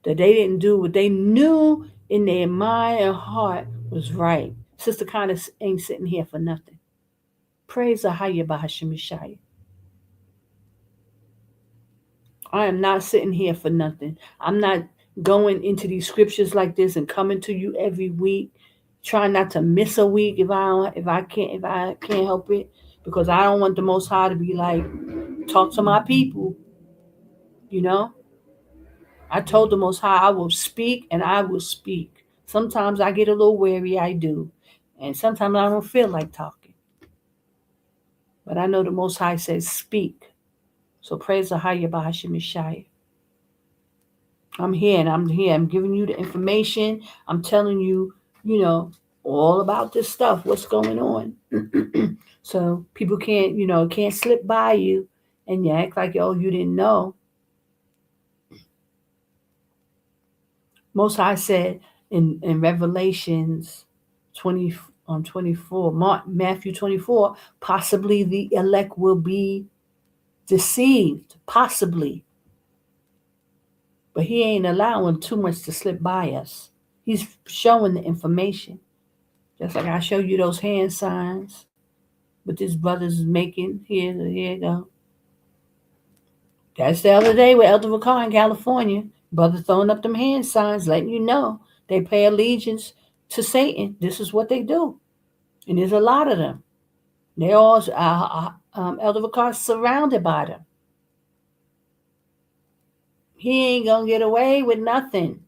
that they didn't do what they knew in their mind and heart was right. Sister Connor ain't sitting here for nothing. Praise Ahayah by Hashem Yashaya. I am not sitting here for nothing. I'm not going into these scriptures like this and coming to you every week, trying not to miss a week if I can't help it, because I don't want the Most High to be like, talk to my people. You know, I told the Most High I will speak and I will speak. Sometimes I get a little weary, I do, and sometimes I don't feel like talking. But I know the Most High says speak. So praise the Ahayah by Hashem Yashaya. I'm here and I'm here. I'm giving you the information. I'm telling you, all about this stuff, what's going on. So people can't slip by you and you act like, oh, you didn't know. Most High said in Revelations 20 on 24, Matthew 24, possibly the elect will be deceived, possibly. But he ain't allowing too much to slip by us. He's showing the information. Just like I show you those hand signs, what this brother's making. Here you go. That's the other day with Elder Ricard in California. Brother throwing up them hand signs, letting you know they pay allegiance to Satan. This is what they do. And there's a lot of them. They're all, Elder Ricard's surrounded by them. He ain't going to get away with nothing.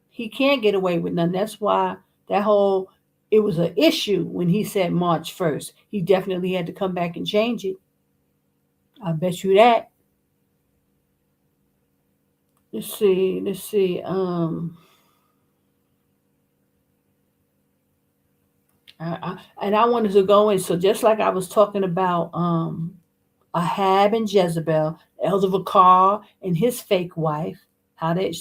He can't get away with nothing. That's why it was an issue when he said March 1st. He definitely had to come back and change it. I bet you that. Let's see. And I wanted to go in. So just like I was talking about Ahab and Jezebel, Elder Vakar and his fake wife, how that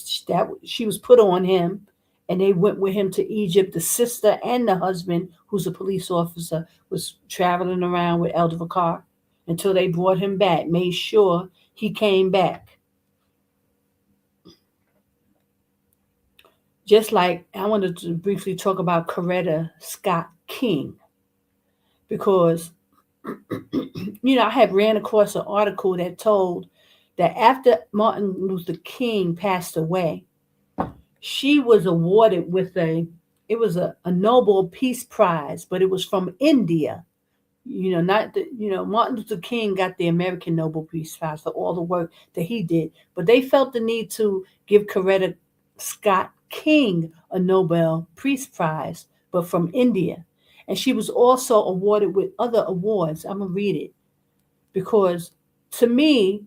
she was put on him, and they went with him to Egypt. The sister and the husband, who's a police officer, was traveling around with Elder Vakar until they brought him back, made sure he came back. Just like I wanted to briefly talk about Coretta Scott King, because I had ran across an article that told that after Martin Luther King passed away, she was awarded with a Nobel Peace Prize, but it was from India. Not the, Martin Luther King got the American Nobel Peace Prize for all the work that he did, but they felt the need to give Coretta Scott King a Nobel Peace Prize, but from India. And she was also awarded with other awards. I'm going to read it because to me,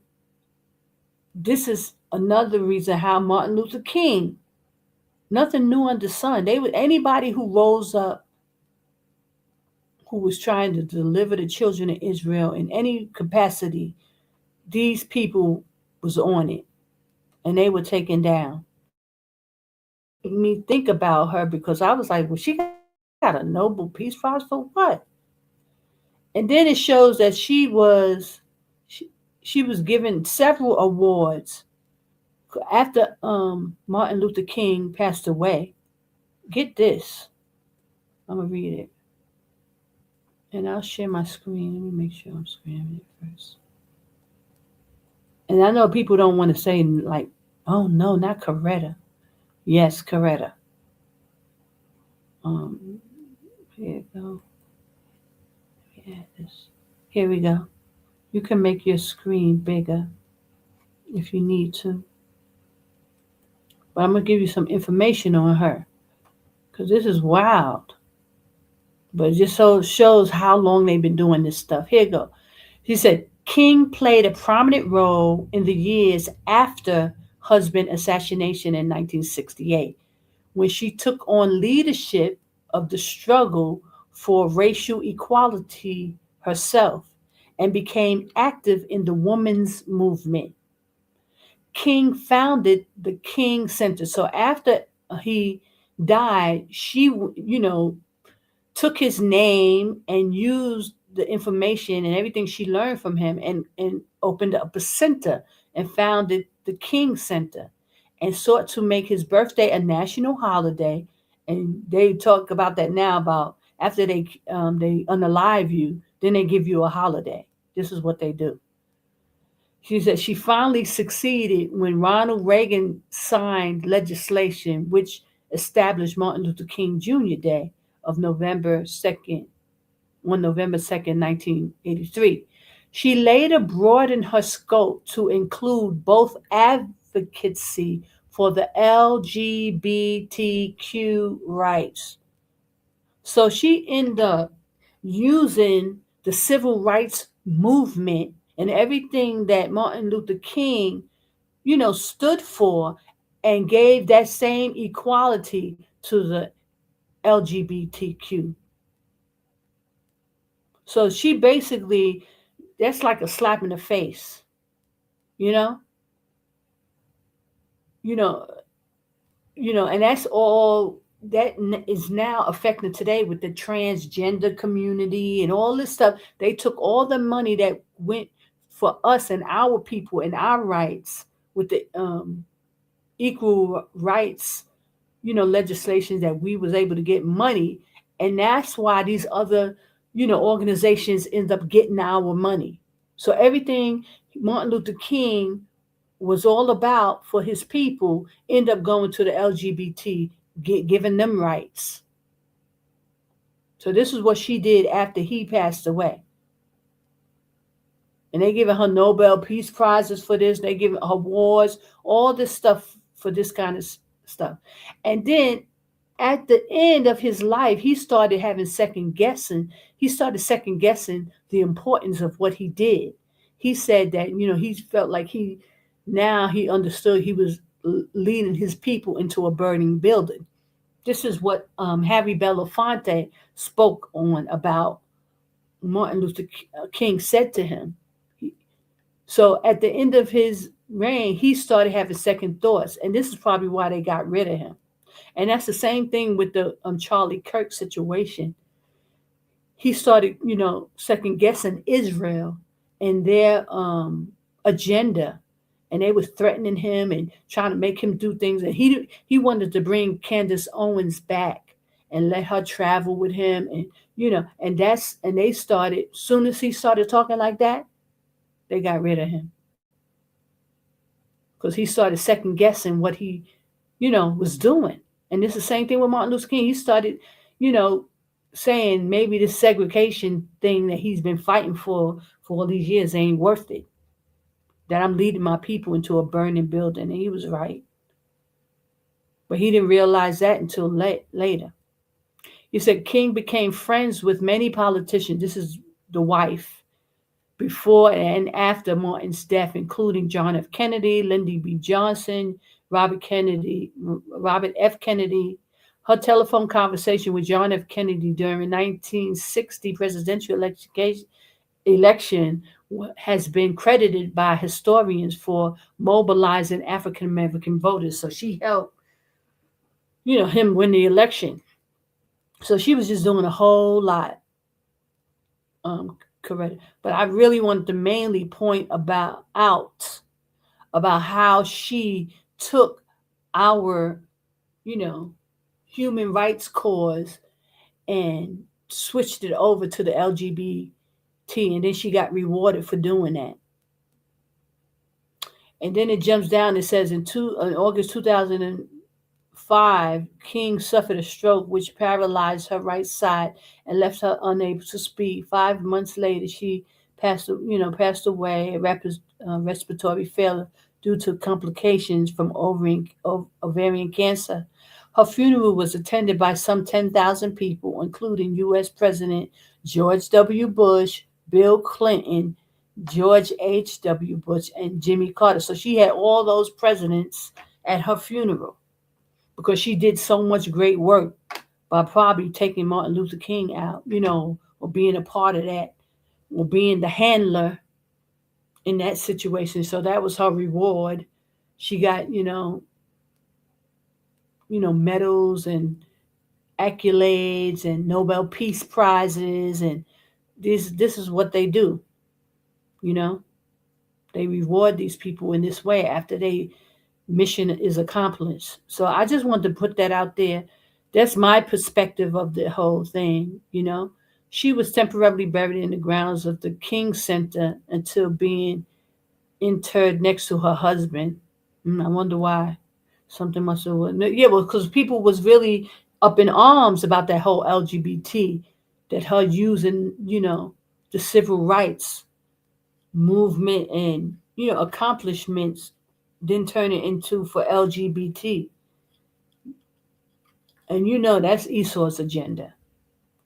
this is another reason how Martin Luther King, nothing new under the sun. They would anybody who rose up, who was trying to deliver the children of Israel in any capacity, these people was on it, and they were taken down. Made me think about her because I was like, well, she got a Nobel Peace Prize for what? And then it shows that she was given several awards after Martin Luther King passed away. Get this, I'm gonna read it, and I'll share my screen. Let me make sure I'm screening it first. And I know people don't want to say like, oh no, not Coretta. Yes, Coretta. Um, here you go. Yeah, this. Here we go. You can make your screen bigger if you need to. But I'm gonna give you some information on her because this is wild. But it just so shows how long they've been doing this stuff. Here you go. She said King played a prominent role in the years after husband assassination in 1968, when she took on leadership of the struggle for racial equality herself and became active in the women's movement. King founded the King Center. So after he died, she, took his name and used the information and everything she learned from him and opened up a center and founded the King Center and sought to make his birthday a national holiday. And they talk about that now about after they unalive you, then they give you a holiday. This is what they do. She said she finally succeeded when Ronald Reagan signed legislation which established Martin Luther King Jr. Day of November 2nd, on November 2nd, 1983. She later broadened her scope to include both advocacy for the LGBTQ rights. So she ended up using the civil rights movement and everything that Martin Luther King, stood for and gave that same equality to the LGBTQ. So she basically, that's like a slap in the face, you know, you know, and that's all that is now affecting today with the transgender community and all this stuff. They took all the money that went for us and our people and our rights with the equal rights, legislation that we was able to get money, and that's why these other, organizations end up getting our money. So everything Martin Luther King was all about for his people end up going to the LGBT, giving them rights. So this is what she did after he passed away. And they giving her Nobel Peace Prizes for this. They giving her awards, all this stuff for this kind of stuff. And then at the end of his life, he started having second guessing. He started second guessing the importance of what he did. He said that, he felt like he understood he was leading his people into a burning building. This is what Harry Belafonte spoke on about Martin Luther King said to him. So at the end of his reign, he started having second thoughts, and this is probably why they got rid of him. And that's the same thing with the Charlie Kirk situation. He started, second guessing Israel and their agenda, and they was threatening him and trying to make him do things. And he wanted to bring Candace Owens back and let her travel with him, and and they started. Soon as he started talking like that, they got rid of him because he started second guessing what he was doing. And it's the same thing with Martin Luther King. He started, you know, saying maybe this segregation thing that he's been fighting for all these years ain't worth it. That I'm leading my people into a burning building, and he was right. But he didn't realize that until later. He said King became friends with many politicians. This is the wife before and after Martin's death, including John F. Kennedy, Lyndon B. Johnson, Robert F. Kennedy. Her telephone conversation with John F. Kennedy during 1960 presidential election has been credited by historians for mobilizing African American voters. So she helped, him win the election. So she was just doing a whole lot. Correct. But I really wanted to mainly point about how she took our, you know, human rights cause and switched it over to the LGBT, and then she got rewarded for doing that. And then it jumps down and says in August 2005, King suffered a stroke which paralyzed her right side and left her unable to speak. 5 months later, she passed away, respiratory failure due to complications from ovarian cancer. Her funeral was attended by some 10,000 people, including U.S. President George W. Bush, Bill Clinton, George H.W. Bush, and Jimmy Carter. So she had all those presidents at her funeral because she did so much great work by probably taking Martin Luther King out, or being a part of that, or being the handler in that situation. So that was her reward. She got, medals and accolades and Nobel Peace Prizes, and this is what they do, you know. They reward these people in this way after they mission is accomplished. So I just wanted to put that out there. That's my perspective of the whole thing. She was temporarily buried in the grounds of the King Center until being interred next to her husband. I wonder why. Something must have. Yeah, well, because people was really up in arms about that whole LGBT, that her using, the civil rights movement and accomplishments, then turn it into for LGBT. And that's Esau's agenda.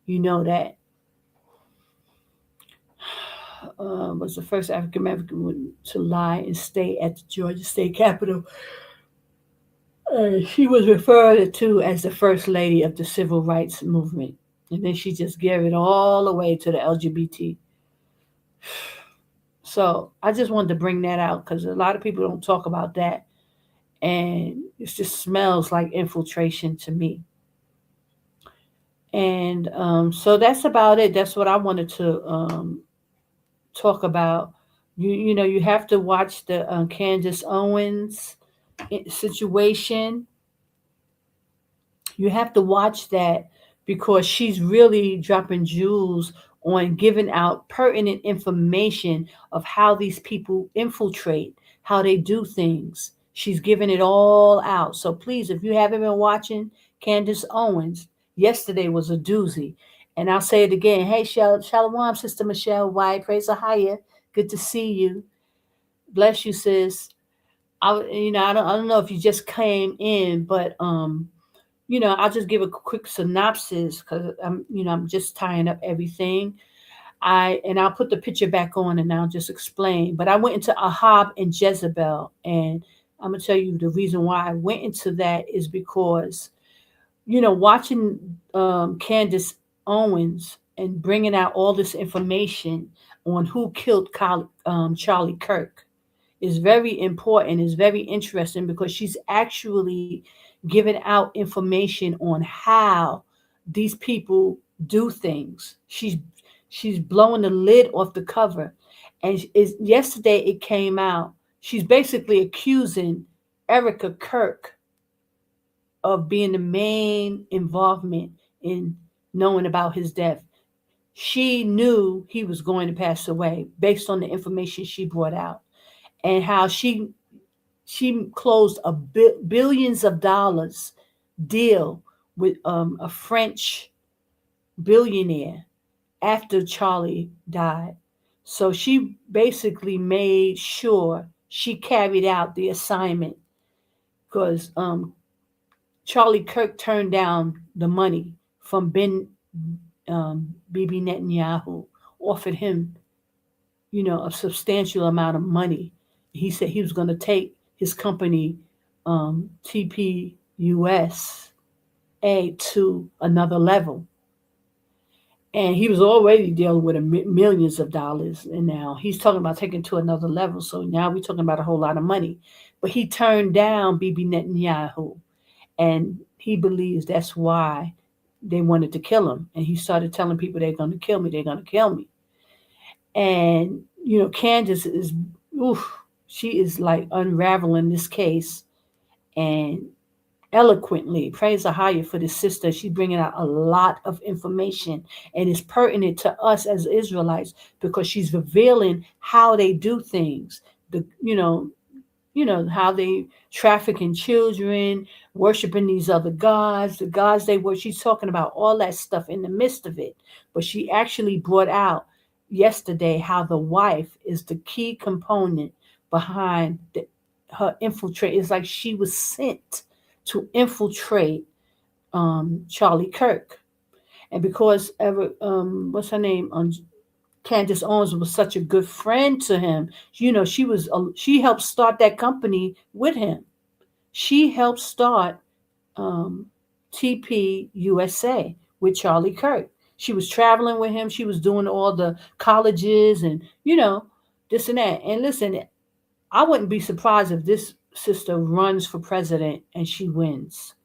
You know that. Was the first African American woman to lie and stay at the Georgia State Capitol. She was referred to as the first lady of the civil rights movement. And then she just gave it all the way to the LGBT. So I just wanted to bring that out because a lot of people don't talk about that. And it just smells like infiltration to me. And so that's about it. That's what I wanted to talk about. You have to watch the Candace Owens situation. You have to watch that because she's really dropping jewels on giving out pertinent information of how these people infiltrate, how they do things. She's giving it all out. So please, if you haven't been watching Candace Owens, yesterday was a doozy. And I'll say it again. Hey, Shalom, Sister Michelle White. Praise Ahayah. Good to see you. Bless you, sis. I don't know if you just came in, but I'll just give a quick synopsis because I'm just tying up everything. I'll put the picture back on and I'll just explain. But I went into Ahab and Jezebel, and I'm gonna tell you the reason why I went into that is because watching Candace Owens and bringing out all this information on who killed Charlie Kirk is very important. Is very interesting because she's actually giving out information on how these people do things. She's blowing the lid off the cover, and yesterday it came out. She's basically accusing Erica Kirk of being the main involvement in knowing about his death. She knew he was going to pass away based on the information she brought out, and how she closed a billions of dollars deal with a French billionaire after Charlie died. So she basically made sure she carried out the assignment because Charlie Kirk turned down the money from Bibi Netanyahu, offered him, a substantial amount of money. He said he was going to take his company, TPUSA, to another level. And he was already dealing with millions of dollars, and now he's talking about taking to another level. So now we're talking about a whole lot of money. But he turned down Bibi Netanyahu, and he believes that's why they wanted to kill him. And he started telling people they're going to kill me, they're going to kill me. And Candace is, oof, she is like unraveling this case, and eloquently. Praise Ahayah for this sister. She's bringing out a lot of information, and it's pertinent to us as Israelites because she's revealing how they do things. How they traffic in children, worshiping these other gods, the gods they were. She's talking about all that stuff in the midst of it. But she actually brought out yesterday how the wife is the key component behind her infiltrate. It's like she was sent to infiltrate Charlie Kirk. And because what's her name? Candace Owens was such a good friend to him. She helped start that company with him. She helped start um, TPUSA with Charlie Kirk. She was traveling with him. She was doing all the colleges and this and that. And listen, I wouldn't be surprised if this sister runs for president and she wins.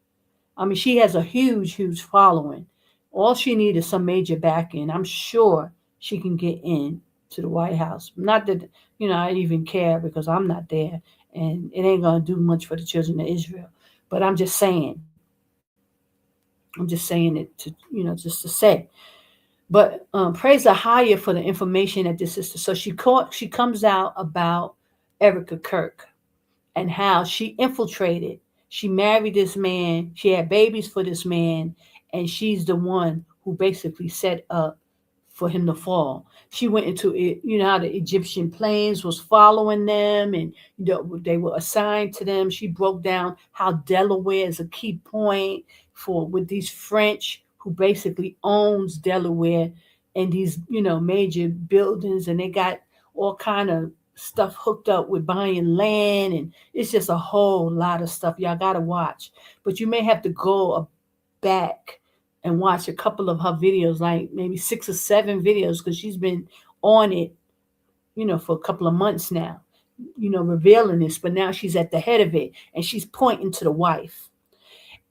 I mean, she has a huge, huge following. All she needs is some major backing. I'm sure she can get in to the White House. Not that, I even care because I'm not there and it ain't going to do much for the children of Israel. But I'm just saying. I'm just saying it to, just to say. But praise the higher for the information that this sister. So she comes out about Erica Kirk and how she infiltrated. She married this man. She had babies for this man, and she's the one who basically set up for him to fall. She went into it. You know how the Egyptian planes was following them, and they were assigned to them. She broke down how Delaware is a key point for with these French who basically owns Delaware and these major buildings, and they got all kind of stuff hooked up with buying land, and it's just a whole lot of stuff y'all gotta watch. But you may have to go back and watch a couple of her videos, like maybe 6 or 7 videos, because she's been on it for a couple of months now, revealing this. But now she's at the head of it, and she's pointing to the wife.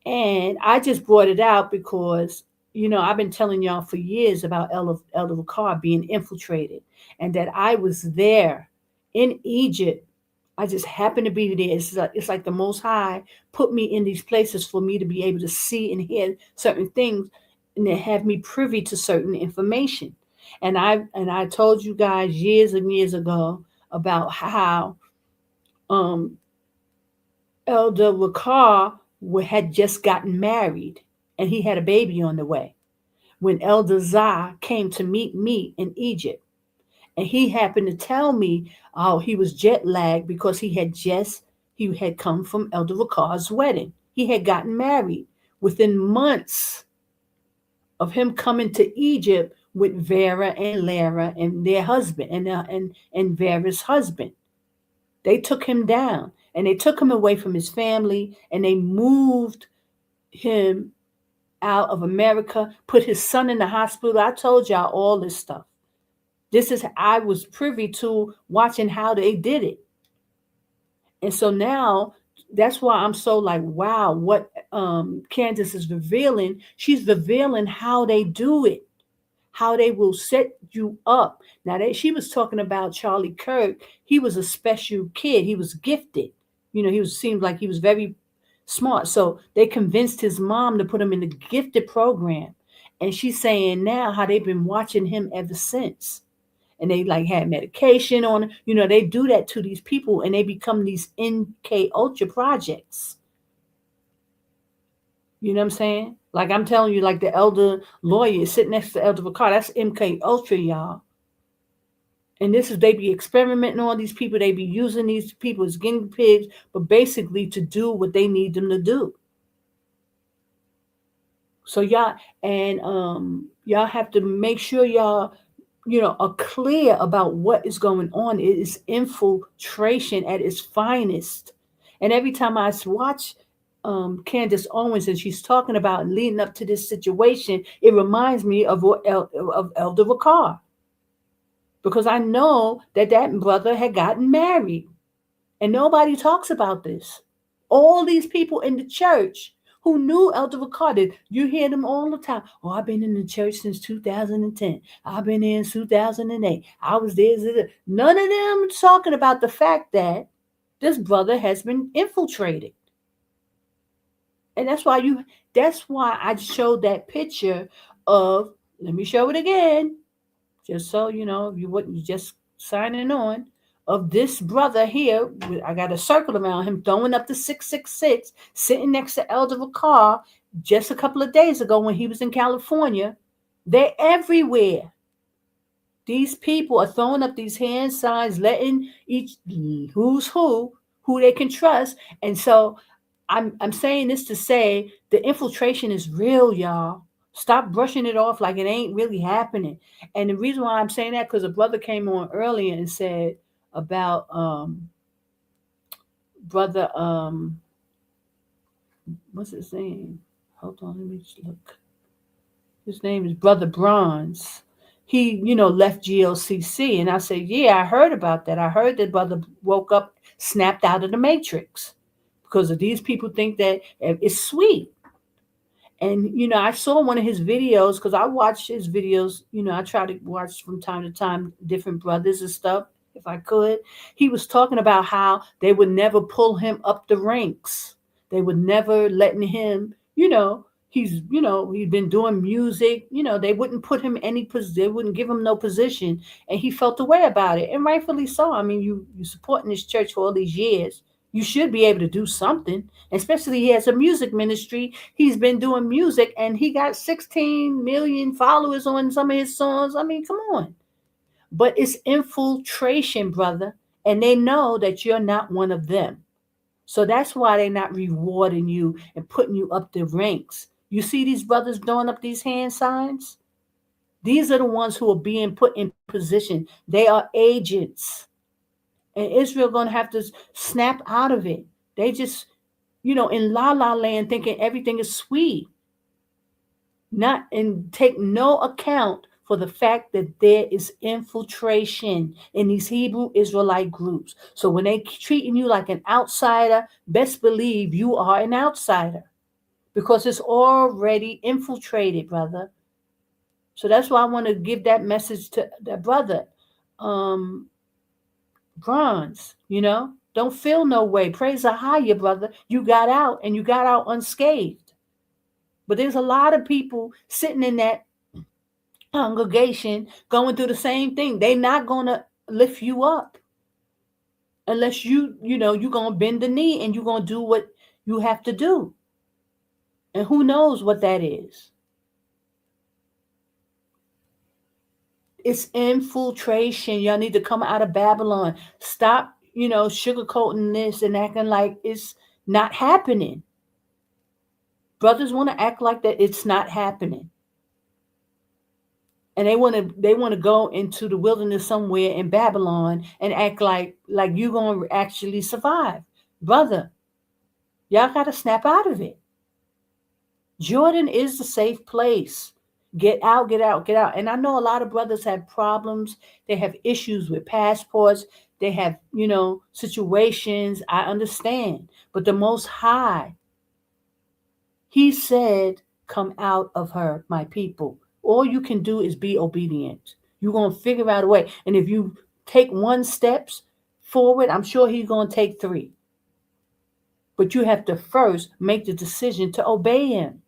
And I just brought it out because I've been telling y'all for years about Elder Ricard being infiltrated, and that I was there in Egypt. I just happened to be there. It's like the Most High put me in these places for me to be able to see and hear certain things, and they have me privy to certain information. And I told you guys years and years ago about how Elder Ricard had just gotten married, and he had a baby on the way when Elder Zah came to meet me in Egypt. And he happened to tell me, oh, he was jet lagged because he had come from Elder Ricard's wedding. He had gotten married within months of him coming to Egypt with Vera and Lara and their husband and Vera's husband. They took him down, and they took him away from his family, and they moved him out of America, put his son in the hospital. I told y'all all this stuff. This is I was privy to watching how they did it. And so now that's why I'm so like, wow, what Candace is revealing. She's revealing how they do it, how they will set you up. Now that she was talking about Charlie Kirk, he was a special kid. He was gifted. He was seemed like he was very smart. So they convinced his mom to put him in the gifted program. And she's saying now how they've been watching him ever since. And they like had medication on, they do that to these people and they become these NK Ultra projects. You know what I'm saying? Like I'm telling you, like the elder lawyer is sitting next to Elder Ricard. That's MK Ultra, y'all. And this is they be experimenting on these people. They be using these people as guinea pigs, but basically to do what they need them to do. So y'all have to make sure y'all are clear about what is going on. It is infiltration at its finest. And every time I watch Candace Owens and she's talking about leading up to this situation, it reminds me of of Elder Ricard, because I know that brother had gotten married, and nobody talks about this. All these people in the church who knew Elder Ricard, you hear them all the time. Oh, I've been in the church since 2010. I've been in 2008. I was there. None of them talking about the fact that this brother has been infiltrated. And that's why I showed that picture of, let me show it again, just so you wouldn't just signing on, of this brother here. I got a circle around him throwing up the 666, sitting next to Elder Ricard just a couple of days ago when he was in California. They're everywhere. These people are throwing up these hand signs, letting each who's who they can trust. And so I'm saying this to say the infiltration is real, y'all. Stop brushing it off like it ain't really happening. And the reason why I'm saying that, because a brother came on earlier and said about brother what's his name? Hold on, let me just look. His name is Brother Bronze. He, left GLCC. And I said, yeah, I heard about that. I heard that brother woke up, snapped out of the matrix because of these people think that it's sweet. And I saw one of his videos, because I watch his videos. I try to watch from time to time different brothers and stuff if I could. He was talking about how they would never pull him up the ranks. They would never letting him, he'd been doing music. They wouldn't put him any position. They wouldn't give him no position, and he felt the way about it, and rightfully so. I mean, you supporting this church for all these years. You should be able to do something, especially he has a music ministry. He's been doing music and he got 16 million followers on some of his songs. I mean, come on. But it's infiltration, brother. And they know that you're not one of them. So that's why they're not rewarding you and putting you up the ranks. You see these brothers throwing up these hand signs? These are the ones who are being put in position. They are agents. And Israel going to have to snap out of it. They just, in la la land thinking everything is sweet. Not and take no account for the fact that there is infiltration in these Hebrew Israelite groups. So when they treating you like an outsider, best believe you are an outsider, because it's already infiltrated, brother. So that's why I want to give that message to that brother. Bronze, don't feel no way. Praise Ahayah, brother. You got out and you got out unscathed. But there's a lot of people sitting in that congregation going through the same thing. They not gonna lift you up unless you're gonna bend the knee and you're gonna do what you have to do. And who knows what that is? It's infiltration. Y'all need to come out of Babylon. Stop, sugarcoating this and acting like it's not happening. Brothers want to act like that it's not happening. And they want to go into the wilderness somewhere in Babylon and act like you're going to actually survive. Brother, y'all got to snap out of it. Jordan is the safe place. Get out, get out, get out. And I know a lot of brothers have problems. They have issues with passports. They have, situations. I understand. But the Most High, He said, come out of her, my people. All you can do is be obedient. You're going to figure out a way. And if you take one steps forward, I'm sure He's going to take three. But you have to first make the decision to obey Him.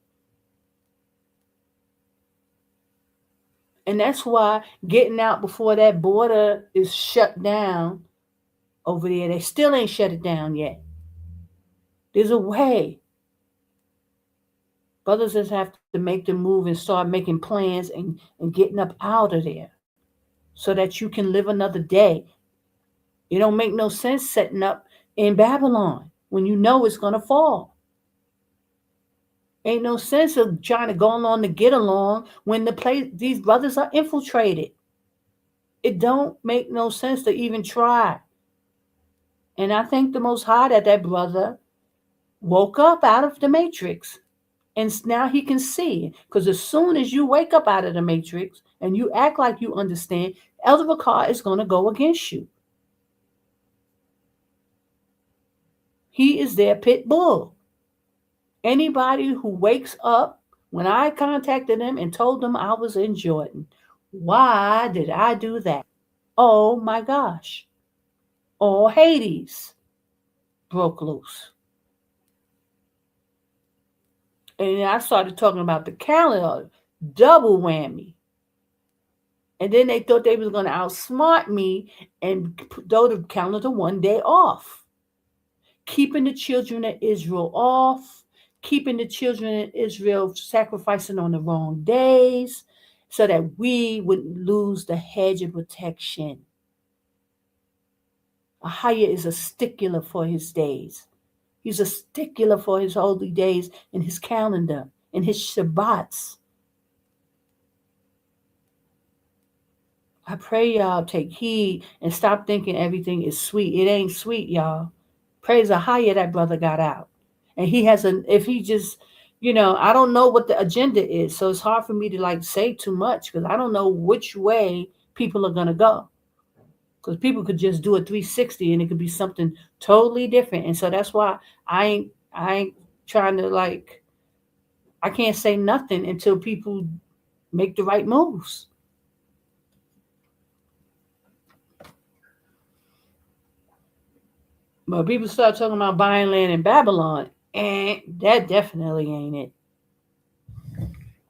And that's why getting out before that border is shut down over there. They still ain't shut it down yet. There's a way. Brothers just have to make the move and start making plans and getting up out of there so that you can live another day. It don't make no sense setting up in Babylon when you know it's gonna fall. Ain't no sense of trying to go along to get along when these brothers are infiltrated. It don't make no sense to even try. And I thank the Most High that brother woke up out of the matrix. And now he can see. Because as soon as you wake up out of the matrix and you act like you understand, Elder Bakar is going to go against you. He is their pit bull. Anybody who wakes up, when I contacted him and told them I was in Jordan, why did I do that? Oh my gosh. All Hades broke loose. And I started talking about the calendar, double whammy. And then they thought they was going to outsmart me and throw the calendar one day off. Keeping the children of Israel off, keeping the children of Israel sacrificing on the wrong days so that we wouldn't lose the hedge of protection. Ahayah is a stickler for his days. He's a stickler for his holy days in his calendar, in his Shabbats. I pray y'all take heed and stop thinking everything is sweet. It ain't sweet, y'all. Praise Ahayah, that brother got out. And he has if he just, I don't know what the agenda is. So it's hard for me to say too much because I don't know which way people are going to go. Because people could just do a 360 and it could be something totally different. And so that's why I ain't trying to I can't say nothing until people make the right moves. But people start talking about buying land in Babylon, and that definitely ain't it.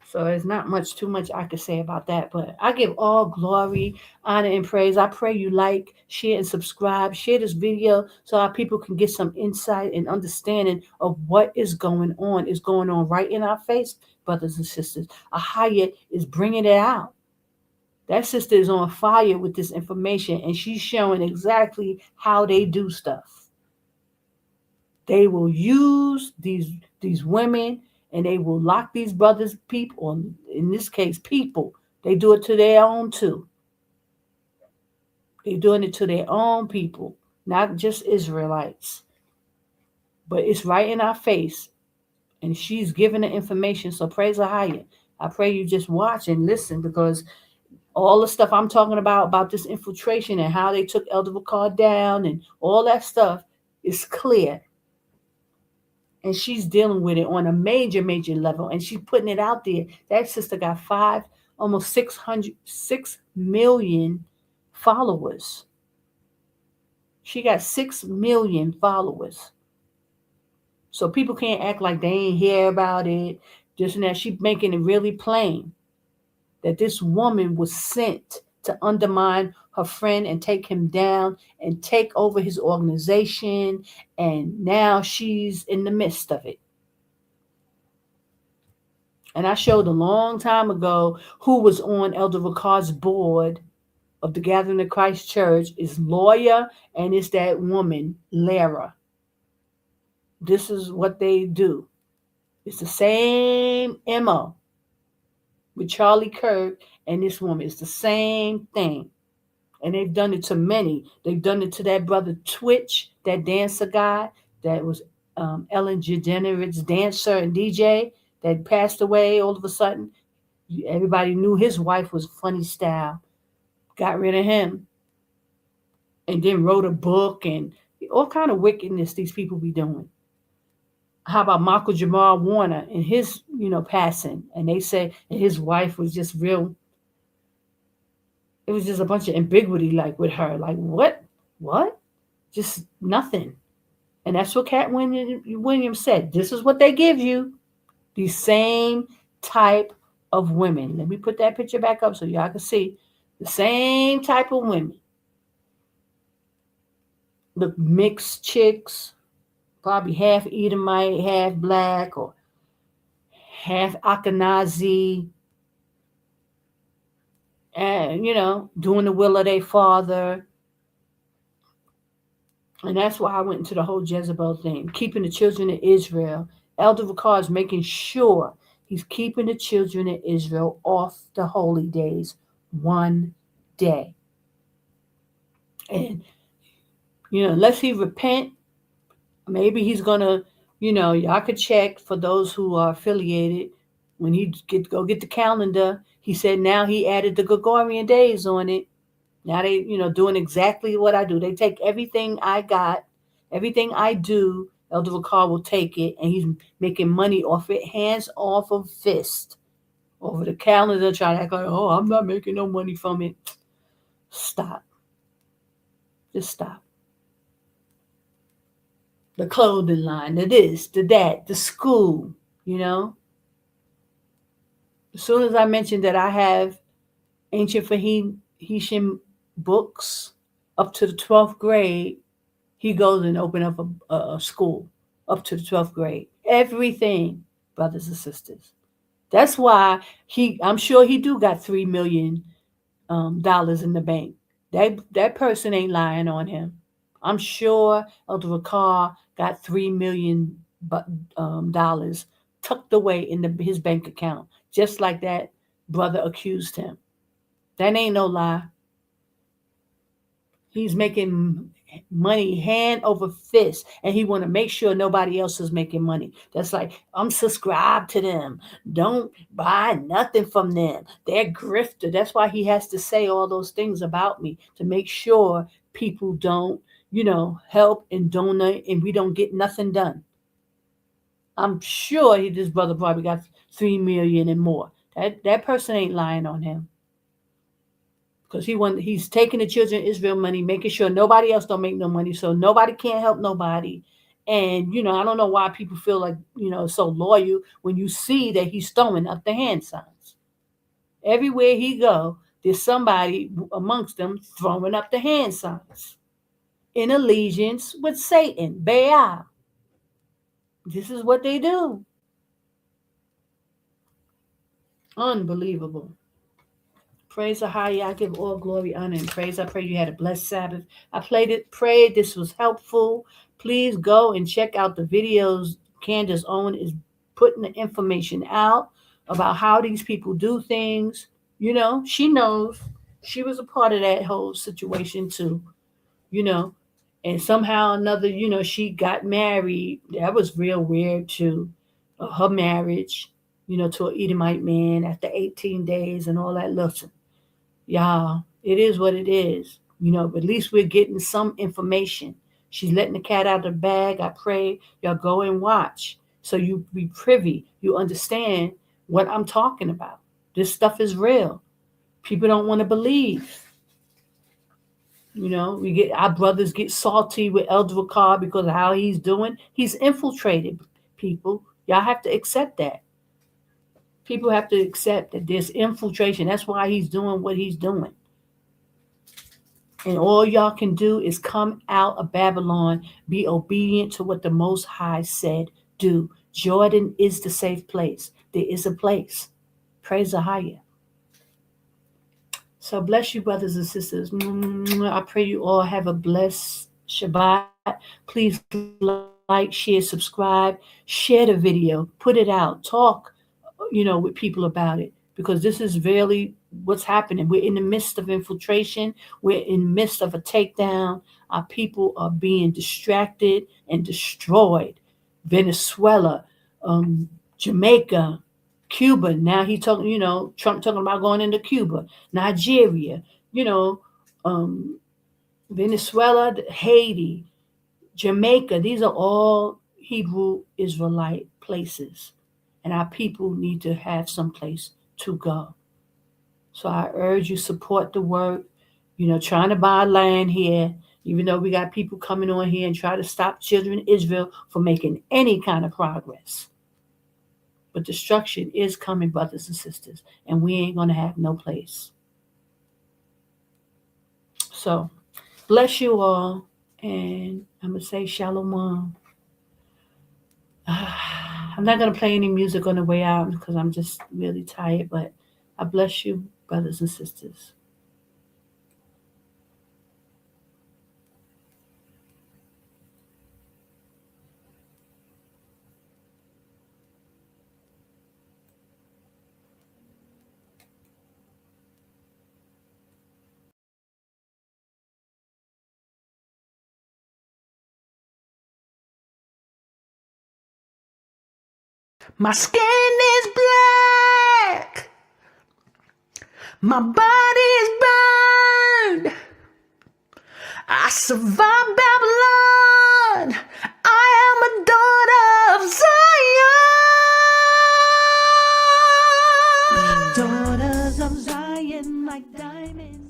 So there's not too much I could say about that. But I give all glory, honor, and praise. I pray you like, share, and subscribe. Share this video so our people can get some insight and understanding of what is going on. Is going on right in our face, brothers and sisters. Ahayah is bringing it out. That sister is on fire with this information, and she's showing exactly how they do stuff. They will use these women and they will lock these brothers, people, or in this case, people. They do it to their own too. They're doing it to their own people, not just Israelites. But it's right in our face. And she's giving the information. So praise Ahayah. I pray you just watch and listen because all the stuff I'm talking about this infiltration and how they took Elder Bakar down and all that stuff is clear. And she's dealing with it on a major level. And she's putting it out there. That sister got almost 6 million followers. She got 6 million followers. So people can't act like they ain't hear about it. Just and that. She's making it really plain that this woman was sent to undermine her friend and take him down and take over his organization. And now she's in the midst of it. And I showed a long time ago who was on Elder Bakar's board of the Gathering of Christ Church is lawyer and it's that woman, Lara. This is what they do. It's the same MO with Charlie Kirk and this woman. It's the same thing. And they've done it to many. They've done it to that brother Twitch, that dancer guy that was Ellen DeGeneres' dancer and DJ that passed away all of a sudden. Everybody knew his wife was funny style. Got rid of him. and then wrote a book and all kind of wickedness these people be doing. How about Michael Jamal Warner and his, passing? And they say his wife was just real. It was just a bunch of ambiguity, like with her, like what, just nothing. And that's what Cat Williams said. This is what they give you. The same type of women. Let me put that picture back up so y'all can see the same type of women. The mixed chicks, probably half Edomite, half black, or half Ashkenazi, and doing the will of their father. And that's why I went into the whole Jezebel thing, keeping the children of Israel. Elder Ricard is making sure he's keeping the children of Israel off the holy days one day. And, unless he repent, maybe he's going to, y'all could check for those who are affiliated. When he go get the calendar, he said now he added the Gregorian days on it. Now they, doing exactly what I do. They take everything I got, everything I do. Elder Ricard will take it, and he's making money off it, hands off of fist, over the calendar, trying to act like, oh, I'm not making no money from it. Stop. Just stop. The clothing line, the this, the that, the school, As soon as I mentioned that I have ancient Phoenician books up to the 12th grade, he goes and open up a school up to the 12th grade. Everything, brothers and sisters. That's why I'm sure he do got $3 million in the bank. That person ain't lying on him. I'm sure Elder Ricard got $3 million tucked away in his bank account, just like that brother accused him. That ain't no lie. He's making money hand over fist, and he want to make sure nobody else is making money. That's like, I'm subscribed to them. Don't buy nothing from them. They're grifter. That's why he has to say all those things about me, to make sure people don't, help and donate, and we don't get nothing done. I'm sure this brother probably got 3 million and more. That person ain't lying on him, because he's taking the children of Israel money, making sure nobody else don't make no money, so nobody can't help nobody. And I don't know why people feel like so loyal when you see that he's throwing up the hand signs everywhere he go. There's somebody amongst them throwing up the hand signs in allegiance with Satan, Baal. This is what they do. Unbelievable. Praise Ahayah. I give all glory, honor, and praise. I pray you had a blessed Sabbath. I prayed this was helpful. Please go and check out the videos. Candace Owen is putting the information out about how these people do things. She knows. She was a part of that whole situation too. You know, and somehow or another, she got married. That was real weird too. Her marriage, to an Edomite man after 18 days and all that. Listen, y'all, it is what it is. But at least we're getting some information. She's letting the cat out of the bag. I pray y'all go and watch, so you be privy. You understand what I'm talking about. This stuff is real. People don't want to believe. We get our brothers get salty with Elder Ricard because of how he's doing. He's infiltrated people. Y'all have to accept that. People have to accept that there's infiltration. That's why he's doing what he's doing. And all y'all can do is come out of Babylon, be obedient to what the Most High said, do. Jordan is the safe place. There is a place. Praise Ahayah. So bless you, brothers and sisters. I pray you all have a blessed Shabbat. Please like, share, subscribe, share the video, put it out, talk, with people about it, because this is really what's happening. We're in the midst of infiltration. We're in the midst of a takedown. Our people are being distracted and destroyed. Venezuela, Jamaica, Cuba. Now he talking, Trump talking about going into Cuba, Nigeria, you know, um, Venezuela, Haiti, Jamaica, these are all Hebrew Israelite places. And our people need to have some place to go. So I urge you, support the work. Trying to buy land here, even though we got people coming on here and try to stop children of Israel from making any kind of progress. But destruction is coming, brothers and sisters, and we ain't going to have no place. So, bless you all, and I'm going to say shalom. I'm not going to play any music on the way out because I'm just really tired, but I bless you, brothers and sisters. My skin is black. My body is burned. I survived Babylon. I am a daughter of Zion. Daughters of Zion like diamonds.